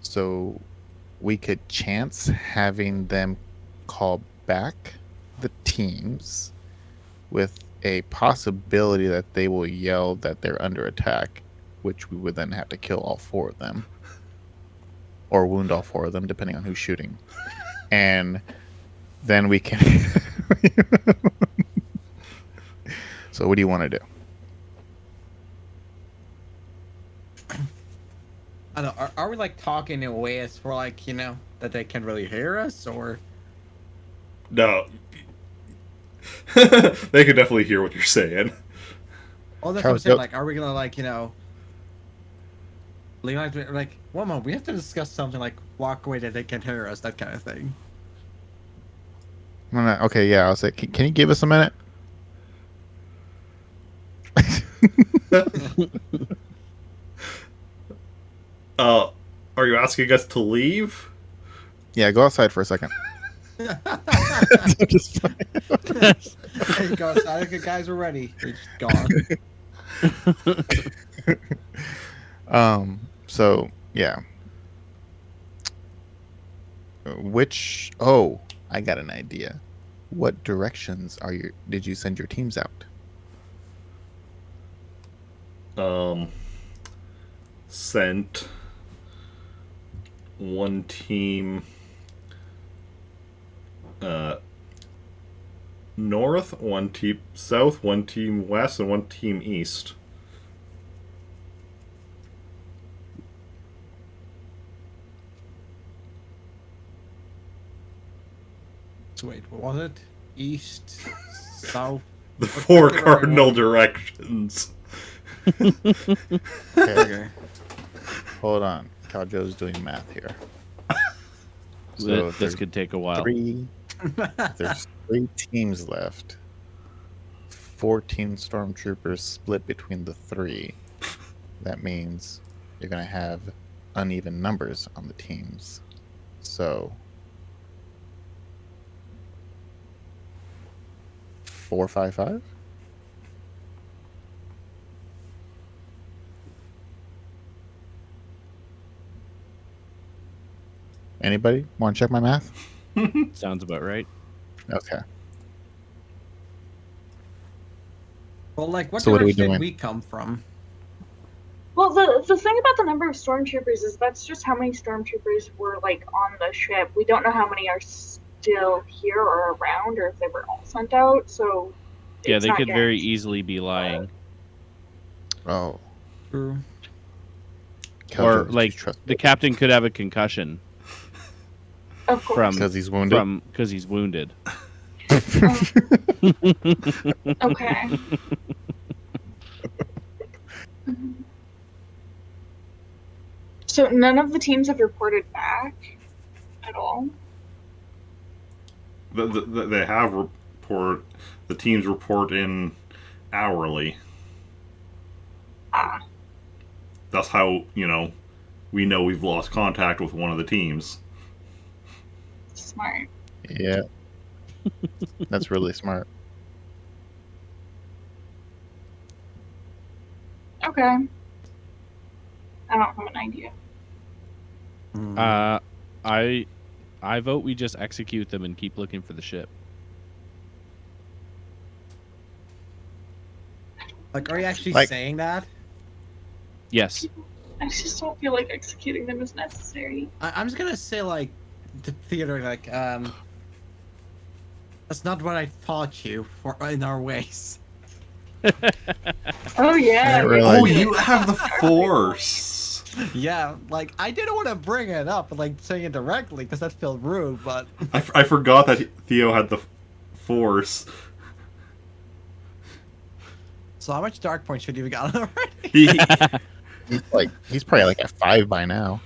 So we could chance having them call back the teams with a possibility that they will yell that they're under attack, which we would then have to kill all 4 of them. Or wound all 4 of them, depending on who's shooting. And then we can... So what do you want to do? I don't know. Are we like talking in ways for like, you know, that they can really hear us, or? No. They could definitely hear what you're saying. Oh, that's what I'm Charles, saying. go- Like, are we gonna like, you know, like one moment we have to discuss something, like walk away that they can hear us, that kind of thing. Okay, yeah, I'll say, can you give us a minute? Are you asking us to leave? Yeah, go outside for a second. Just fine. There you go. I think guys are ready. They're just gone. So yeah. I got an idea. What directions did you send your teams out? Sent one team north, one team south, one team west, and one team east. So wait, what was it? East, south. The 4 particular cardinal one? directions. Okay. Hold on. Khaljov's doing math here. So if This there's could take a while. there's 3 teams left. 14 stormtroopers split between the 3. That means you're gonna have uneven numbers on the teams. So 4-5-5. Anybody want to check my math? Sounds about right. Okay. Well, like, what So what are we direction doing? did we come from? Well, the thing about the number of stormtroopers is that's just how many stormtroopers were like on the ship. We don't know how many are still here or around, or if they were all sent out. So Yeah, it's they not could very guaranteed. easily be lying. Oh. True. Or Khaljov, do you like trust the captain could have a concussion Of course. from because he's wounded. because he's wounded. Okay. So none of the teams have reported back at all. They have report. The teams report in hourly. Ah, That's how we know we've lost contact with one of the teams. smart. Yeah. That's really smart. Okay. I don't have an idea. I vote we just execute them and keep looking for the ship. Like, are you actually Like- saying that? Yes. I just don't feel like executing them is necessary. I'm just gonna say, like, the theater, like, that's not what I taught you for in our ways. Oh yeah. I didn't you're realize- Oh, right. you have the Force. Yeah, like, I didn't want to bring it up, like, saying it directly, because that felt rude, but... I forgot that Theo had the Force. So how much dark points should you have gotten already? He, He's probably like at 5 by now.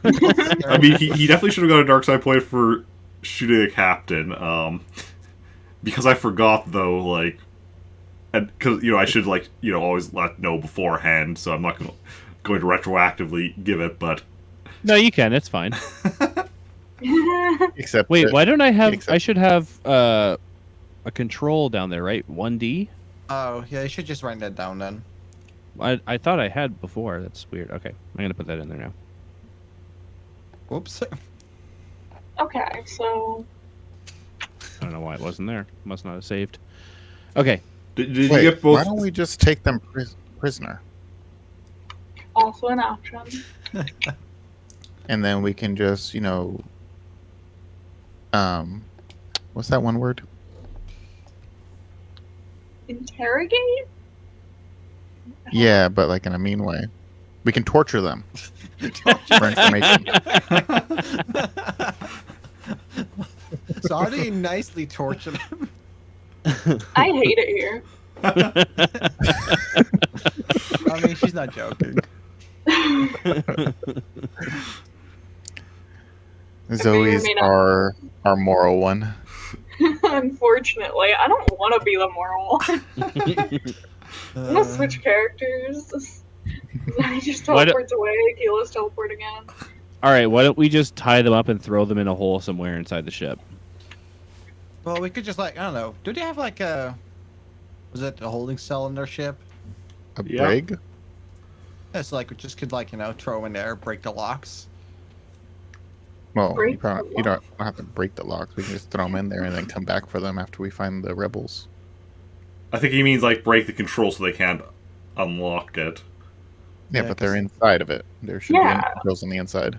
I mean, he definitely should have got a dark side point for shooting a captain. Because I forgot though, like, and because I should always know beforehand, so I'm not going to retroactively give it. But No, you can. It's fine. Except Wait, that- why don't I have? except- I should have a control down there, right? 1D. Oh, yeah, you should just write that down then. I thought I had before. That's weird. Okay, I'm gonna put that in there now. Whoops. Okay, so I don't know why it wasn't there. Must not have saved. Okay. did you Wait, get both? why don't we just take them prisoner? also an option. And then we can just, what's that one word? Interrogate? Yeah, but like in a mean way. We can torture them for information. So how do you nicely torture them? I hate it here. I mean, she's not joking. Zoe's may not- our moral one. Unfortunately, I don't want to be the moral one. I'm gonna switch characters. I just Why do- teleports away. Kilo's teleport again. All right. Why don't we just tie them up and throw them in a hole somewhere inside the ship? Well, we could just, like, I don't know. Do they have, like, was it a holding cell in their ship? A Yeah. brig? Yeah, so, like, we just could, like, throw them in there, break the locks. Well, Break you, probably, the you don't have to break the locks. We can just throw them in there and then come back for them after we find the rebels. I think he means like break the control so they can't unlock it. Yeah, Yeah, but they're 'cause- inside of it. There should be Yeah. controls on the inside.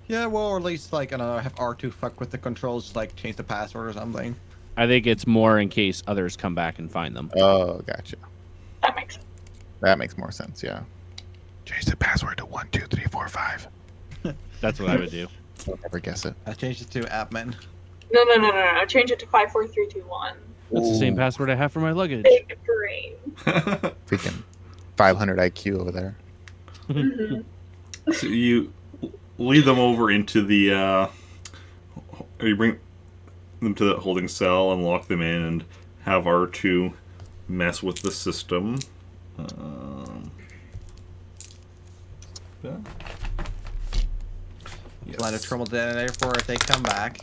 Yeah, well, or at least, like, I don't know, have R2 fuck with the controls, just, like, change the password or something. I think it's more in case others come back and find them. Oh, gotcha. That makes sense. That makes more sense, yeah. Change the password to 1, 2, 3, 4, 5. That's what I would do. I'll never guess it. I changed it to admin. No. Change it to 54321. That's the same password I have for my luggage. Big brain. Freaking 500 IQ over there. Mhm. So you lead them over into the. You bring them to the holding cell and lock them in, and have R2 mess with the system. Yeah. Line a thermal detonator for if they come back.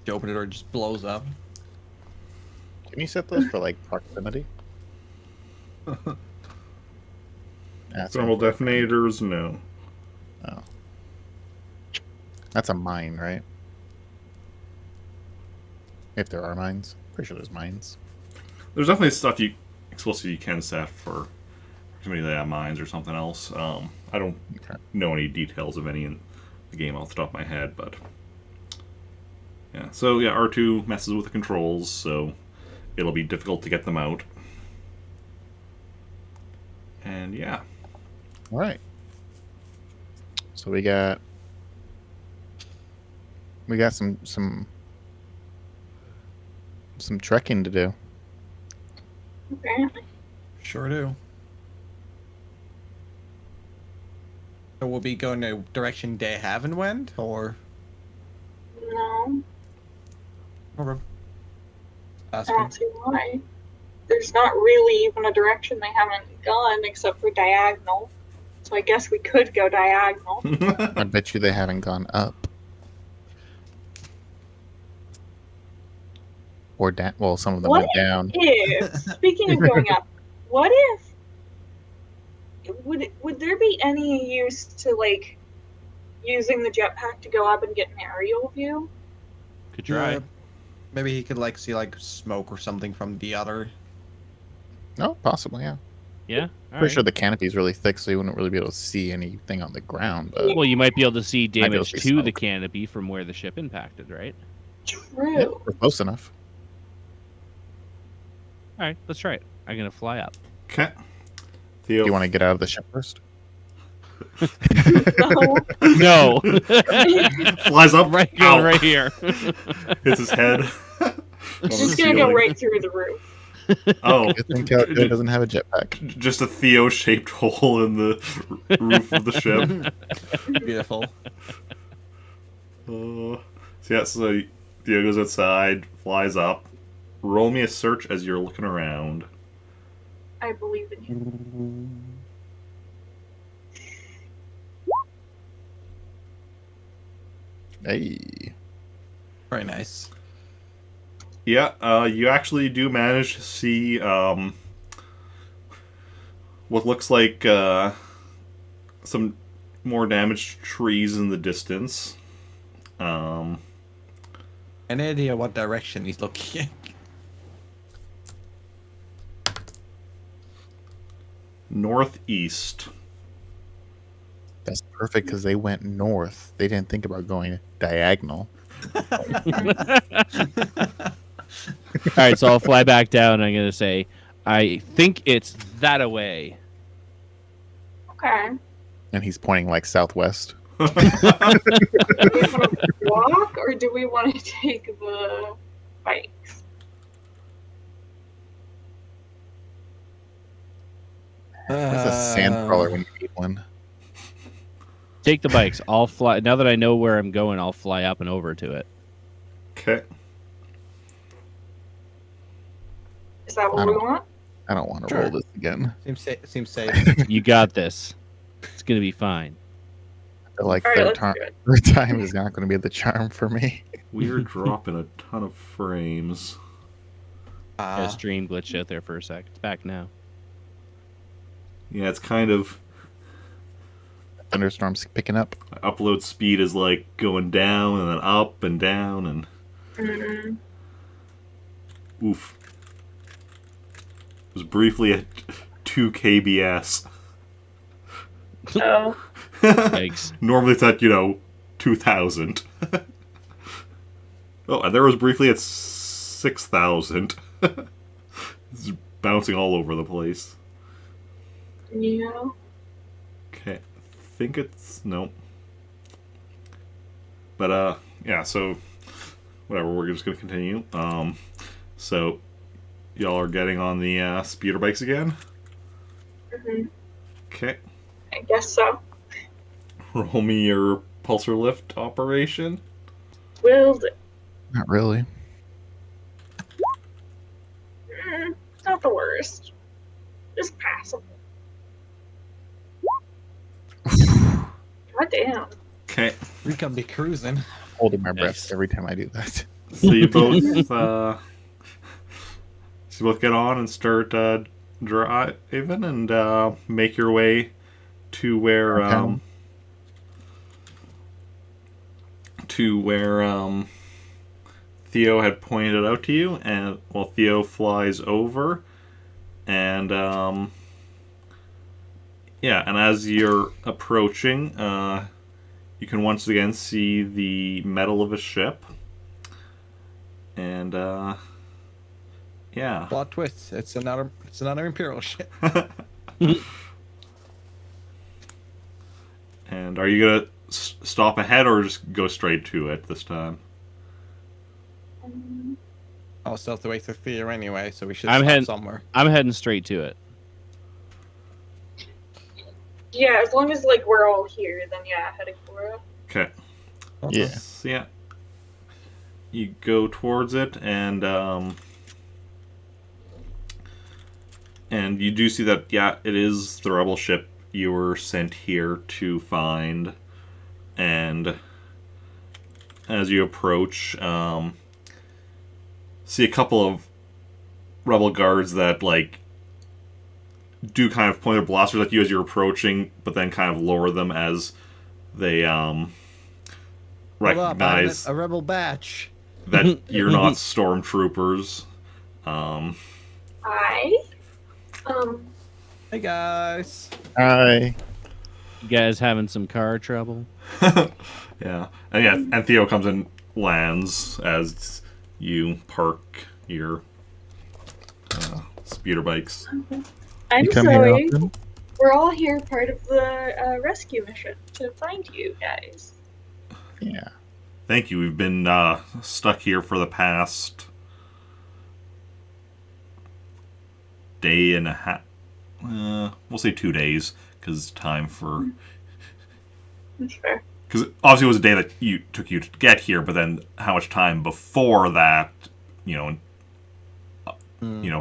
You open it or it just blows up. Can you set those for like proximity? That's Thermal detonators, no. Oh. That's a mine, right? If there are mines. Pretty sure there's mines. There's definitely stuff explosive you can set for somebody that have mines or something else. I don't Okay. know any details of any in the game off the top of my head, but yeah. So yeah, R2 messes with the controls, so it'll be difficult to get them out. And yeah, Alright. So we got some trekking to do. Okay. Sure do. So we'll be going the direction they haven't went, or? No, Okay. I Asking. don't see why. There's not really even a direction they haven't gone except for diagonal. So I guess we could go diagonal. I bet you they haven't gone up. Or down. Well, some of them What went down. If, speaking of going up, what if would there be any use to like using the jetpack to go up and get an aerial view? Could try. Maybe he could like see like smoke or something from the other. No, possibly, yeah. Yeah. Pretty sure the canopy's really thick, so you wouldn't really be able to see anything on the ground. But Well, you might be able to see Might be able damage to to see the smoke. canopy from where the ship impacted, right? True. yeah, we're close enough. All right, let's try it. I'm gonna fly up. Okay. Do Theo you want to get out of the ship first? No. No, flies up, right, ow, going right here. hits his head. It's just gonna go right through the roof. Oh, I think Khaljov doesn't have a jetpack. just a Theo-shaped hole in the roof of the ship. Beautiful. So Theo goes outside, flies up. Roll me a search as you're looking around. I believe in you. Hey. Very nice. Yeah, you actually do manage to see what looks like some more damaged trees in the distance. Any idea what direction he's looking in? Northeast. That's perfect because they went north. They didn't think about going diagonal. All right, so I'll fly back down. And I'm gonna say, I think it's that away. Okay. And he's pointing like southwest. Do we want to walk or do we want to take the bikes? That's a sand crawler when you need one. Take the bikes. I'll fly. Now that I know where I'm going, I'll fly up and over to it. Okay. Is that what we want? I don't want to Sure. roll this again. Seems safe. You got this. It's gonna be fine. I feel like All right, third let's time, do it. third time is not going to be the charm for me. We are dropping a ton of frames. A stream glitched out there for a sec. It's back now. Yeah, it's kind of... Thunderstorm's picking up. Upload speed is like going down and then up and down and... Mm-hmm. Oof. It was briefly at 2 kbs. Oh. Yikes. Normally it's at, 2,000. Oh, and there was briefly at 6,000. It's bouncing all over the place. Yeah. Okay, I think it's... Nope. But, yeah, so... Whatever, we're just gonna continue. So... Y'all are getting on the speeder bikes again? Mm-hmm. Okay. I guess so. Roll me your pulsar lift operation. Will do. Not really. Not the worst. Just passable. God damn. Okay. Recon be cruising. Holding my breath Nice. every time I do that. So you both get on and start driving and make your way to where Okay. Theo had pointed out to you, and Theo flies over, and and as you're approaching, you can once again see the metal of a ship, and yeah. Plot twist. It's another Imperial ship. And are you gonna stop ahead or just go straight to it this time? I'll still have to wait for fear anyway, so we should I'm stop heading- somewhere. I'm heading straight to it. Yeah, as long as like we're all here, then yeah, heading for it. Okay. Yeah. So, yeah. You go towards it, and you do see that, yeah, it is the rebel ship you were sent here to find. And as you approach, see a couple of rebel guards that, like, do kind of point their blasters at you as you're approaching, but then kind of lower them as they recognize a rebel batch. that you're not stormtroopers. Hi. Hey guys. Hi. You guys having some car trouble? Yeah, and Theo comes and lands as you park your speeder bikes. I'm You come here Zoey. often? We're all here part of the rescue mission to find you guys. Yeah. Thank you. We've been stuck here for the past day and a half. We'll say 2 days, because it's time for. That's fair. Because obviously it was a day that took you to get here, but then how much time before that,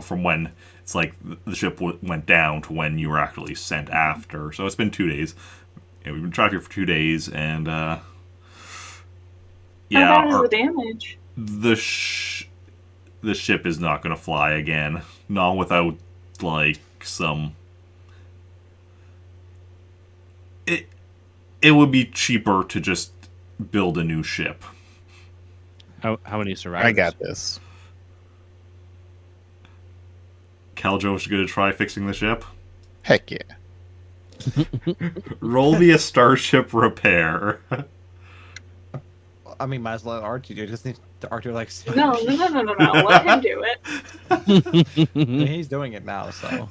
from when it's like the ship went down to when you were actually sent after. So it's been 2 days. Yeah, we've been trapped here for 2 days, and How bad is the damage? the ship is not going to fly again, not without like some. It would be cheaper to just build a new ship. How many survivors? I got this. Khaljov's going to try fixing the ship. Heck yeah. Roll me a starship repair. I mean, might as well let Archie do it. Just need Archie like. No. Let him do it. I mean, he's doing it now, so.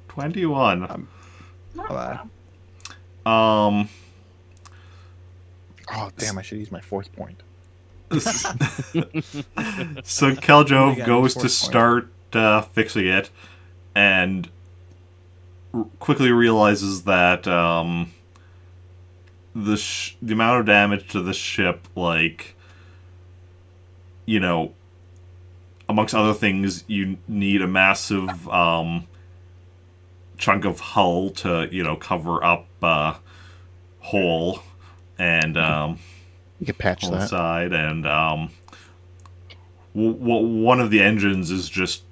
21. Not bad. Um. Oh, damn, I should use my fourth point. So We Khaljov got goes his to fourth start fixing it, and quickly realizes that the amount of damage to the ship, like, amongst other things, you need a massive chunk of hull to cover up hole and You could patch on the that. side, and one of the engines is just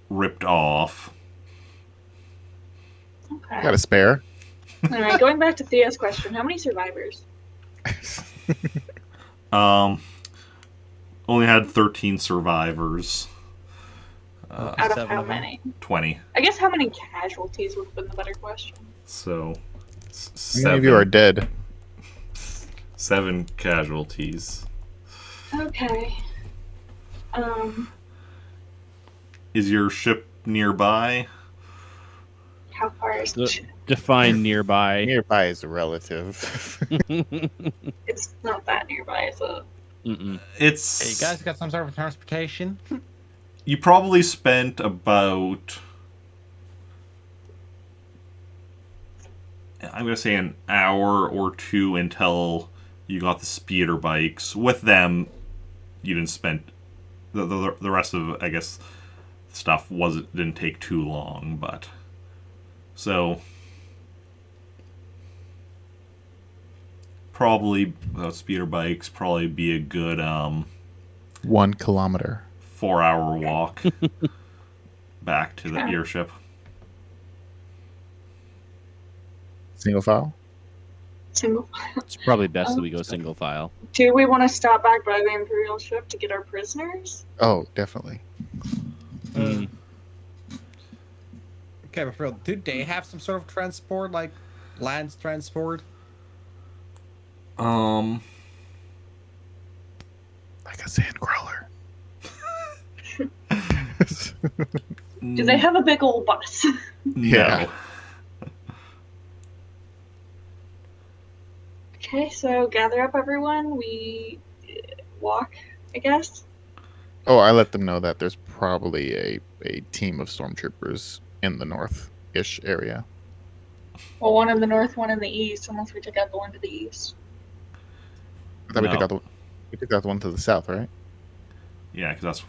ripped off. Okay. Got a spare. Alright, going back to Theo's question, how many survivors? Only had 13 survivors. Out of 7 how of them. many? 20. I guess how many casualties would have been the better question. So How many of you are dead? 7 casualties. Okay. Is your ship nearby? How far is Define nearby. Nearby is relative. It's not that nearby, is it? Mm-mm. It's. Hey, you guys got some sort of transportation? You probably spent about. I'm going to say an hour or two until you got the speeder bikes. With them, you didn't spend. The rest of, I guess, stuff didn't take too long, but. So. Probably, without speeder bikes, probably be a good 1 kilometer. 4-hour walk back to the airship. Single file? Single. It's probably best that we go single file. Do we want to stop back by the Imperial ship to get our prisoners? Oh, definitely. Mm. Okay, but for real, do they have some sort of transport, like land transport? Like a sand crawler. Do they have a big old bus? Yeah. Okay, so gather up everyone. We walk, I guess. Oh, I let them know that there's probably a team of stormtroopers in the north-ish area. Well, one in the north, one in the east, unless we took out the one to the east. I thought No. we took out the one to the south, right? Yeah, because that's,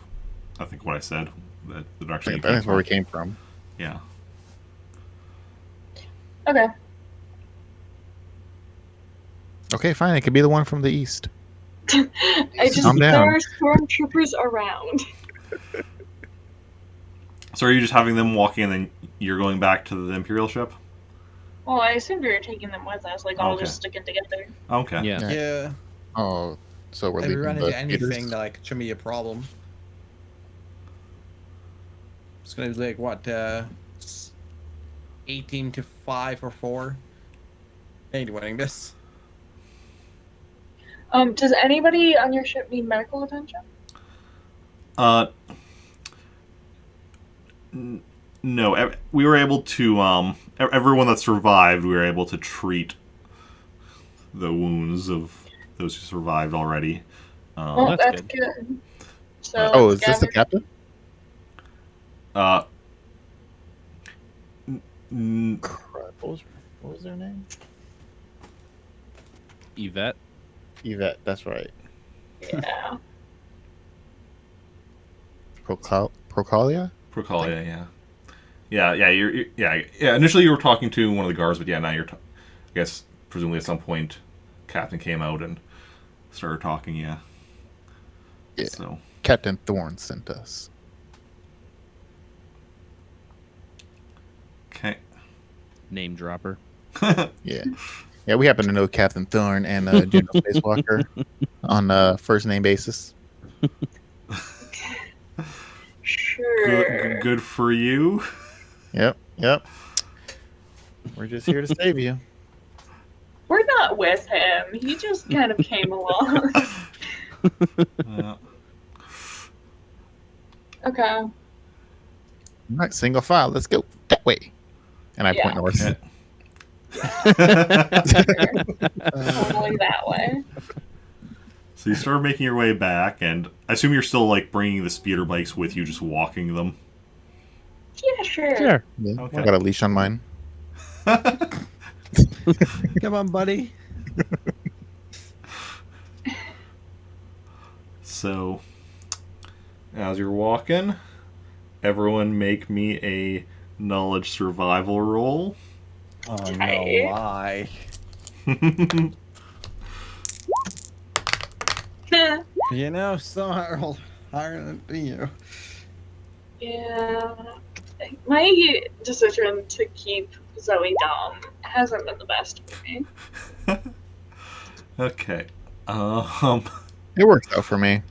I think, what I said. The I direction you think came that's where we from. came from. Yeah. Okay. Okay, fine. It could be the one from the east. There Calm down. are stormtroopers around. So are you just having them walking and then you're going back to the Imperial ship? Well, I assumed we were taking them with us, like all Okay. just sticking together. Okay. Yeah. Yeah. Oh, so we're If we leaving run the into anything theaters? that like should be a problem. It's gonna be like what, 18 to 5 or 4. Ain't winning this. Does anybody on your ship need medical attention? No. We were able to everyone that survived, we were able to treat the wounds of those who survived already. Well, that's that's good. good. So Oh, let's is this the gather- captain? Crap, what was their name? Yvette. Yvette, that's right. Yeah. Procalia? Procalia, yeah. Initially, you were talking to one of the guards, but yeah, now you're. I guess presumably at some point, Captain came out and started talking. Yeah. Yeah. So. Captain Thorne sent us. Okay. Name dropper. Yeah. Yeah, we happen to know Captain Thorne and General Spacewalker on a first name basis. Sure. Good for you. Yep. We're just here to save you. We're not with him. He just kind of came along. Okay. All right, single file. Let's go that way. And I point Yeah. north. Okay. Totally that way. So you start making your way back, and I assume you're still like bringing the speeder bikes with you, just walking them. Yeah, sure. Sure. Yeah, Okay. I got a leash on mine. Come on, buddy. So, as you're walking, everyone make me a knowledge survival roll. Oh Okay. no, why? You know, some I rolled higher than you. Yeah. My decision to keep Zoey dumb hasn't been the best for me. Okay. It works out for me.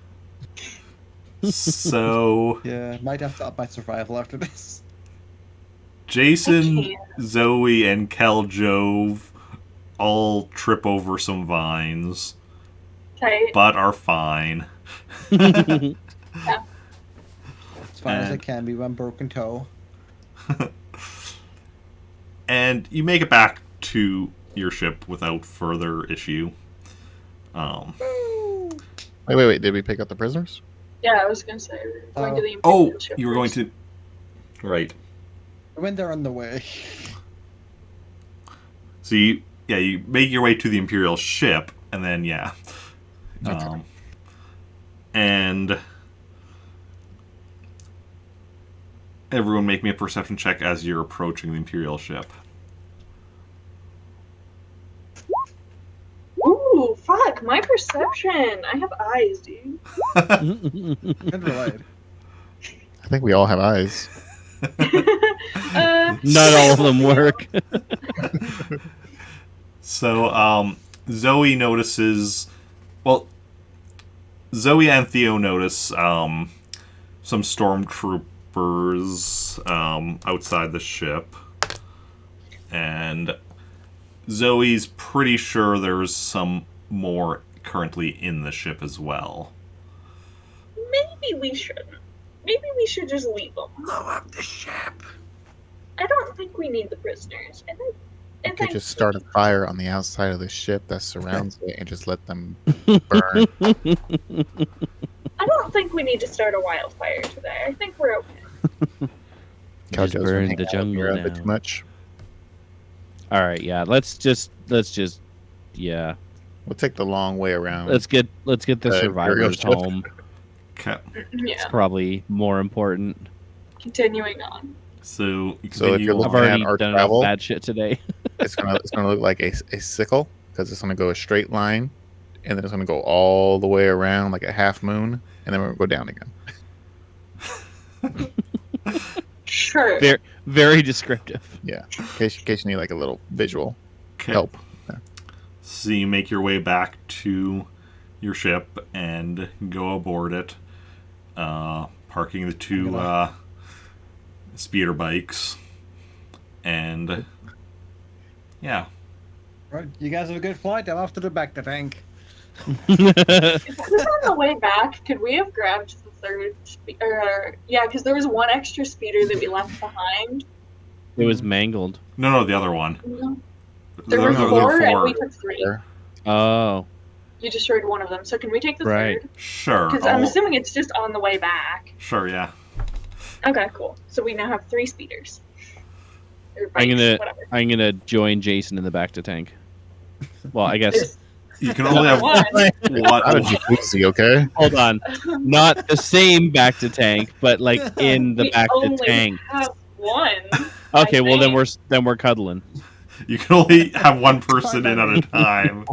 So Yeah, might have to up my survival after this. Jacen, can't. Zoey, and Khaljov all trip over some vines, Okay. but are fine. As far as I And- can be, one broken toe. And you make it back to your ship without further issue. Wait. Did we pick up the prisoners? Yeah, I was gonna say we're going to the Oh, Imperial ship you were going first. to. Right. When they're on the way. So you make your way to the Imperial ship, and then Okay. And everyone make me a perception check as you're approaching the Imperial ship. Ooh, fuck! My perception. I have eyes, dude. Good relate. I think we all have eyes. Not all of them work. So Zoey notices. Well, Zoey and Theo notice some stormtroopers outside the ship, and Zoe's pretty sure there's some more currently in the ship as well. Maybe we shouldn't. Maybe we should just leave them. Blow up the ship. I don't think we need the prisoners. I We could think just start a fire on the outside of the ship that surrounds it and just let them burn. I don't think we need to start a wildfire today. I think we're okay. Just Khaljov's burn been the hanging out here jungle a bit too now. much. All right, yeah. Let's just yeah. We'll take the long way around. Let's get the Imperial survivors ship. home. Okay. Yeah. It's probably more important. Continuing on. So So if you're I've looking at already our done travel, enough bad shit today. it's gonna look like a sickle because it's gonna go a straight line, and then it's gonna go all the way around like a half moon, and then we're gonna go down again. Sure. Very, very descriptive. Yeah, in case you need like a little visual Okay. help. So you make your way back to your ship and go aboard it, parking the two speeder bikes, and yeah. Right, you guys have a good flight. I'm off to the back to tank. If it was on the way back, could we have grabbed the third speeder? Yeah, because there was one extra speeder that we left behind. It was mangled. No, the other one. There were There four, and four. we took 3. Oh, You destroyed one of them, so can we take the Right. third? Sure. Because I'm assuming it's just on the way back. Sure, yeah. Okay, cool. So we now have 3 speeders. Or I'm bikes, gonna whatever. I'm gonna join Jacen in the back to tank. Well, I guess. There's You can only have one. Out of jacuzzi, okay? Hold on, not the same back to tank, but like in the We back to only tank. have one. Okay, I well then think. we're cuddling. You can only have one person in at a time.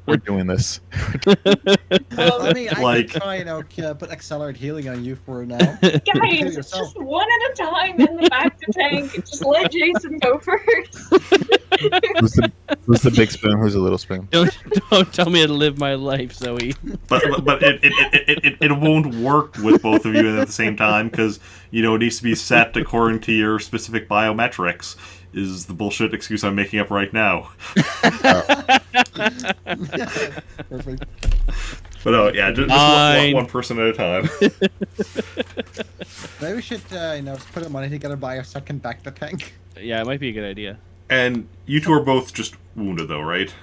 We're doing this. Well, I mean, I Like- could try put accelerate healing on you for now. guys, it's yourself. just one at a time in the back to tank. Just let Jacen go first. Who's the big spoon? Who's the little spoon? Don't tell me how to live my life, Zoey. But it won't work with both of you at the same time because it needs to be set according to your specific biometrics. Is the bullshit excuse I'm making up right now? Perfect. But oh yeah, just Fine. one person at a time. Maybe we should, put the money together, buy a second back to tank. Yeah, it might be a good idea. And you two are both just wounded though, right?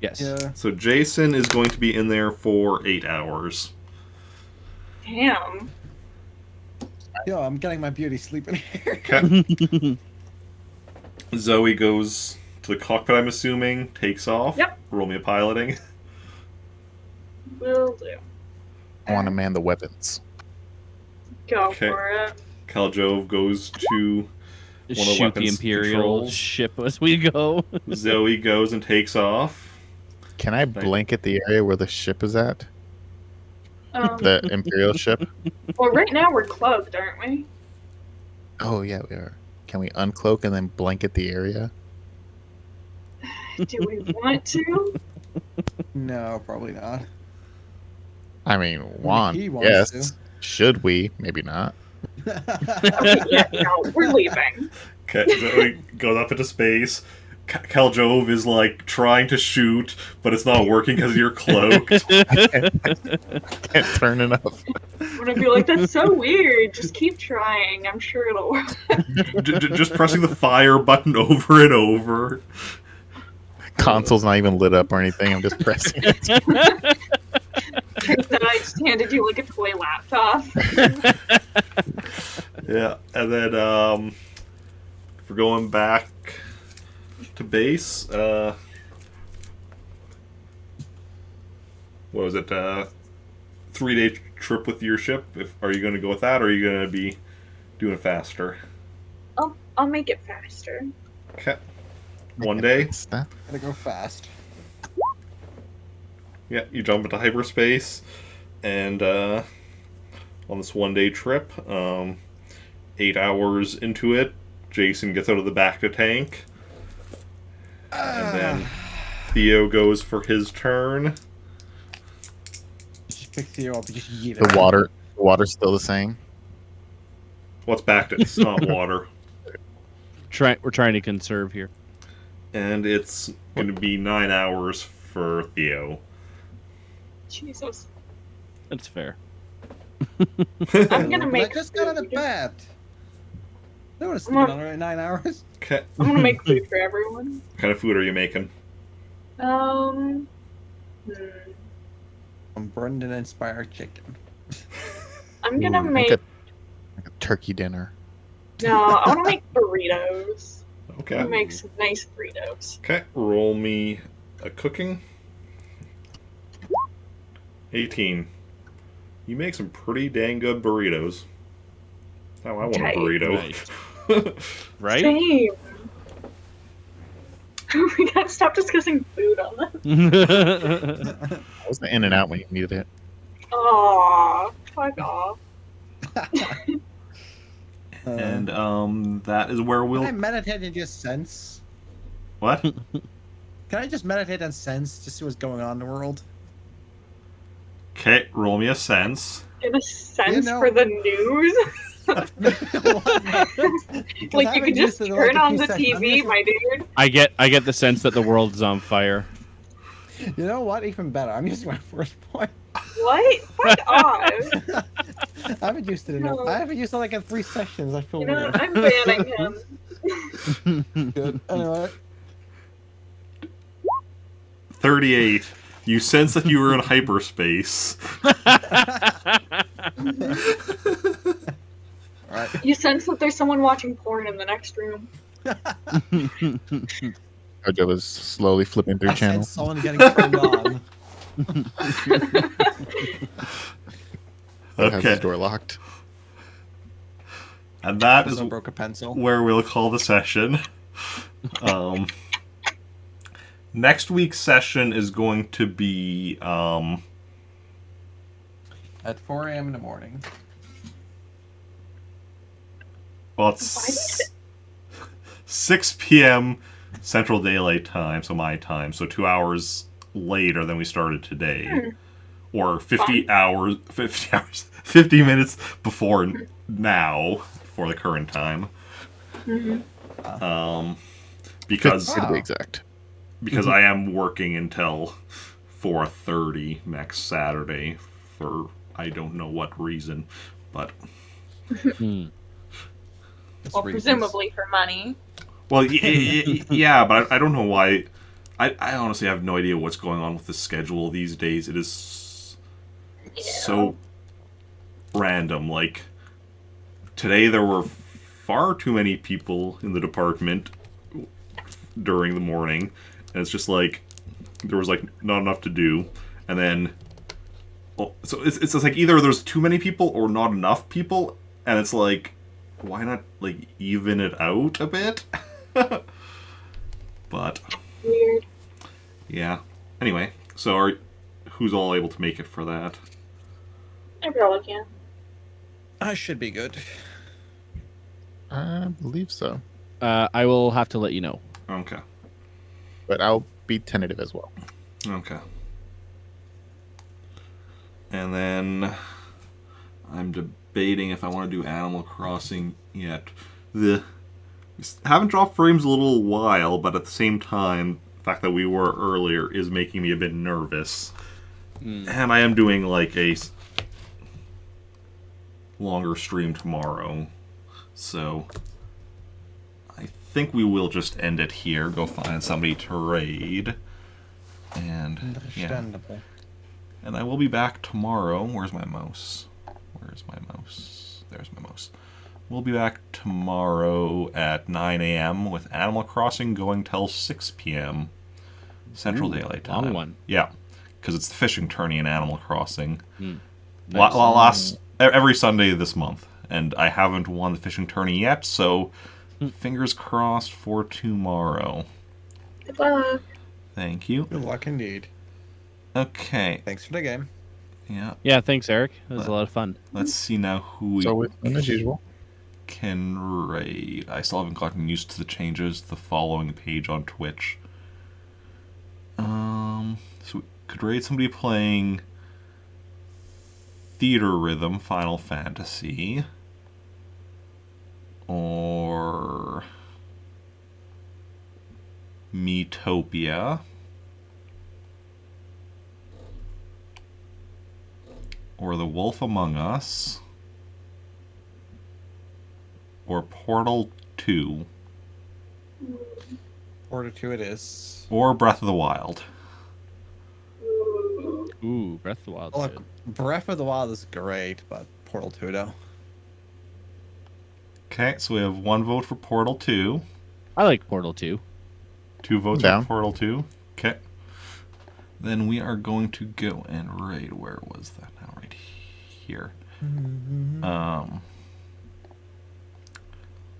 Yes. Yeah. So Jacen is going to be in there for 8 hours. Damn. Yo, I'm getting my beauty sleep in here. Okay. Zoey goes to the cockpit, I'm assuming, takes off. Yep. Roll me a piloting. Will do. I want to man the weapons. Go Okay. for it. Khaljov goes to one of the Shoot the weapons Imperial controls. ship as we go. Zoey goes and takes off. Can I blanket the area where the ship is at? The Imperial ship? Well, right now we're cloaked, aren't we? Oh, yeah, we are. Can we uncloak and then blanket the area? Do we want to? No, probably not. I mean, he wants yes. to. Should we? Maybe not. Okay, yeah, no, we're leaving. Okay, Zoey goes up into space. Khaljov is like trying to shoot, but it's not working because you're cloaked. Can't turn enough. I'm gonna be like, that's so weird. Just keep trying. I'm sure it'll work. Just pressing the fire button over and over. Console's not even lit up or anything. I'm just pressing it. Then I just handed you like a toy laptop. Yeah, and then if we're going back to base, what was it? 3-day trip with your ship. Are you going to go with that, or are you going to be doing it faster? I'll make it faster. Okay. 1 day. Gotta go fast. Yeah, you jump into hyperspace, and on this 1-day trip, 8 hours into it, Jacen gets out of the back to tank, and then Theo goes for his turn. Just pick Theo up and just yeet The it. water's still the same. What's back to? It's not water, We're trying to conserve here. and it's going to be 9 hours for Theo. Jesus. That's fair. I'm gonna I make just got out of food. bed. No one's Come on. sleeping on 9 hours. Okay. I'm gonna make food for everyone. What kind of food are you making? Hmm. I'm Brendan inspired chicken. I'm gonna Ooh, make. like a turkey dinner. No, I want to make burritos. I'm Okay. gonna make some nice burritos. Okay. Roll me a cooking. 18. You make some pretty dang good burritos. Oh, I want a Okay. burrito. Right? Same. We gotta stop discussing food on this. I wasn't in and out when you needed it. Aww, fuck off. And that is where Can I we'll. meditate and just sense? What? Can I just meditate and sense to see what's going on in the world? Okay, roll me a sense. In a sense know- for the news. What, man? 'Cause Like I you haven't can just used it in, turn a on few the sessions. I'm TV, using- my dude. I get the sense that the world is on fire. You know what? Even better. I'm using my first point. What? Fuck off. I haven't used it in. No. I haven't used it like in 3 sessions. I feel You know, weird. I'm banning him. Good. Anyway. 38. You sense that you were in hyperspace. All right. You sense that there's someone watching porn in the next room. Jojo was slowly flipping through I sense channels. someone getting turned on. Has Okay. his door locked. And that is Someone broke a pencil. where we'll call the session. Next week's session is going to be At 4 a.m. in the morning. well, it's 6 p.m. Central Daylight Time, so my time, so 2 hours later than we started today, or 50 minutes before now for the current time. Because To Wow. be exact. I am working until 4:30 next Saturday for I don't know what reason, but It's Well, reasons. presumably for money. well, yeah, but I don't know why. I honestly have no idea what's going on with the schedule these days. It is so random. Like today, there were far too many people in the department during the morning, and it's just like there was like not enough to do, and then so it's just like either there's too many people or not enough people, and it's like why not like even it out a bit? But Weird. yeah. Anyway, so who's all able to make it for that? I probably can. I should be good. I believe so. I will have to let you know. Okay. But I'll be tentative as well. Okay. And then I'm debating if I want to do Animal Crossing yet. Haven't dropped frames a little while, but at the same time, the fact that we were earlier is making me a bit nervous. And I am doing like a longer stream tomorrow, so I think we will just end it here. Go find somebody to raid, and yeah. Understandable. And I will be back tomorrow. Where's my mouse? Where's my mouse? There's my mouse. We'll be back tomorrow at 9 a.m. with Animal Crossing going till 6 p.m. Central Daylight Time. Long one. Yeah, because it's the fishing tourney in Animal Crossing. Nice. Every Sunday this month. And I haven't won the fishing tourney yet, so fingers crossed for tomorrow. Good luck. Thank you. Good luck indeed. Okay, Thanks for the game. yeah. Yeah, thanks, Eric. It was a lot of fun. Let's see now who we So with as usual. can raid. I still haven't gotten used to the changes to the following page on Twitch. So we could raid somebody playing Theater Rhythm Final Fantasy. Or Metopia. Or The Wolf Among Us. Or Portal 2. Order 2 it is. Or Breath of the Wild. Ooh, Breath of the Wild. Look, Breath of the Wild is great, but Portal 2 though. Okay, so we have 1 vote for Portal 2. I like Portal 2. 2 votes Down. for Portal 2. Okay. Then we are going to go and raid. Where was that now? Right here.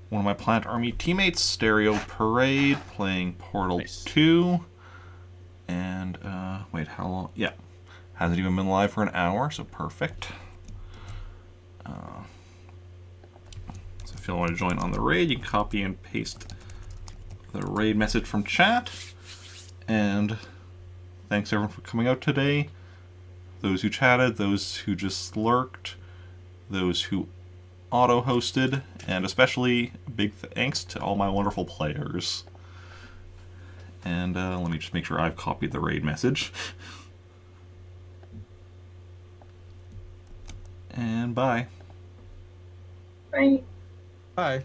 One of my Plant Army teammates, Stereo Parade, playing Portal Nice. 2. And, wait, how long? Yeah. Hasn't even been live for an hour, so perfect. So If you want to join on the raid, you can copy and paste the raid message from chat. And thanks everyone for coming out today. Those who chatted, those who just lurked, those who auto-hosted, and especially big thanks to all my wonderful players. And let me just make sure I've copied the raid message. And bye. Right. Bye.